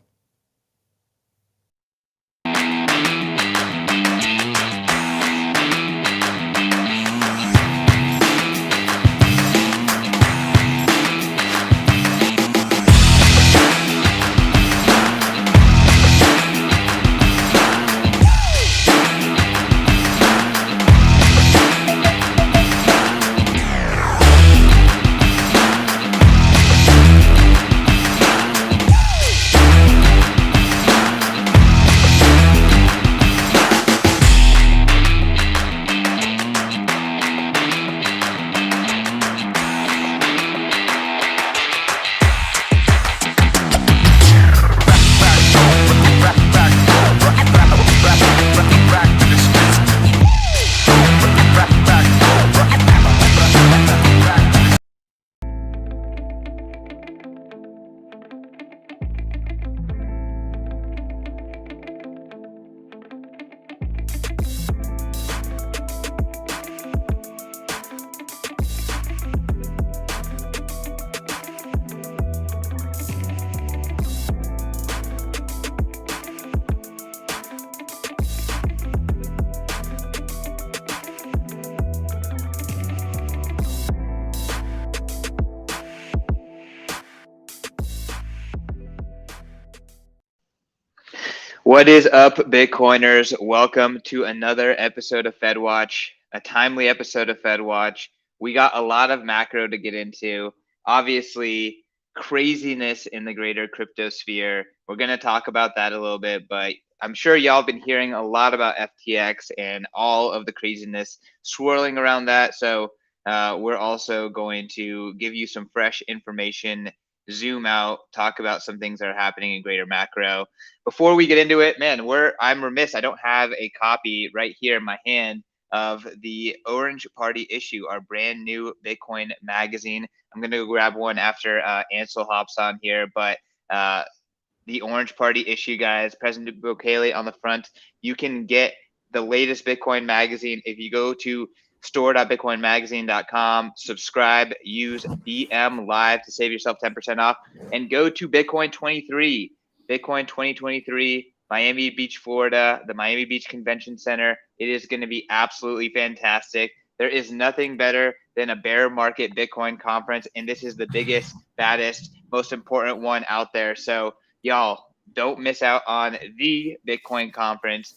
What is up, Bitcoiners? Welcome to another episode of FedWatch, a timely episode of FedWatch. We got a lot of macro to get into. Obviously, craziness in the greater crypto sphere. We're going to talk about that a little bit, but I'm sure y'all been hearing a lot about FTX and all of the craziness swirling around that. So we're also going to give you some fresh information, zoom out, talk about some things that are happening in greater macro. Before we get into it, man, I'm remiss. I don't have a copy right here in my hand of the Orange Party issue, our brand new Bitcoin magazine. I'm going to grab one after Ansel hops on here, but the Orange Party issue, guys, President Bukele on the front. You can get the latest Bitcoin magazine if you go to store.bitcoinmagazine.com, subscribe, use BM Live to save yourself 10% off, and go to Bitcoin 2023, Miami Beach, Florida, the Miami Beach Convention Center. It is going to be absolutely fantastic. There is nothing better than a bear market Bitcoin conference, and this is the biggest, baddest, most important one out there. So y'all, don't miss out on the Bitcoin conference,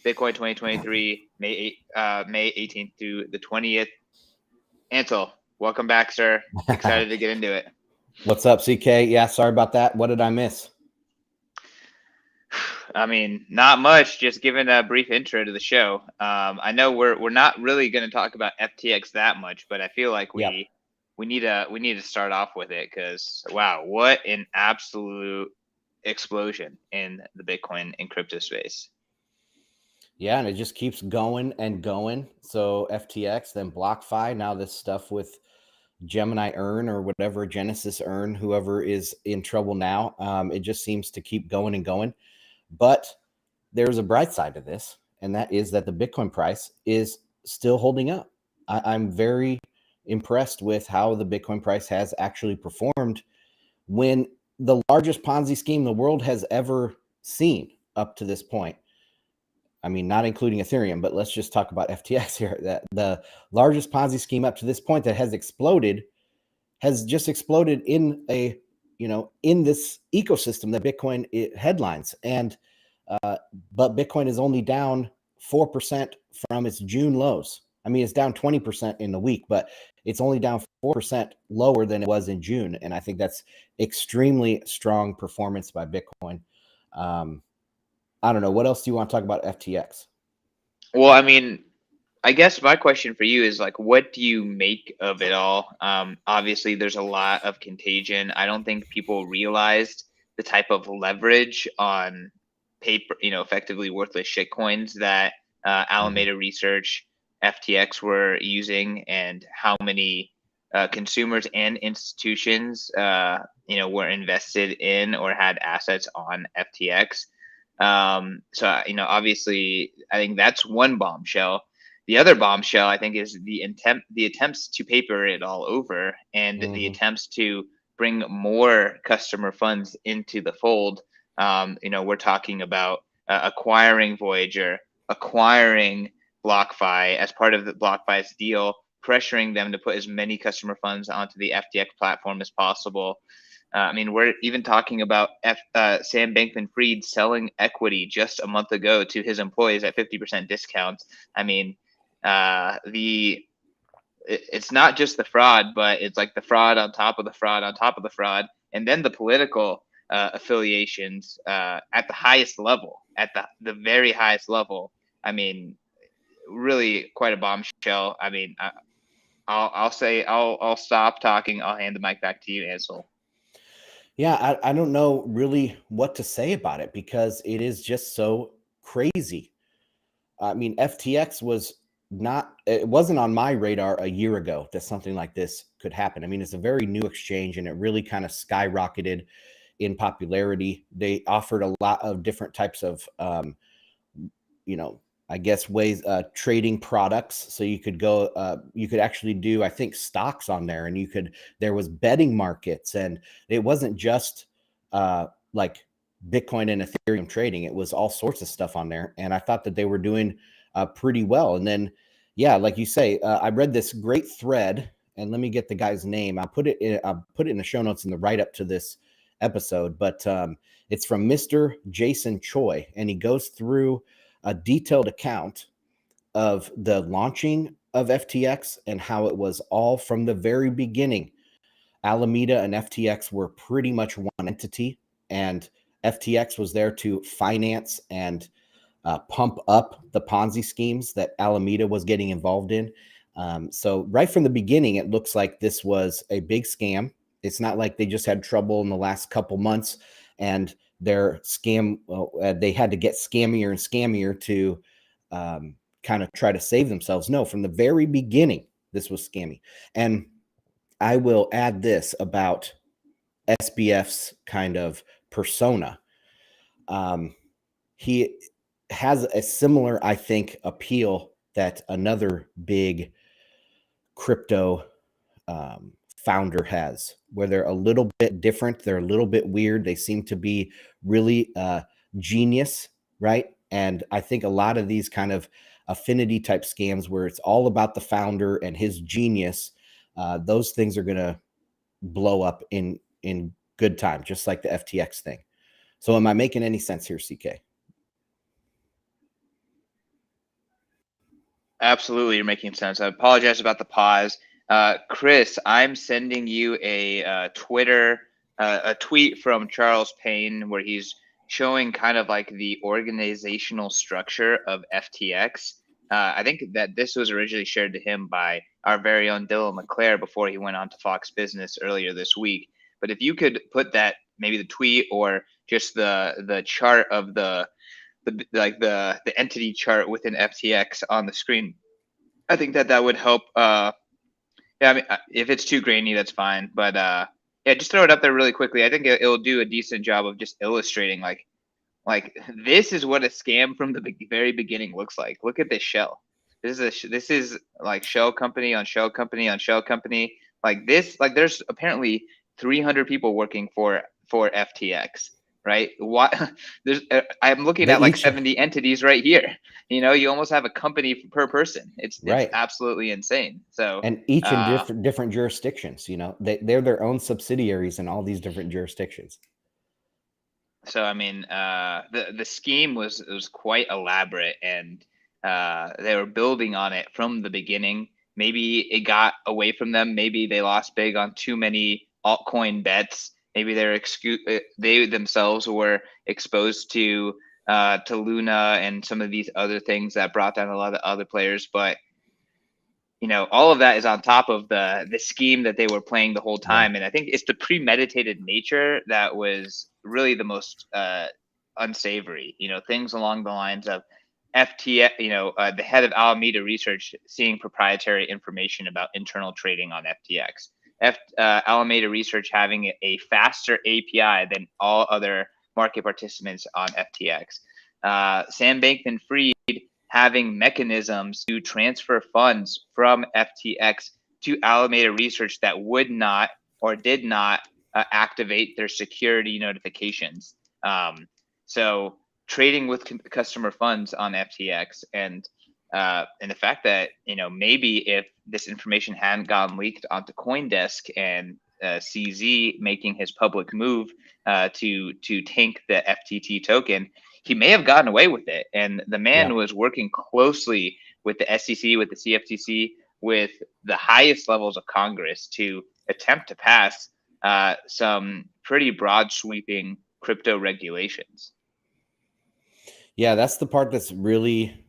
Bitcoin 2023, May 18th through the 20th. Ansel, welcome back, sir. Excited to get into it. What's up, CK? Yeah, sorry about that. What did I miss? I mean, not much. Just giving a brief intro to the show. I know we're not really going to talk about FTX that much, but I feel like we need to start off with it because wow, what an absolute explosion in the Bitcoin and crypto space. Yeah, and it just keeps going and going. So FTX, then BlockFi, now this stuff with Gemini Earn or whatever, Genesis Earn, whoever is in trouble now. It just seems to keep going and going. But there's a bright side to this, and that is that the Bitcoin price is still holding up. I'm very impressed with how the Bitcoin price has actually performed when the largest Ponzi scheme the world has ever seen up to this point. I mean, not including Ethereum, but let's just talk about FTX here. That the largest Ponzi scheme up to this point that has just exploded in a, in this ecosystem that Bitcoin headlines. And, but Bitcoin is only down 4% from its June lows. I mean, it's down 20% in the week, but it's only down 4% lower than it was in June. And I think that's extremely strong performance by Bitcoin. I don't know. What else do you want to talk about FTX? Well, I mean, I guess my question for you is like, what do you make of it all? Obviously, there's a lot of contagion. I don't think people realized the type of leverage on paper, effectively worthless shitcoins that Alameda Research, FTX were using, and how many consumers and institutions, were invested in or had assets on FTX. So, obviously, I think that's one bombshell. The other bombshell, I think, is the attempts to paper it all over and the attempts to bring more customer funds into the fold. We're talking about acquiring Voyager, acquiring BlockFi as part of the BlockFi's deal, pressuring them to put as many customer funds onto the FTX platform as possible. I mean, we're even talking about Sam Bankman-Fried selling equity just a month ago to his employees at 50% discounts. I mean, it's not just the fraud, but it's like the fraud on top of the fraud on top of the fraud, and then the political affiliations at the highest level, at the very highest level. I mean, really quite a bombshell. I mean, I'll stop talking. I'll hand the mic back to you, Ansel. Yeah, I don't know really what to say about it because it is just so crazy. I mean, FTX it wasn't on my radar a year ago that something like this could happen. I mean, it's a very new exchange and it really kind of skyrocketed in popularity. They offered a lot of different types of, I guess ways, trading products. So you could go, you could actually do, I think, stocks on there, and there was betting markets, and it wasn't just like Bitcoin and Ethereum trading. It was all sorts of stuff on there. And I thought that they were doing pretty well. And then, yeah, like you say, I read this great thread, and let me get the guy's name. I'll put it in the show notes in the write up to this episode, but it's from Mr. Jason Choi, and he goes through a detailed account of the launching of FTX and how it was all from the very beginning. Alameda and FTX were pretty much one entity, and FTX was there to finance and pump up the Ponzi schemes that Alameda was getting involved in. So right from the beginning, it looks like this was a big scam. It's not like they just had trouble in the last couple months and their scam, they had to get scammier and scammier to kind of try to save themselves. No, from the very beginning, this was scammy. And I will add this about SBF's kind of persona. He has a similar, I think, appeal that another big crypto founder has, where they're a little bit different. They're a little bit weird. They seem to be really genius, right? And I think a lot of these kind of affinity type scams where it's all about the founder and his genius, those things are going to blow up in good time, just like the FTX thing. So am I making any sense here, CK? Absolutely, you're making sense. I apologize about the pause. Chris, I'm sending you a tweet from Charles Payne where he's showing kind of like the organizational structure of FTX. I think that this was originally shared to him by our very own Dylan LeClaire before he went on to Fox Business earlier this week. But if you could put that, maybe the tweet or just the chart of the entity chart within FTX on the screen, I think that would help. Yeah, I mean, if it's too grainy, that's fine. But yeah, just throw it up there really quickly. I think it'll do a decent job of just illustrating like this is what a scam from the very beginning looks like. Look at this shell. This is like shell company on shell company on shell company. Like this, like there's apparently 300 people working for FTX. Right? What there's I'm looking at like 70 entities right here. You know, you almost have a company per person. It's absolutely insane. So and each in different jurisdictions, you know, they're their own subsidiaries in all these different jurisdictions. So I mean, the scheme was quite elaborate, and they were building on it from the beginning. Maybe it got away from them. Maybe they lost big on too many altcoin bets. Maybe they themselves were exposed to Luna and some of these other things that brought down a lot of other players. But you know, all of that is on top of the scheme that they were playing the whole time. And I think it's the premeditated nature that was really the most unsavory. You know, things along the lines of FTX, you know, the head of Alameda Research seeing proprietary information about internal trading on FTX. Alameda Research having a faster API than all other market participants on FTX. Sam Bankman-Fried having mechanisms to transfer funds from FTX to Alameda Research that would not or did not activate their security notifications. So trading with customer funds on FTX and the fact that, you know, maybe if this information hadn't gotten leaked onto CoinDesk and CZ making his public move to tank the FTT token, he may have gotten away with it. And the man was working closely with the SEC, with the CFTC, with the highest levels of Congress to attempt to pass some pretty broad sweeping crypto regulations. Yeah, that's the part that's really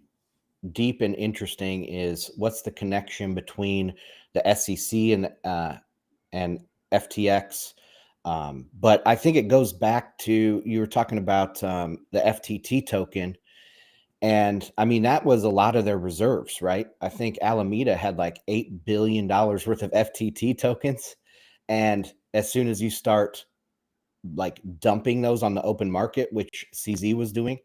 deep and interesting, is what's the connection between the SEC and FTX. But I think it goes back to, you were talking about the FTT token. And I mean, that was a lot of their reserves, right? I think Alameda had like $8 billion worth of FTT tokens. And as soon as you start like dumping those on the open market, which CZ was doing,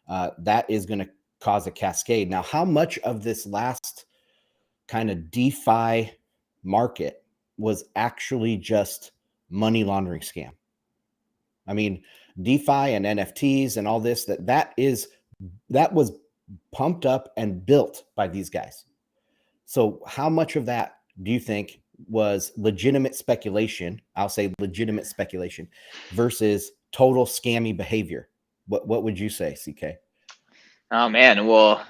that is going to cause a cascade. Now, how much of this last kind of DeFi market was actually just money laundering scam? I mean, DeFi and NFTs and all this, that was pumped up and built by these guys. So how much of that do you think was legitimate speculation. I'll say legitimate speculation versus total scammy behavior. What would you say, CK? Oh man, well,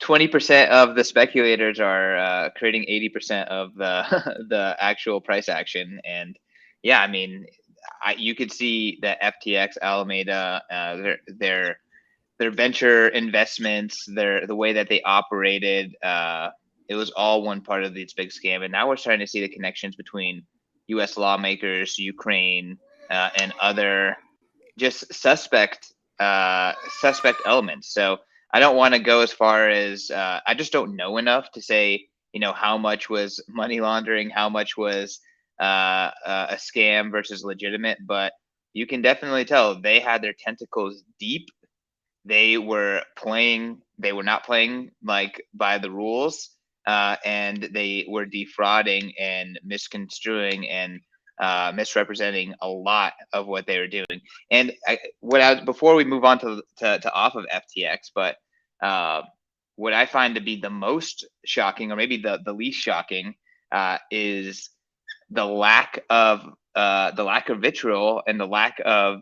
20% of the speculators are creating 80% of the the actual price action, and yeah, I mean, you could see that FTX, Alameda, their venture investments, the way that they operated, it was all one part of this big scam, and now we're starting to see the connections between U.S. lawmakers, Ukraine, and other just suspect elements. So I don't want to go as far as I just don't know enough to say, how much was money laundering, how much was a scam versus legitimate, but you can definitely tell they had their tentacles deep. They were not playing like by the rules, and they were defrauding and misconstruing and misrepresenting a lot of what they were doing. And before we move on to off of FTX, but what I find to be the most shocking, or maybe the least shocking, is the lack of vitriol and the lack of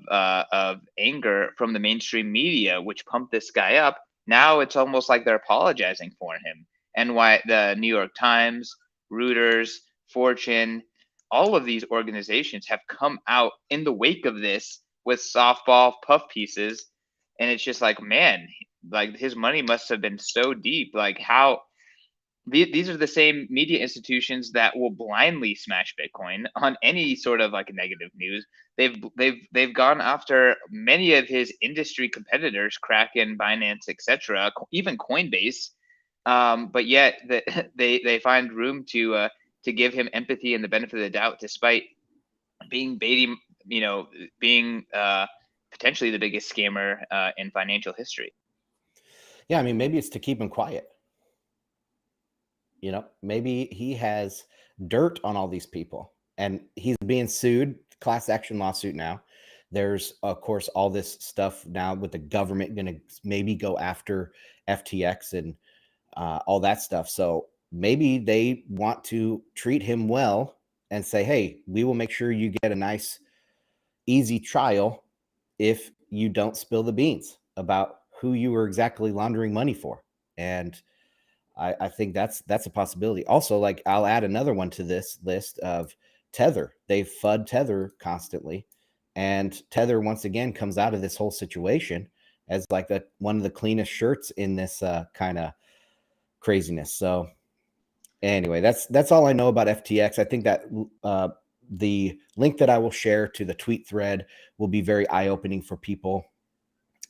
anger from the mainstream media, which pumped this guy up. Now it's almost like they're apologizing for him. And why the New York Times, Reuters, Fortune, all of these organizations have come out in the wake of this with softball puff pieces. And it's just like, man, like his money must have been so deep. Like how these are the same media institutions that will blindly smash Bitcoin on any sort of like negative news. They've gone after many of his industry competitors, Kraken, Binance, etc., even Coinbase. But yet they find room to give him empathy and the benefit of the doubt, despite being being potentially the biggest scammer in financial history. Yeah, I mean, maybe it's to keep him quiet. Maybe he has dirt on all these people and he's being sued, class action lawsuit now. There's, of course, all this stuff now with the government going to maybe go after FTX and all that stuff. So maybe they want to treat him well and say, hey, we will make sure you get a nice, easy trial if you don't spill the beans about who you were exactly laundering money for. And I think that's a possibility. Also, like, I'll add another one to this list of Tether. They FUD Tether constantly. And Tether, once again, comes out of this whole situation as like one of the cleanest shirts in this kind of craziness. So anyway, that's all I know about FTX. I think that the link that I will share to the tweet thread will be very eye-opening for people.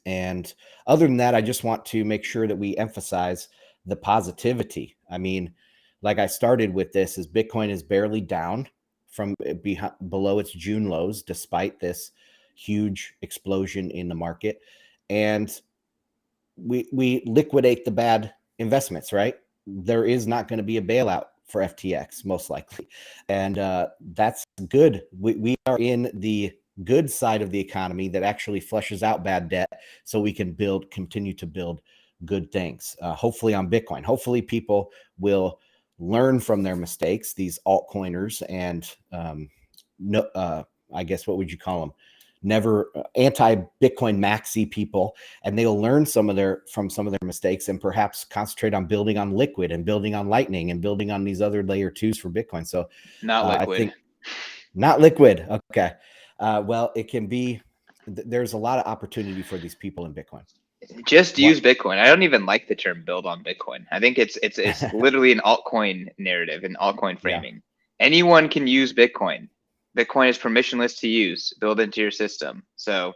And other than that, I just want to make sure that we emphasize the positivity. I mean, like I started with this, is Bitcoin is barely down from below its June lows, despite this huge explosion in the market. And we liquidate the bad investments, right? There is not going to be a bailout for FTX, most likely. And that's good. We are in the good side of the economy that actually flushes out bad debt so we can continue to build good things, hopefully on Bitcoin. Hopefully people will learn from their mistakes, these altcoiners and I guess, what would you call them? Never anti-Bitcoin maxi people, and they'll learn from some of their mistakes and perhaps concentrate on building on Liquid and building on Lightning and building on these other layer 2s for Bitcoin. So not Liquid. I think not Liquid. Okay. Well, it can be, there's a lot of opportunity for these people in Bitcoin. Just use Bitcoin. I don't even like the term build on Bitcoin. I think it's literally an altcoin narrative, an altcoin framing. Yeah. Anyone can use Bitcoin. Bitcoin is permissionless to use, build into your system. So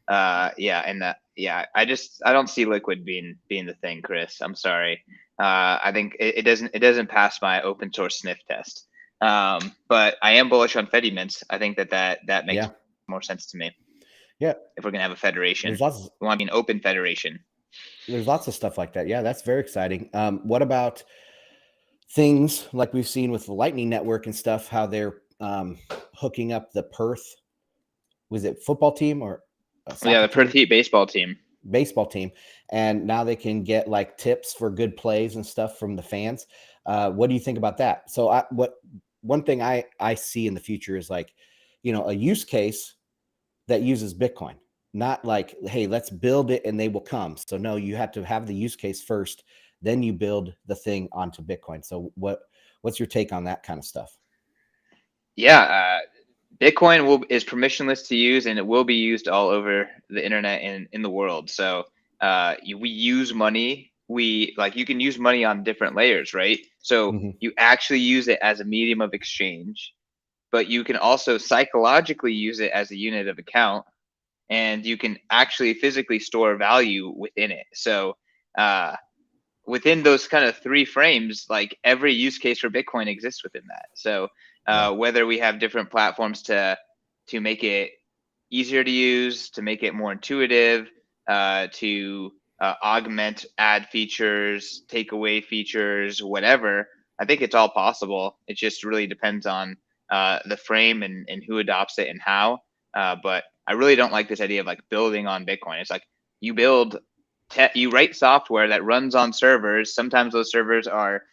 I don't see Liquid being the thing, Chris. I'm sorry. I think it doesn't pass my open source sniff test. But I am bullish on Fedimints. I think that makes more sense to me. Yeah. If we're gonna have a federation, we want to be an open federation. There's lots of stuff like that. Yeah, that's very exciting. What about things like we've seen with the Lightning Network and stuff, how they're hooking up the Perth, was it football team or the Perth Heat baseball team? baseball team, and now they can get like tips for good plays and stuff from the fans. What do you think about that? So one thing I see in the future is like, a use case that uses Bitcoin, not like, hey, let's build it and they will come. So no, you have to have the use case first, then you build the thing onto Bitcoin. So what's your take on that kind of stuff? Yeah, Bitcoin is permissionless to use, and it will be used all over the internet and in the world. So we use money. You can use money on different layers, right? So you actually use it as a medium of exchange, but you can also psychologically use it as a unit of account, and you can actually physically store value within it. So within those kind of three frames, like every use case for Bitcoin exists within that. So whether we have different platforms to make it easier to use, to make it more intuitive, to augment, add features, take away features, whatever, I think it's all possible. It just really depends on the frame and who adopts it and how. But I really don't like this idea of like building on Bitcoin. It's like you write software that runs on servers. Sometimes those servers are,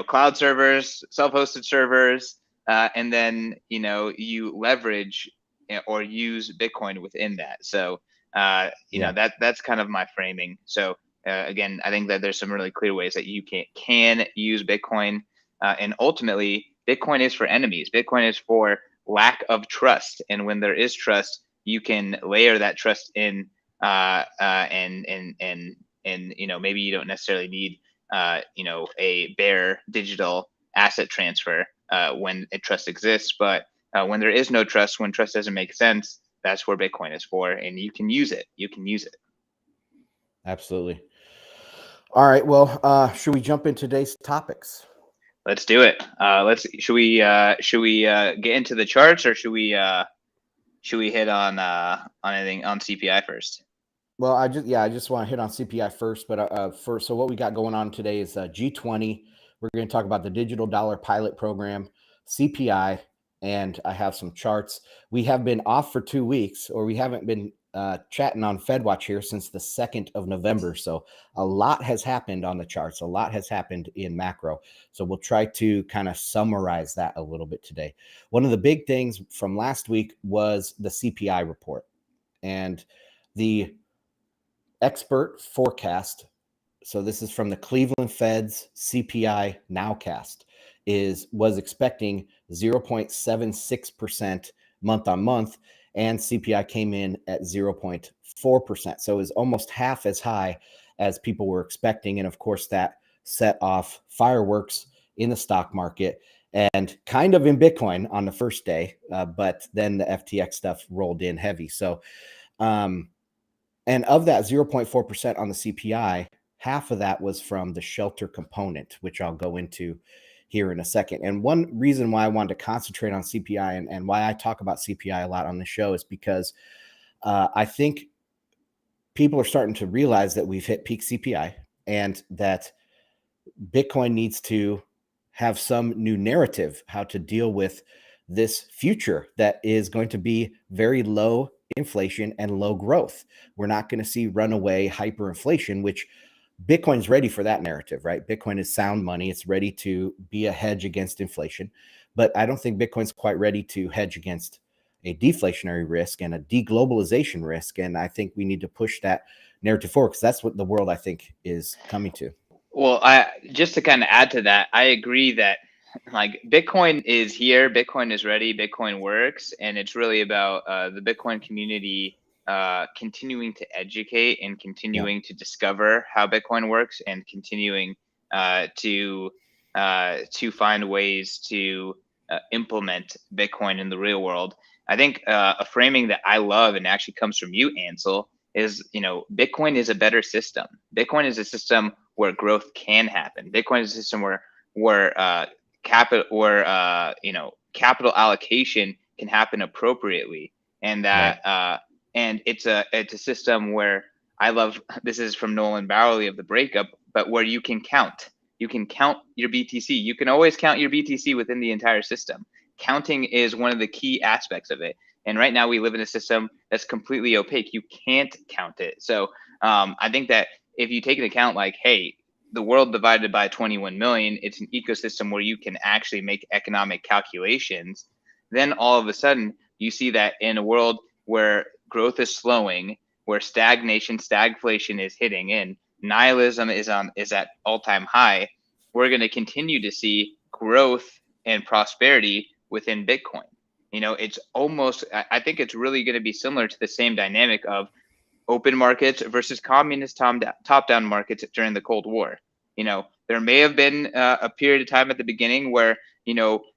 cloud servers, self-hosted servers, and then, you leverage or use Bitcoin within that. So, that's kind of my framing. So again, I think that there's some really clear ways that you can use Bitcoin, and ultimately Bitcoin is for enemies. Bitcoin is for lack of trust. And when there is trust, you can layer that trust in, and maybe you don't necessarily need a bare digital asset transfer when a trust exists, but when there is no trust, when trust doesn't make sense, that's where Bitcoin is for, and you can use it. Absolutely. All right, well, should we jump into today's topics? Let's do it. Should we get into the charts, or should we hit on anything on CPI first? Well, I just want to hit on CPI first, but so what we got going on today is G20. We're going to talk about the digital dollar pilot program, CPI, and I have some charts. We have been off for 2 weeks, or we haven't been chatting on FedWatch here since the 2nd of November. So a lot has happened on the charts. A lot has happened in macro. So we'll try to kind of summarize that a little bit today. One of the big things from last week was the CPI report, and the expert forecast. So this is from the Cleveland Fed's CPI Nowcast, was expecting 0.76% month on month, and CPI came in at 0.4%. So it was almost half as high as people were expecting. And of course, that set off fireworks in the stock market and kind of in Bitcoin on the first day. But then the FTX stuff rolled in heavy. So, and of that 0.4% on the CPI, half of that was from the shelter component, which I'll go into here in a second. And one reason why I wanted to concentrate on CPI and why I talk about CPI a lot on the show is because I think people are starting to realize that we've hit peak CPI and that Bitcoin needs to have some new narrative how to deal with this future that is going to be very low inflation and low growth. We're not going to see runaway hyperinflation, which Bitcoin's ready for that narrative, right? Bitcoin is sound money. It's ready to be a hedge against inflation, but I don't think Bitcoin's quite ready to hedge against a deflationary risk and a deglobalization risk. And I think we need to push that narrative forward because that's what the world, I think, is coming to. Well, just to kind of add to that, I agree that like Bitcoin is here, Bitcoin is ready, Bitcoin works, and it's really about the Bitcoin community continuing to educate and continuing to discover how Bitcoin works and continuing to find ways to implement Bitcoin in the real world. I think a framing that I love and actually comes from you, Ansel, is Bitcoin is a better system. Bitcoin is a system where growth can happen. Bitcoin is a system where capital allocation can happen appropriately, and that and it's a system where I love. This is from Nolan Bowerly of The Breakup, but where you can count your BTC. You can always count your BTC within the entire system. Counting is one of the key aspects of it. And right now we live in a system that's completely opaque. You can't count it. So I think that if you take into account like, hey, the world divided by 21 million, it's an ecosystem where you can actually make economic calculations. Then all of a sudden you see that in a world where growth is slowing, where stagflation is hitting, and nihilism is at all-time high, we're going to continue to see growth and prosperity within Bitcoin. It's almost, I think it's really going to be similar to the same dynamic of open markets versus communist top-down markets during the Cold War. There may have been a period of time at the beginning where,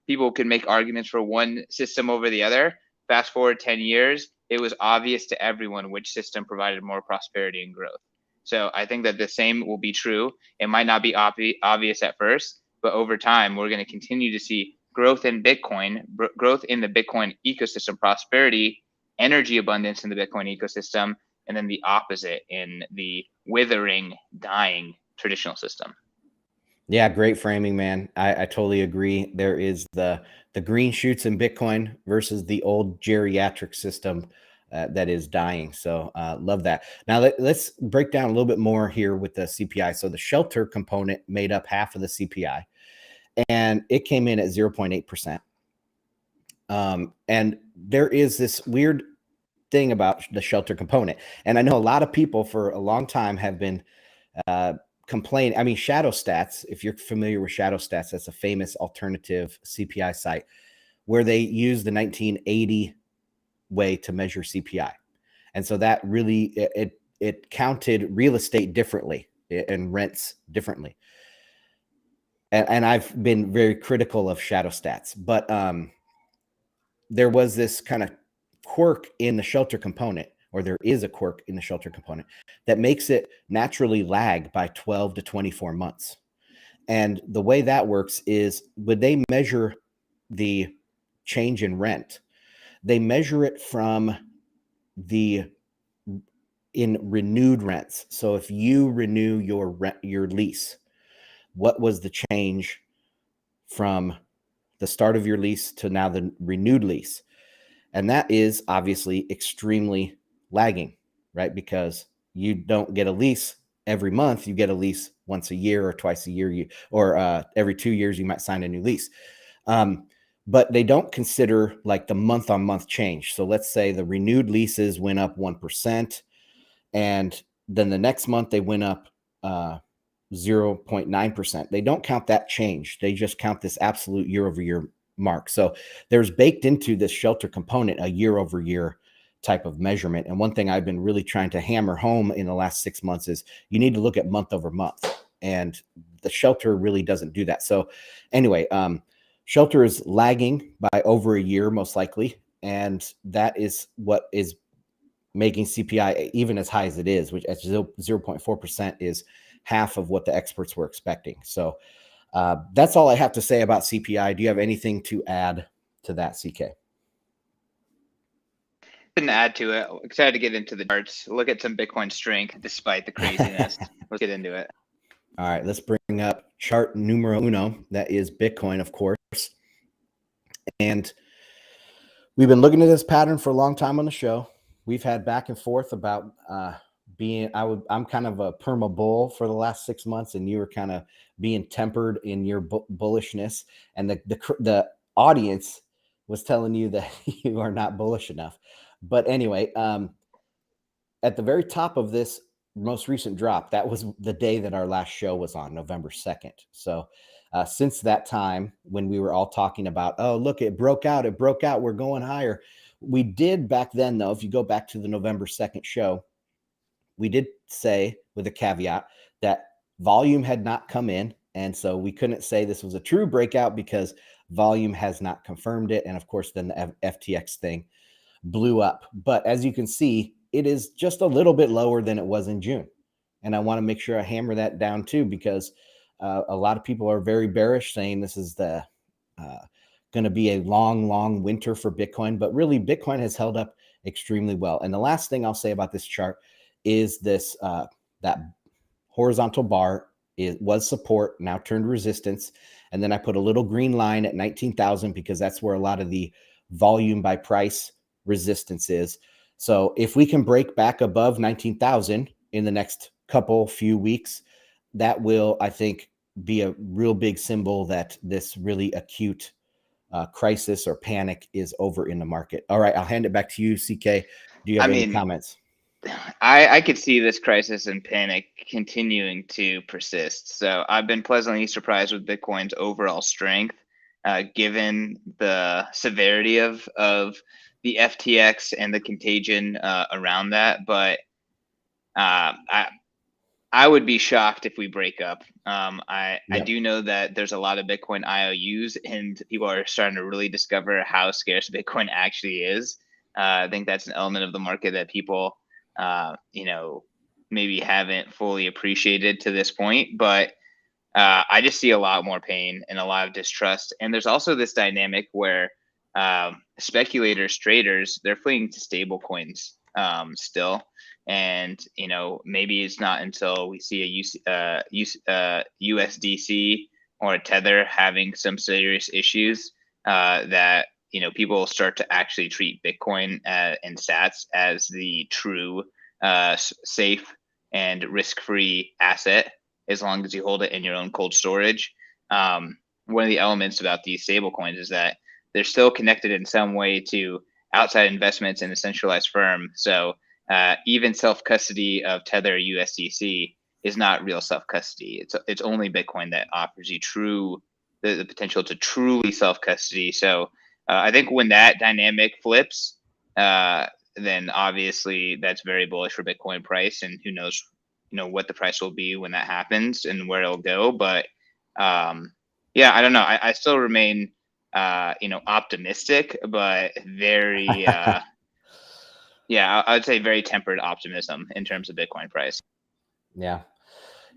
people could make arguments for one system over the other. Fast forward 10 years, it was obvious to everyone which system provided more prosperity and growth. So I think that the same will be true. It might not be obvious at first, but over time, we're going to continue to see growth in Bitcoin, growth in the Bitcoin ecosystem, prosperity, energy abundance in the Bitcoin ecosystem, and then the opposite in the withering, dying traditional system. Yeah, great framing, man. I totally agree. There is the green shoots in Bitcoin versus the old geriatric system that is dying. So love that. Now let's break down a little bit more here with the CPI. So the shelter component made up half of the CPI, and it came in at 0.8%. And there is this weird thing about the shelter component. And I know a lot of people for a long time have been complaining. I mean, Shadow Stats, if you're familiar with Shadow Stats, that's a famous alternative CPI site where they use the 1980 way to measure CPI. And so that really, it counted real estate differently and rents differently. And I've been very critical of Shadow Stats, but there was this kind of quirk in the shelter component, or there is a quirk in the shelter component that makes it naturally lag by 12 to 24 months. And the way that works is when they measure the change in rent, they measure it from in renewed rents. So if you renew your lease, what was the change from the start of your lease to now the renewed lease? And that is obviously extremely lagging, right? Because you don't get a lease every month. You get a lease once a year or twice a year, or every 2 years, you might sign a new lease. But they don't consider like the month-on-month change. So let's say the renewed leases went up 1%, and then the next month they went up 0.9%. They don't count that change. They just count this absolute year-over-year mark. So there's baked into this shelter component a year-over-year type of measurement. And one thing I've been really trying to hammer home in the last 6 months is you need to look at month over month. And the shelter really doesn't do that. So anyway, shelter is lagging by over a year, most likely. And that is what is making CPI even as high as it is, which at 0.4% is half of what the experts were expecting. So that's all I have to say about CPI. Do you have anything to add to that, CK? Didn't add to it. Excited to get into the charts. Look at some Bitcoin strength despite the craziness. Let's get into it. All right, let's bring up chart numero uno. That is Bitcoin, of course. And we've been looking at this pattern for a long time on the show. We've had back and forth about I'm kind of a perma bull for the last 6 months, and you were kind of being tempered in your bullishness. And the audience was telling you that you are not bullish enough. But anyway, at the very top of this most recent drop, that was the day that our last show was on, November 2nd. So since that time, when we were all talking about, oh, look, it broke out, we're going higher. We did back then, though, if you go back to the November 2nd show, we did say with a caveat that volume had not come in. And so we couldn't say this was a true breakout because volume has not confirmed it. And of course, then the FTX thing blew up. But as you can see, it is just a little bit lower than it was in June. And I want to make sure I hammer that down too, because a lot of people are very bearish, saying this is the going to be a long winter for Bitcoin. But really, Bitcoin has held up extremely well. And the last thing I'll say about this chart is this, that horizontal bar was support, now turned resistance. And then I put a little green line at 19,000 because that's where a lot of the volume by price resistance is. So if we can break back above 19,000 in the next few weeks, that will, I think, be a real big symbol that this really acute crisis or panic is over in the market. All right, I'll hand it back to you, CK. Do you have any comments? I could see this crisis and panic continuing to persist. So I've been pleasantly surprised with Bitcoin's overall strength, given the severity of the FTX and the contagion around that. But I would be shocked if we break up. I do know that there's a lot of Bitcoin IOUs, and people are starting to really discover how scarce Bitcoin actually is. I think that's an element of the market that people maybe haven't fully appreciated to this point, but I just see a lot more pain and a lot of distrust. And there's also this dynamic where speculators, traders, they're fleeing to stable coins still. And, maybe it's not until we see a USDC or a Tether having some serious issues that people will start to actually treat Bitcoin and sats as the true safe and risk-free asset, as long as you hold it in your own cold storage. One of the elements about these stablecoins is that they're still connected in some way to outside investments in a centralized firm. So even self-custody of Tether USDC is not real self-custody. It's only Bitcoin that offers you the potential to truly self-custody. So I think when that dynamic flips, then obviously that's very bullish for Bitcoin price, and who knows, what the price will be when that happens and where it'll go. But I don't know. I still remain, optimistic, but very, I would say very tempered optimism in terms of Bitcoin price. Yeah.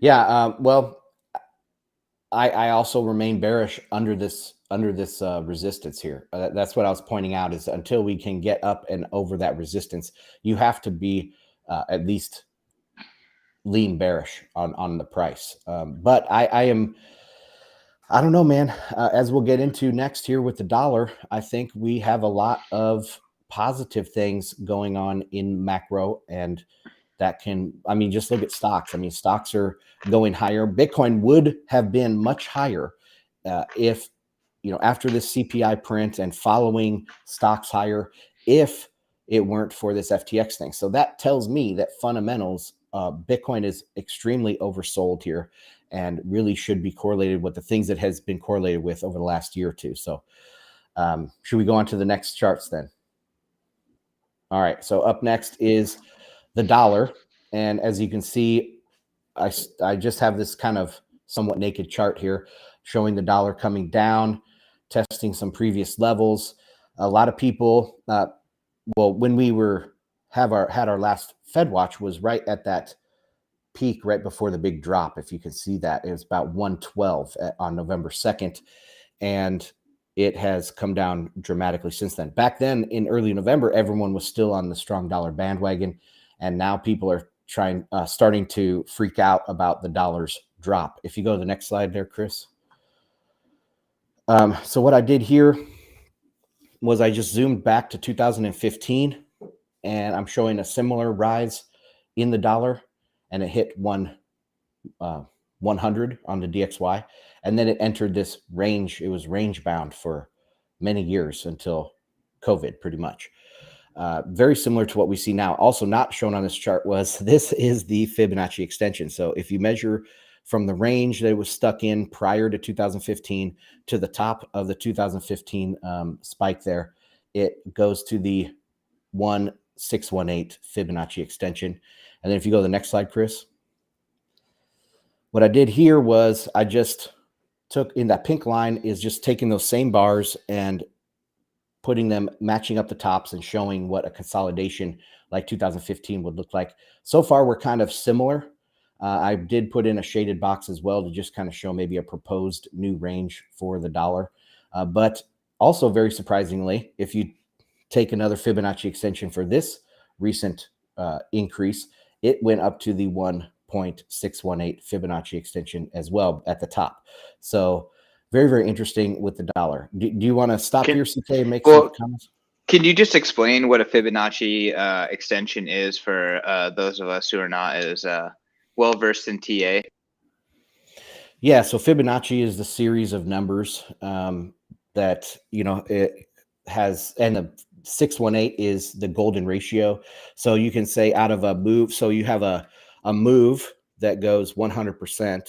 Well, I also remain bearish under this resistance here. That's what I was pointing out, is until we can get up and over that resistance, you have to be at least lean bearish on the price. But I don't know, man. As we'll get into next here with the dollar, I think we have a lot of positive things going on in macro, and that can, just look at stocks. Stocks are going higher. Bitcoin would have been much higher if, after this CPI print and following stocks higher, if it weren't for this FTX thing. So that tells me that fundamentals, Bitcoin is extremely oversold here and really should be correlated with the things it has been correlated with over the last year or two. So should we go on to the next charts then? All right. So up next is the dollar. And as you can see, I just have this kind of somewhat naked chart here showing the dollar coming down, testing some previous levels. A lot of people, when we had our last FedWatch, was right at that peak right before the big drop. If you can see that, it was about 112 on November 2nd. And it has come down dramatically since then. Back then in early November, everyone was still on the strong dollar bandwagon. And now people are starting to freak out about the dollar's drop. If you go to the next slide there, Chris. So what I did here was I just zoomed back to 2015, and I'm showing a similar rise in the dollar, and it hit 100 on the DXY, and then it entered this range. It was range bound for many years until COVID, pretty much. Very similar to what we see now. Also not shown on this chart this is the Fibonacci extension. So if you measure from the range that it was stuck in prior to 2015 to the top of the 2015 spike there, it goes to the 1618 Fibonacci extension. And then if you go to the next slide, Chris, what I did here was I just took in that pink line is just taking those same bars and putting them, matching up the tops and showing what a consolidation like 2015 would look like. So far, we're kind of similar. I did put in a shaded box as well to just kind of show maybe a proposed new range for the dollar. But also very surprisingly, if you take another Fibonacci extension for this recent increase, it went up to the 1.618 Fibonacci extension as well at the top. So very, very interesting with the dollar. Do you want to stop here, CK, and make some comments? Can you just explain what a Fibonacci extension is for those of us who are not as well versed in TA? Yeah, so Fibonacci is the series of numbers that, it has, and the 618 is the golden ratio. So you can say out of a move, so you have a move that goes 100%.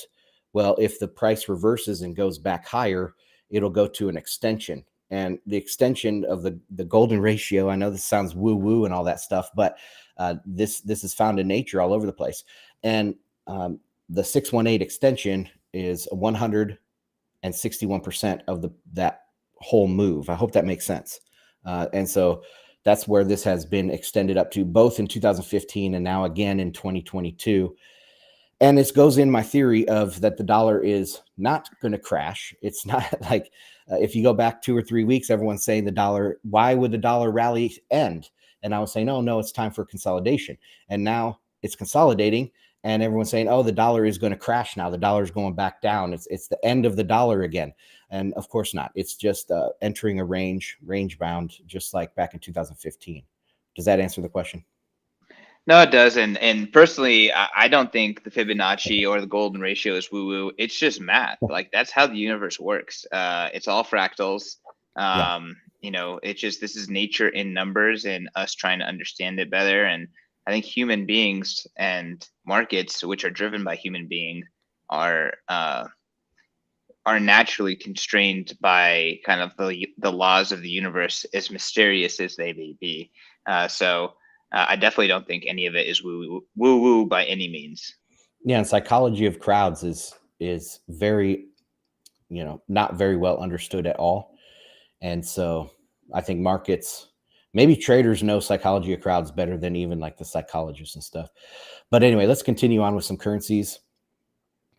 Well, if the price reverses and goes back higher, it'll go to an extension. And the extension of the golden ratio, I know this sounds woo-woo and all that stuff, but this is found in nature all over the place. And the 618 extension is 161% of that whole move. I hope that makes sense. And so that's where this has been extended up to, both in 2015 and now again in 2022. And this goes in my theory of that the dollar is not going to crash. It's not like if you go back 2 or 3 weeks, everyone's saying the dollar, why would the dollar rally end? And I was saying, oh, no, it's time for consolidation. And now it's consolidating. And everyone's saying, oh, the dollar is going to crash now. The dollar is going back down. It's the end of the dollar again. And of course not. It's just entering a range bound, just like back in 2015. Does that answer the question? No, it doesn't. And personally, I don't think the Fibonacci or the golden ratio is woo-woo. It's just math. Like, that's how the universe works. It's all fractals. It's just, this is nature in numbers and us trying to understand it better. And I think human beings and markets, which are driven by human beings, are naturally constrained by kind of the laws of the universe, as mysterious as they may be. So I definitely don't think any of it is woo-woo by any means. Yeah, and psychology of crowds is very, not very well understood at all. And so I think markets, maybe traders know psychology of crowds better than even like the psychologists and stuff. But anyway, let's continue on with some currencies.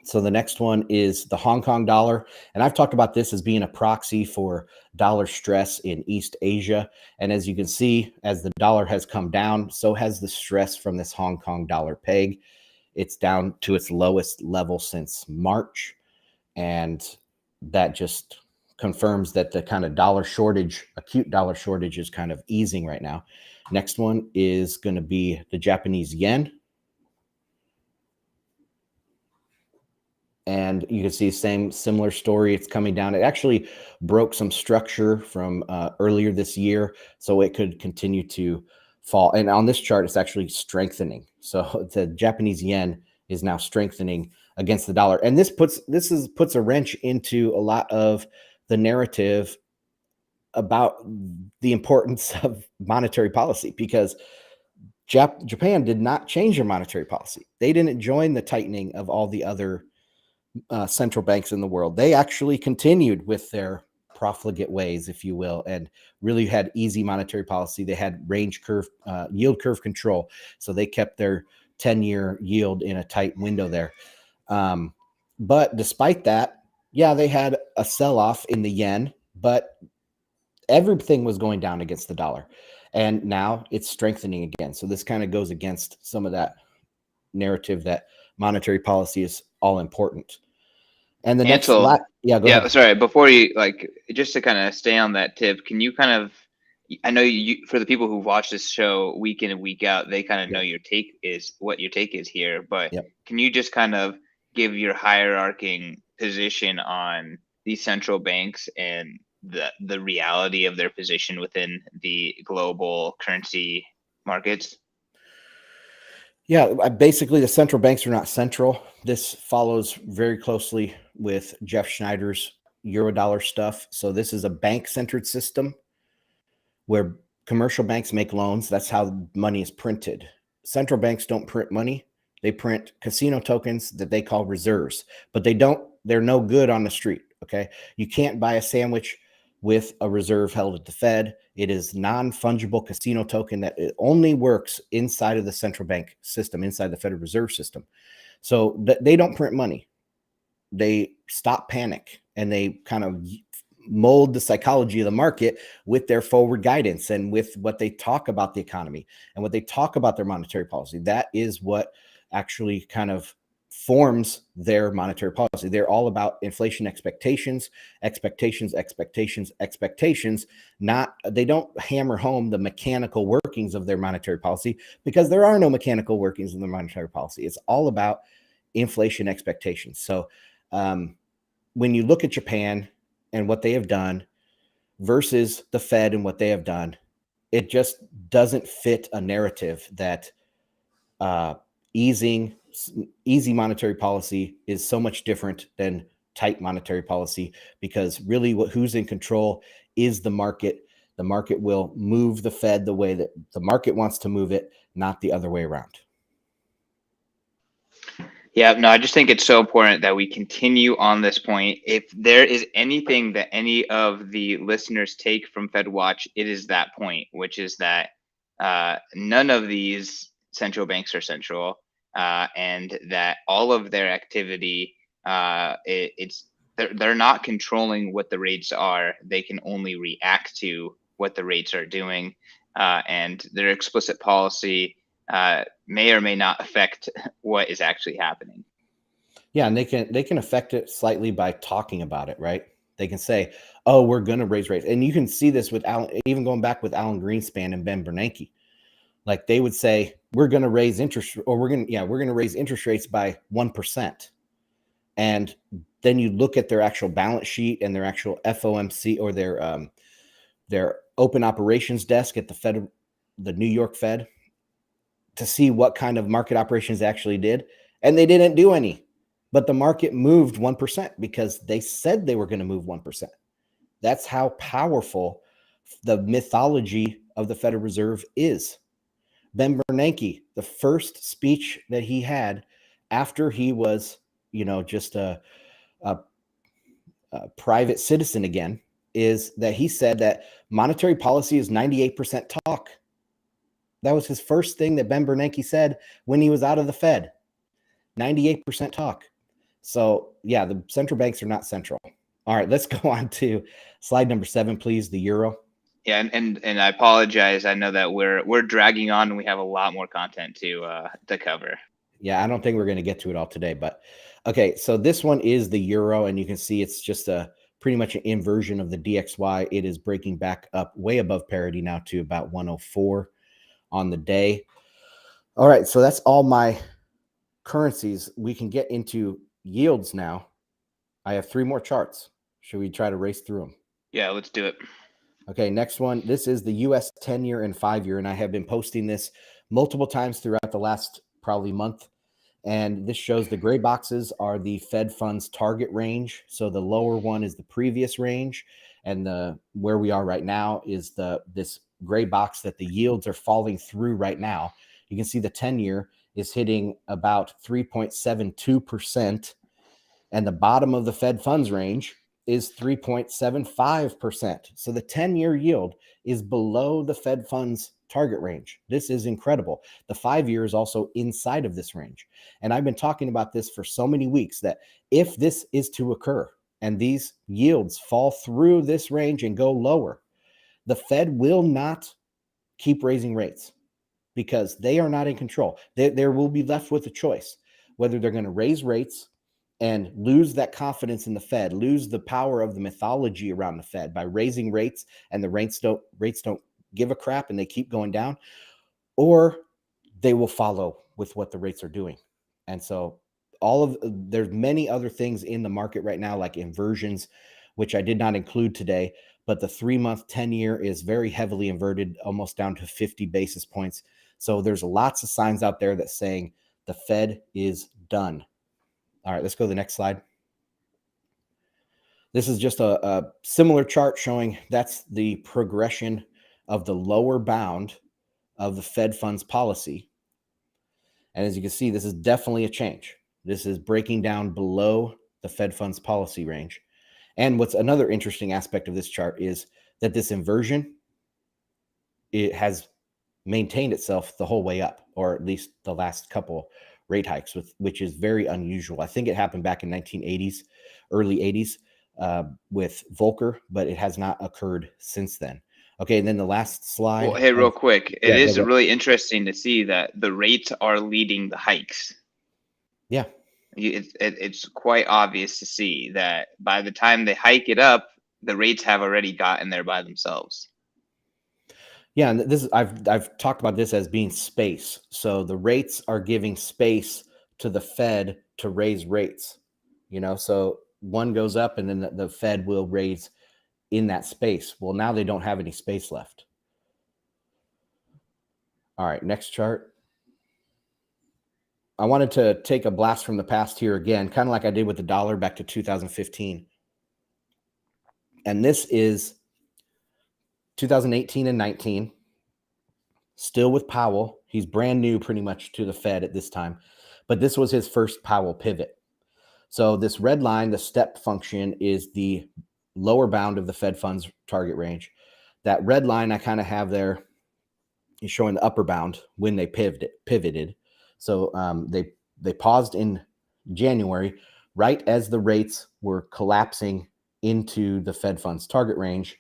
So the next one is the Hong Kong dollar. And I've talked about this as being a proxy for dollar stress in East Asia. And as you can see, as the dollar has come down, so has the stress from this Hong Kong dollar peg. It's down to its lowest level since March. And that just confirms that the kind of dollar shortage, acute dollar shortage, is kind of easing right now. Next one is going to be the Japanese yen. And you can see similar story. It's coming down. It actually broke some structure from earlier this year, so it could continue to fall. And on this chart, it's actually strengthening. So the Japanese yen is now strengthening against the dollar. And this puts a wrench into a lot of the narrative about the importance of monetary policy, because Japan did not change their monetary policy. They didn't join the tightening of all the other central banks in the world. They actually continued with their profligate ways, if you will, and really had easy monetary policy. They had yield curve control. So they kept their 10-year yield in a tight window there. But despite that, yeah, they had a sell-off in the yen, but everything was going down against the dollar. And now it's strengthening again. So this kind of goes against some of that narrative that monetary policy is all important. And the next Ansel, go ahead. Sorry, before you, just to kind of stay on that tip, can you kind of, I know you, for the people who watch this show week in and week out, they kind of know what your take is here, but can you just kind of give your hierarching position on these central banks and the reality of their position within the global currency markets? Yeah, basically the central banks are not central. This follows very closely with Jeff Schneider's Eurodollar stuff. So this is a bank-centered system where commercial banks make loans. That's how money is printed. Central banks don't print money. They print casino tokens that they call reserves, but they're no good on the street, okay? You can't buy a sandwich with a reserve held at the Fed. It is non-fungible casino token that it only works inside of the central bank system, inside the Federal Reserve System. So they don't print money. They stop panic, and they kind of mold the psychology of the market with their forward guidance and with what they talk about the economy and what they talk about their monetary policy. That is what actually kind of forms their monetary policy. They're all about inflation expectations. Not, they don't hammer home the mechanical workings of their monetary policy, because there are no mechanical workings in the monetary policy. It's all about inflation expectations. So when you look at Japan and what they have done versus the Fed and what they have done, it just doesn't fit a narrative that easy monetary policy is so much different than tight monetary policy, because really who's in control is the market. The market will move the Fed the way that the market wants to move it, not the other way around. Yeah, no, I just think it's so important that we continue on this point. If there is anything that any of the listeners take from FedWatch, it is that point, which is that none of these central banks are central, and that all of their activity, they're not controlling what the rates are. They can only react to what the rates are doing, and their explicit policy may or may not affect what is actually happening. Yeah, and they can affect it slightly by talking about it, right? They can say, "Oh, we're going to raise rates," and you can see this with even going back with Alan Greenspan and Ben Bernanke. Like they would say, "We're going to raise interest, or we're going to raise interest rates by 1%," and then you look at their actual balance sheet and their actual FOMC, or their open operations desk at the Fed, the New York Fed, to see what kind of market operations they actually did. And they didn't do any, but the market moved 1% because they said they were going to move 1%. That's how powerful the mythology of the Federal Reserve is. Ben Bernanke, the first speech that he had after he was, just a private citizen again, is that he said that monetary policy is 98% talk. That was his first thing that Ben Bernanke said when he was out of the Fed. 98% talk. So yeah, the central banks are not central. All right, let's go on to slide number 7, please. The euro. Yeah, and I apologize. I know that we're dragging on, and we have a lot more content to cover. Yeah, I don't think we're going to get to it all today, but okay. So this one is the euro, and you can see it's just pretty much an inversion of the DXY. It is breaking back up way above parity now to about 104 on the day. All right, so that's all my currencies. We can get into yields now. I have 3 more charts. Should we try to race through them? Yeah, let's do it. Okay, next one. This is the US 10-year and 5-year, and I have been posting this multiple times throughout the last probably month. And this shows the gray boxes are the Fed funds target range. So the lower one is the previous range, and where we are right now is this gray box that the yields are falling through right now. You can see the 10-year is hitting about 3.72%, and the bottom of the Fed funds range is 3.75%. So the 10-year yield is below the Fed funds target range. This is incredible. The 5-year is also inside of this range. And I've been talking about this for so many weeks that if this is to occur and these yields fall through this range and go lower, the Fed will not keep raising rates because they are not in control. They will be left with a choice, whether they're going to raise rates and lose that confidence in the Fed, lose the power of the mythology around the Fed by raising rates, and the rates don't give a crap and they keep going down, or they will follow with what the rates are doing. And so there's many other things in the market right now, like inversions, which I did not include today, but the 3-month 10-year is very heavily inverted, almost down to 50 basis points. So there's lots of signs out there that saying the Fed is done. All right, let's go to the next slide. This is just a similar chart showing that's the progression of the lower bound of the Fed funds policy. And as you can see, this is definitely a change. This is breaking down below the Fed funds policy range. And what's another interesting aspect of this chart is that this inversion, it has maintained itself the whole way up, or at least the last couple rate hikes, which is very unusual. I think it happened back in 1980s, early 80s with Volcker, but it has not occurred since then. Okay, and then the last slide. Well, hey, real quick, it is really interesting to see that the rates are leading the hikes. Yeah. It's quite obvious to see that by the time they hike it up, the rates have already gotten there by themselves. Yeah, and this is, I've talked about this as being space. So the rates are giving space to the Fed to raise rates. So one goes up and then the Fed will raise in that space. Well, now they don't have any space left. All right, next chart. I wanted to take a blast from the past here again, kind of like I did with the dollar back to 2015. And this is 2018 and 19, still with Powell. He's brand new pretty much to the Fed at this time, but this was his first Powell pivot. So this red line, the step function, is the lower bound of the Fed funds target range. That red line I kind of have there is showing the upper bound when they pivoted. So they paused in January, right as the rates were collapsing into the Fed funds target range.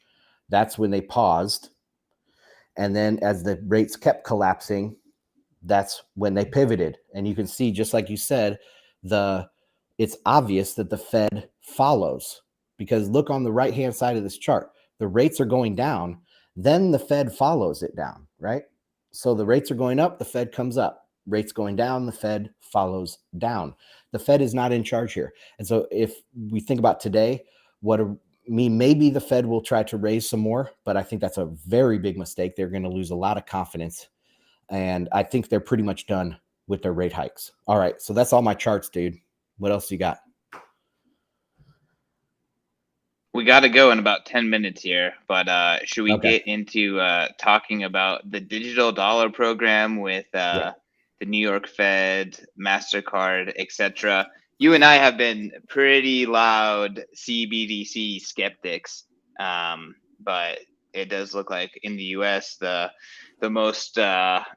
That's when they paused. And then as the rates kept collapsing, that's when they pivoted. And you can see, just like you said, it's obvious that the Fed follows, because look on the right-hand side of this chart. The rates are going down, then the Fed follows it down, right? So the rates are going up, the Fed comes up. Rates going down, the Fed follows down. The Fed is not in charge here. And so if we think about today, maybe the Fed will try to raise some more, but I think that's a very big mistake. They're going to lose a lot of confidence. And I think they're pretty much done with their rate hikes. All right, so that's all my charts, dude. What else you got? We got to go in about 10 minutes here, but should we Okay. get into talking about the digital dollar program with the New York Fed, MasterCard, etc.? You and I have been pretty loud CBDC skeptics, but it does look like in the U.S. the most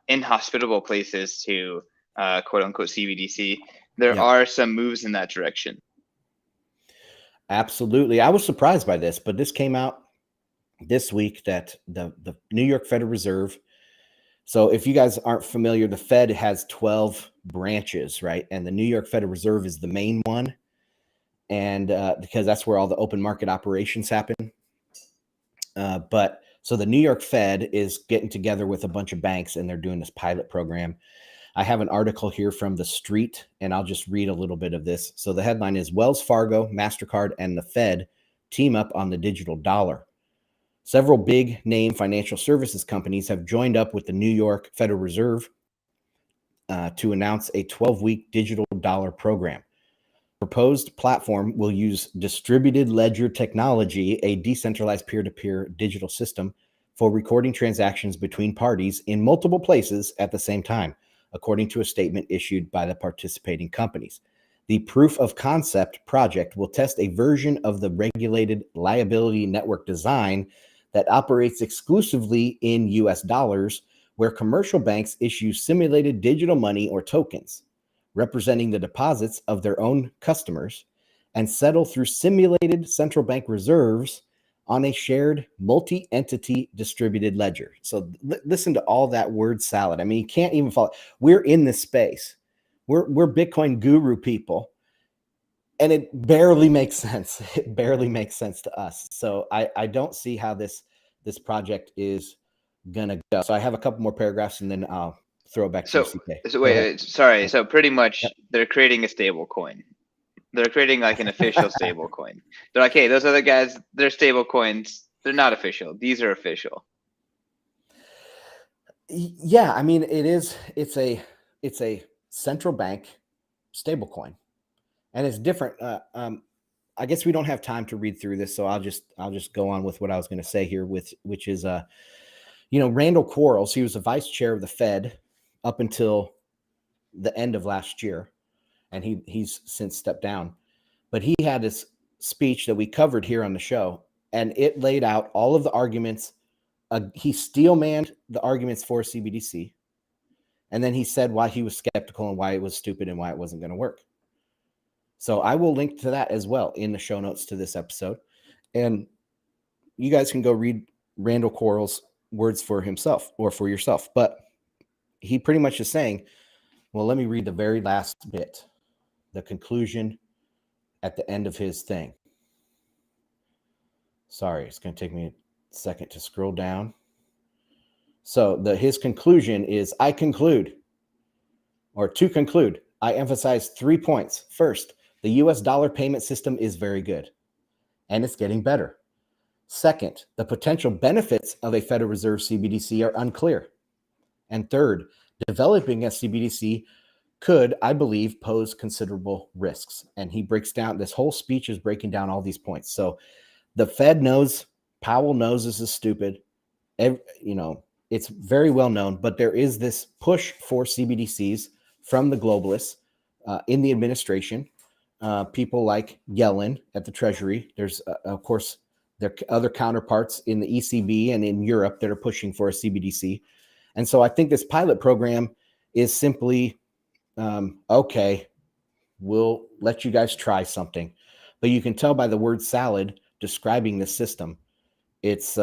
inhospitable places to quote unquote CBDC. There are some moves in that direction. Absolutely. I was surprised by this, but this came out this week that the New York Federal Reserve. So if you guys aren't familiar, the Fed has 12 branches, right? And the New York Federal Reserve is the main one. And because that's where all the open market operations happen. But so the New York Fed is getting together with a bunch of banks and they're doing this pilot program. I have an article here from The Street, and I'll just read a little bit of this. So the headline is Wells Fargo, MasterCard, and the Fed team up on the digital dollar. Several big name financial services companies have joined up with the New York Federal Reserve to announce a 12-week digital dollar program. Proposed platform will use distributed ledger technology, a decentralized peer-to-peer digital system for recording transactions between parties in multiple places at the same time, according to a statement issued by the participating companies. The proof of concept project will test a version of the regulated liability network design that operates exclusively in US dollars, where commercial banks issue simulated digital money or tokens, representing the deposits of their own customers, and settle through simulated central bank reserves on a shared multi-entity distributed ledger. So listen to all that word salad. I mean, you can't even follow. We're in this space. We're Bitcoin guru people, and it barely makes sense. It barely makes sense to us. So I don't see how this project is gonna go. So I have a couple more paragraphs, and then I'll throw it back to CK. So wait, sorry. So pretty much they're creating a stable coin. They're creating like an official stable coin. They're like, hey, those other guys, they're stable coins. They're not official. These are official. Yeah, I mean, it's a central bank stable coin, and it's different. I guess we don't have time to read through this, so I'll just go on with what I was going to say here, which is Randall Quarles. He was the vice chair of the Fed up until the end of last year, and he's since stepped down. But he had this speech that we covered here on the show, and it laid out all of the arguments. He steel-manned the arguments for CBDC, and then he said why he was skeptical and why it was stupid and why it wasn't going to work. So I will link to that as well in the show notes to this episode. And you guys can go read Randall Quarles' words for himself or for yourself. But he pretty much is saying, well, let me read the very last bit. the conclusion at the end of his thing. Sorry, it's going to take me a second to scroll down. So his conclusion is, to conclude, I emphasize 3 points. First, the US dollar payment system is very good, and it's getting better. Second, the potential benefits of a Federal Reserve CBDC are unclear. And third, developing a CBDC could, I believe, pose considerable risks. And he breaks down, this whole speech is breaking down all these points. So the Fed knows, Powell knows this is stupid. It's very well known, but there is this push for CBDCs from the globalists in the administration. People like Yellen at the Treasury. There's, of course, there are other counterparts in the ECB and in Europe that are pushing for a CBDC. And so I think this pilot program is simply, okay, we'll let you guys try something. But you can tell by the word salad describing the system, it's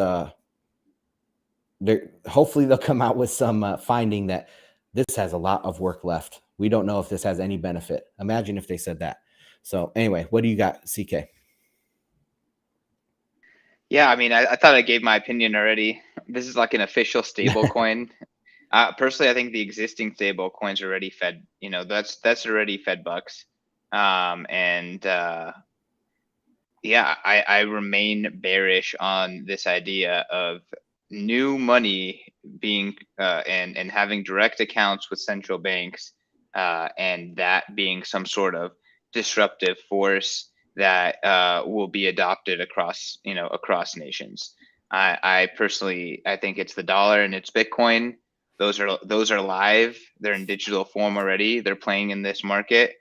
hopefully they'll come out with some finding that this has a lot of work left. We don't know if this has any benefit. Imagine if they said that. So anyway, what do you got, CK? Yeah, I mean, I thought I gave my opinion already. This is like an official stable coin. Personally, I think the existing stable coins are already Fed. That's already Fed bucks. Yeah, I remain bearish on this idea of new money being and having direct accounts with central banks, and that being some sort of disruptive force that will be adopted across nations. I personally think it's the dollar and it's Bitcoin. Those are live. They're in digital form already. They're playing in this market,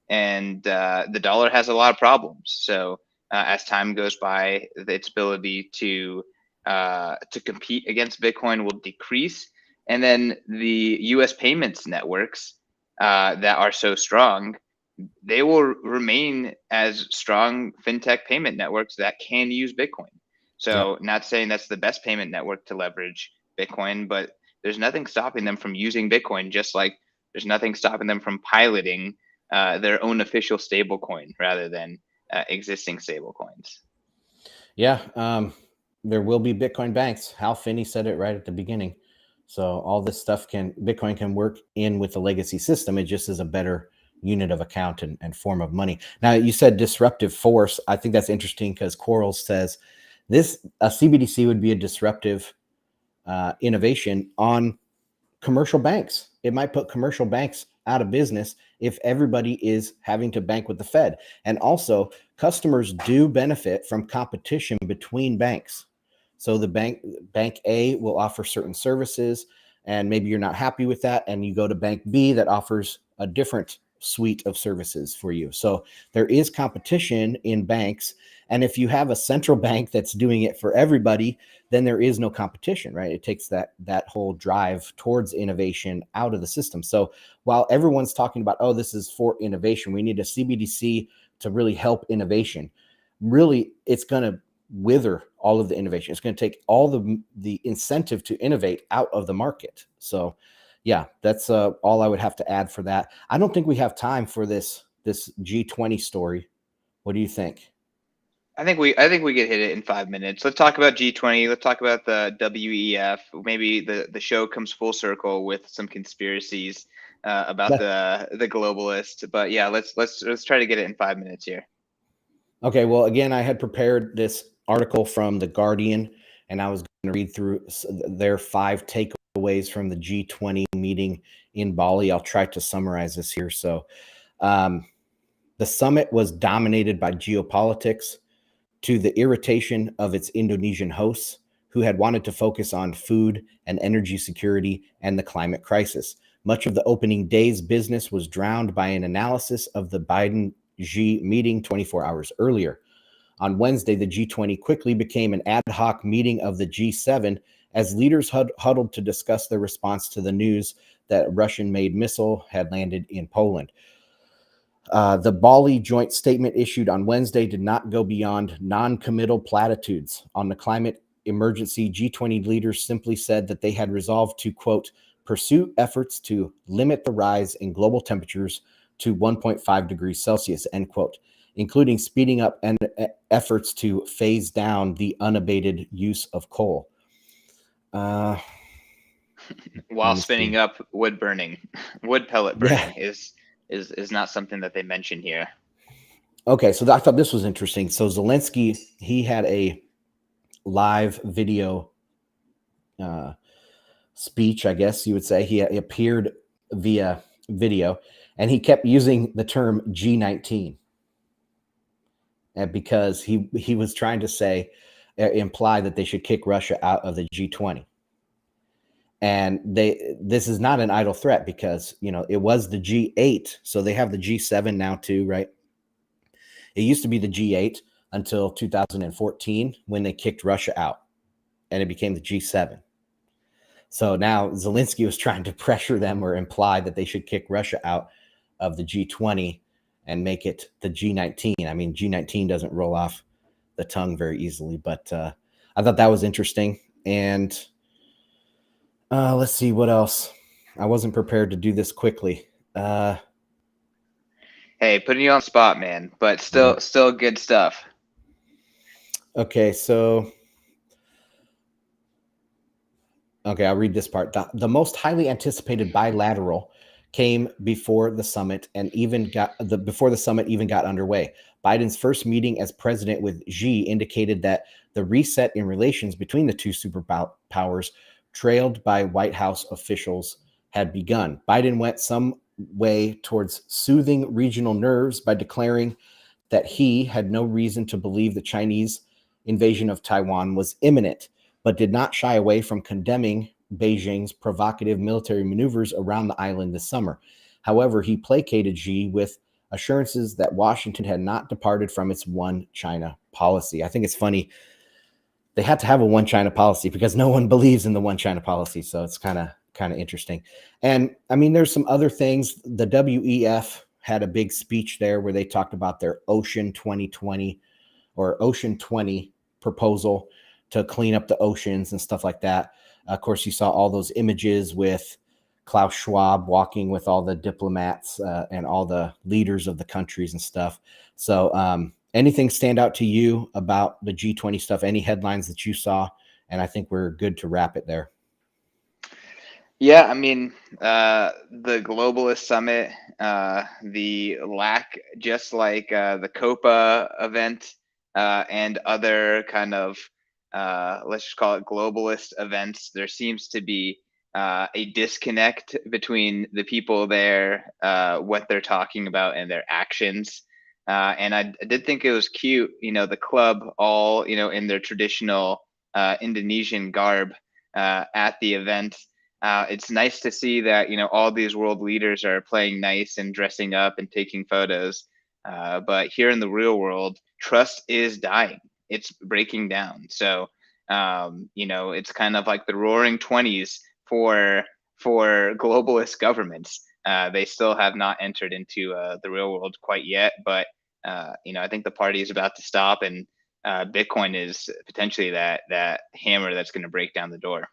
and the dollar has a lot of problems. So as time goes by, its ability to compete against Bitcoin will decrease, and then the U.S. payments networks that are so strong, they will remain as strong fintech payment networks that can use Bitcoin. So not saying that's the best payment network to leverage Bitcoin, but there's nothing stopping them from using Bitcoin, just like there's nothing stopping them from piloting their own official stable coin rather than existing stable coins. Yeah, there will be Bitcoin banks. Hal Finney said it right at the beginning. So all this stuff Bitcoin can work in with the legacy system. It just is a better unit of account and form of money. Now, you said disruptive force. I think that's interesting because Quarles says a CBDC would be a disruptive innovation on commercial banks. It might put commercial banks out of business if everybody is having to bank with the Fed. And also, customers do benefit from competition between banks. So the bank A will offer certain services, and maybe you're not happy with that, and you go to Bank B that offers a different suite of services for you. So there is competition in banks. And if you have a central bank that's doing it for everybody, then there is no competition, right? It takes that whole drive towards innovation out of the system. So while everyone's talking about, oh, this is for innovation, we need a CBDC to really help innovation. Really, it's going to wither all of the innovation. It's going to take all the incentive to innovate out of the market. So yeah, that's all I would have to add for that. I don't think we have time for this G20 story. What do you think? I think we could hit it in 5 minutes. Let's talk about G20. Let's talk about the WEF. Maybe the show comes full circle with some conspiracies about the globalists. But yeah, let's try to get it in 5 minutes here. Okay. Well, again, I had prepared this article from The Guardian, and I was going to read through their 5 takeaways from the G20 meeting in Bali. I'll try to summarize this here. So the summit was dominated by geopolitics, to the irritation of its Indonesian hosts, who had wanted to focus on food and energy security and the climate crisis. Much of the opening day's business was drowned by an analysis of the Biden-Xi meeting 24 hours earlier. On Wednesday, the G20 quickly became an ad hoc meeting of the G7 as leaders huddled to discuss their response to the news that a Russian-made missile had landed in Poland. The Bali joint statement issued on Wednesday did not go beyond non-committal platitudes. On the climate emergency, G20 leaders simply said that they had resolved to, quote, pursue efforts to limit the rise in global temperatures to 1.5 degrees Celsius, end quote, including speeding up and efforts to phase down the unabated use of coal. While spinning up wood pellet burning is not something that they mention here. Okay, so I thought this was interesting. So Zelensky, he had a live video speech, I guess you would say. He appeared via video, and he kept using the term G19, and because he was trying to imply that they should kick Russia out of the G20. And this is not an idle threat, because it was the G8, so they have the G7 now too, right? It used to be the G8 until 2014 when they kicked Russia out, and it became the G7. So now Zelensky was trying to pressure them or imply that they should kick Russia out of the G20 and make it the G19. I mean, G19 doesn't roll off the tongue very easily, but I thought that was interesting. And let's see what else. I wasn't prepared to do this quickly. Hey, putting you on the spot, man, but still good stuff. Okay, so I'll read this part. The most highly anticipated bilateral came before the summit before the summit even got underway. Biden's first meeting as president with Xi indicated that the reset in relations between the two superpowers, trailed by White House officials, had begun. Biden went some way towards soothing regional nerves by declaring that he had no reason to believe the Chinese invasion of Taiwan was imminent, but did not shy away from condemning Beijing's provocative military maneuvers around the island this summer. However, he placated Xi with assurances that Washington had not departed from its one China policy. I think it's funny. They had to have a one China policy because no one believes in the one China policy. So it's kind of interesting. And I mean, there's some other things. The WEF had a big speech there where they talked about their Ocean 2020 or Ocean 20 proposal to clean up the oceans and stuff like that. Of course, you saw all those images with Klaus Schwab walking with all the diplomats and all the leaders of the countries and stuff. So anything stand out to you about the G20 stuff? Any headlines that you saw? And I think we're good to wrap it there. Yeah, I mean, the globalist summit, the lack, just like the COPA event and other kind of, let's just call it globalist events, there seems to be a disconnect between the people there, what they're talking about and their actions. And I did think it was cute, the club all, in their traditional Indonesian garb at the event. It's nice to see that, all these world leaders are playing nice and dressing up and taking photos. But here in the real world, trust is dying. It's breaking down. So, it's kind of like the roaring 20s for globalist governments. They still have not entered into the real world quite yet. But, I think the party is about to stop, and Bitcoin is potentially that hammer that's going to break down the door.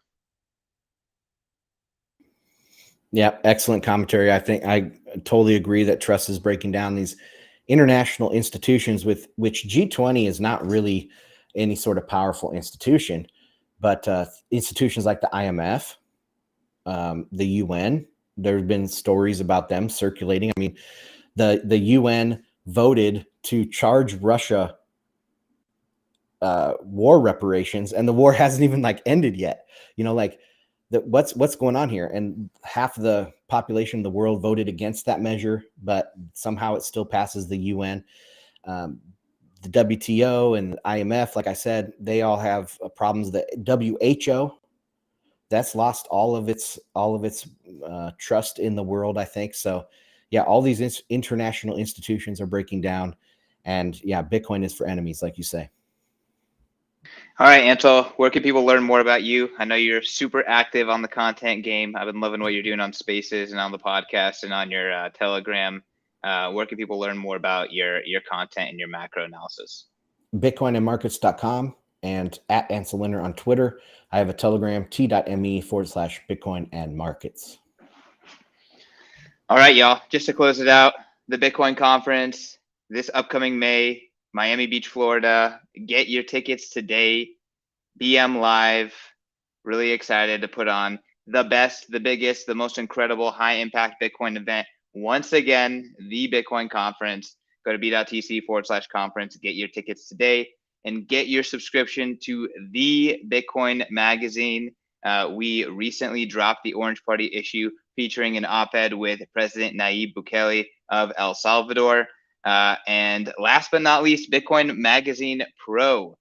Yeah, excellent commentary. I think I totally agree that trust is breaking down. These international institutions, with which G20 is not really any sort of powerful institution, but institutions like the IMF, the UN, there have been stories about them circulating. I mean, the UN voted to charge Russia war reparations, and the war hasn't even ended yet. What's going on here? And half the population of the world voted against that measure, but somehow it still passes the UN. The WTO and IMF, like I said, they all have problems. The WHO, that's lost all of its trust in the world, I think. So yeah, all these international institutions are breaking down, and yeah, Bitcoin is for enemies, like you say. All right, Antal, where can people learn more about you? I know you're super active on the content game. I've been loving what you're doing on Spaces and on the podcast and on your Telegram. Where can people learn more about your content and your macro analysis? Bitcoinandmarkets.com and at Anseliner on Twitter. I have a Telegram, t.me/Bitcoin and Markets. All right, y'all. Just to close it out, the Bitcoin conference this upcoming May, Miami Beach, Florida. Get your tickets today. BM Live. Really excited to put on the best, the biggest, the most incredible high impact Bitcoin event. Once again, the Bitcoin conference. Go to b.tc/conference, get your tickets today, and get your subscription to the Bitcoin magazine. We recently dropped the Orange Party issue featuring an op-ed with President Nayib Bukele of El Salvador. And last but not least, Bitcoin Magazine Pro.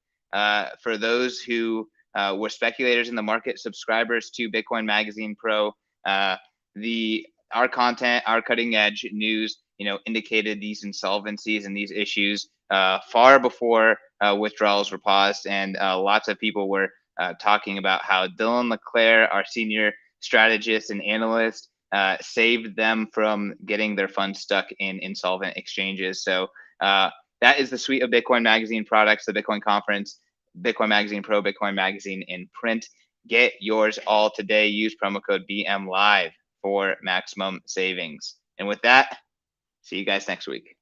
For those who were speculators in the market, subscribers to Bitcoin Magazine Pro, our content, our cutting edge news, indicated these insolvencies and these issues far before withdrawals were paused, and lots of people were talking about how Dylan LeClaire, our senior strategist and analyst, saved them from getting their funds stuck in insolvent exchanges. So that is the suite of Bitcoin Magazine products, the Bitcoin Conference, Bitcoin Magazine Pro, Bitcoin Magazine in print. Get yours all today. Use promo code BMLive for maximum savings. And with that, see you guys next week.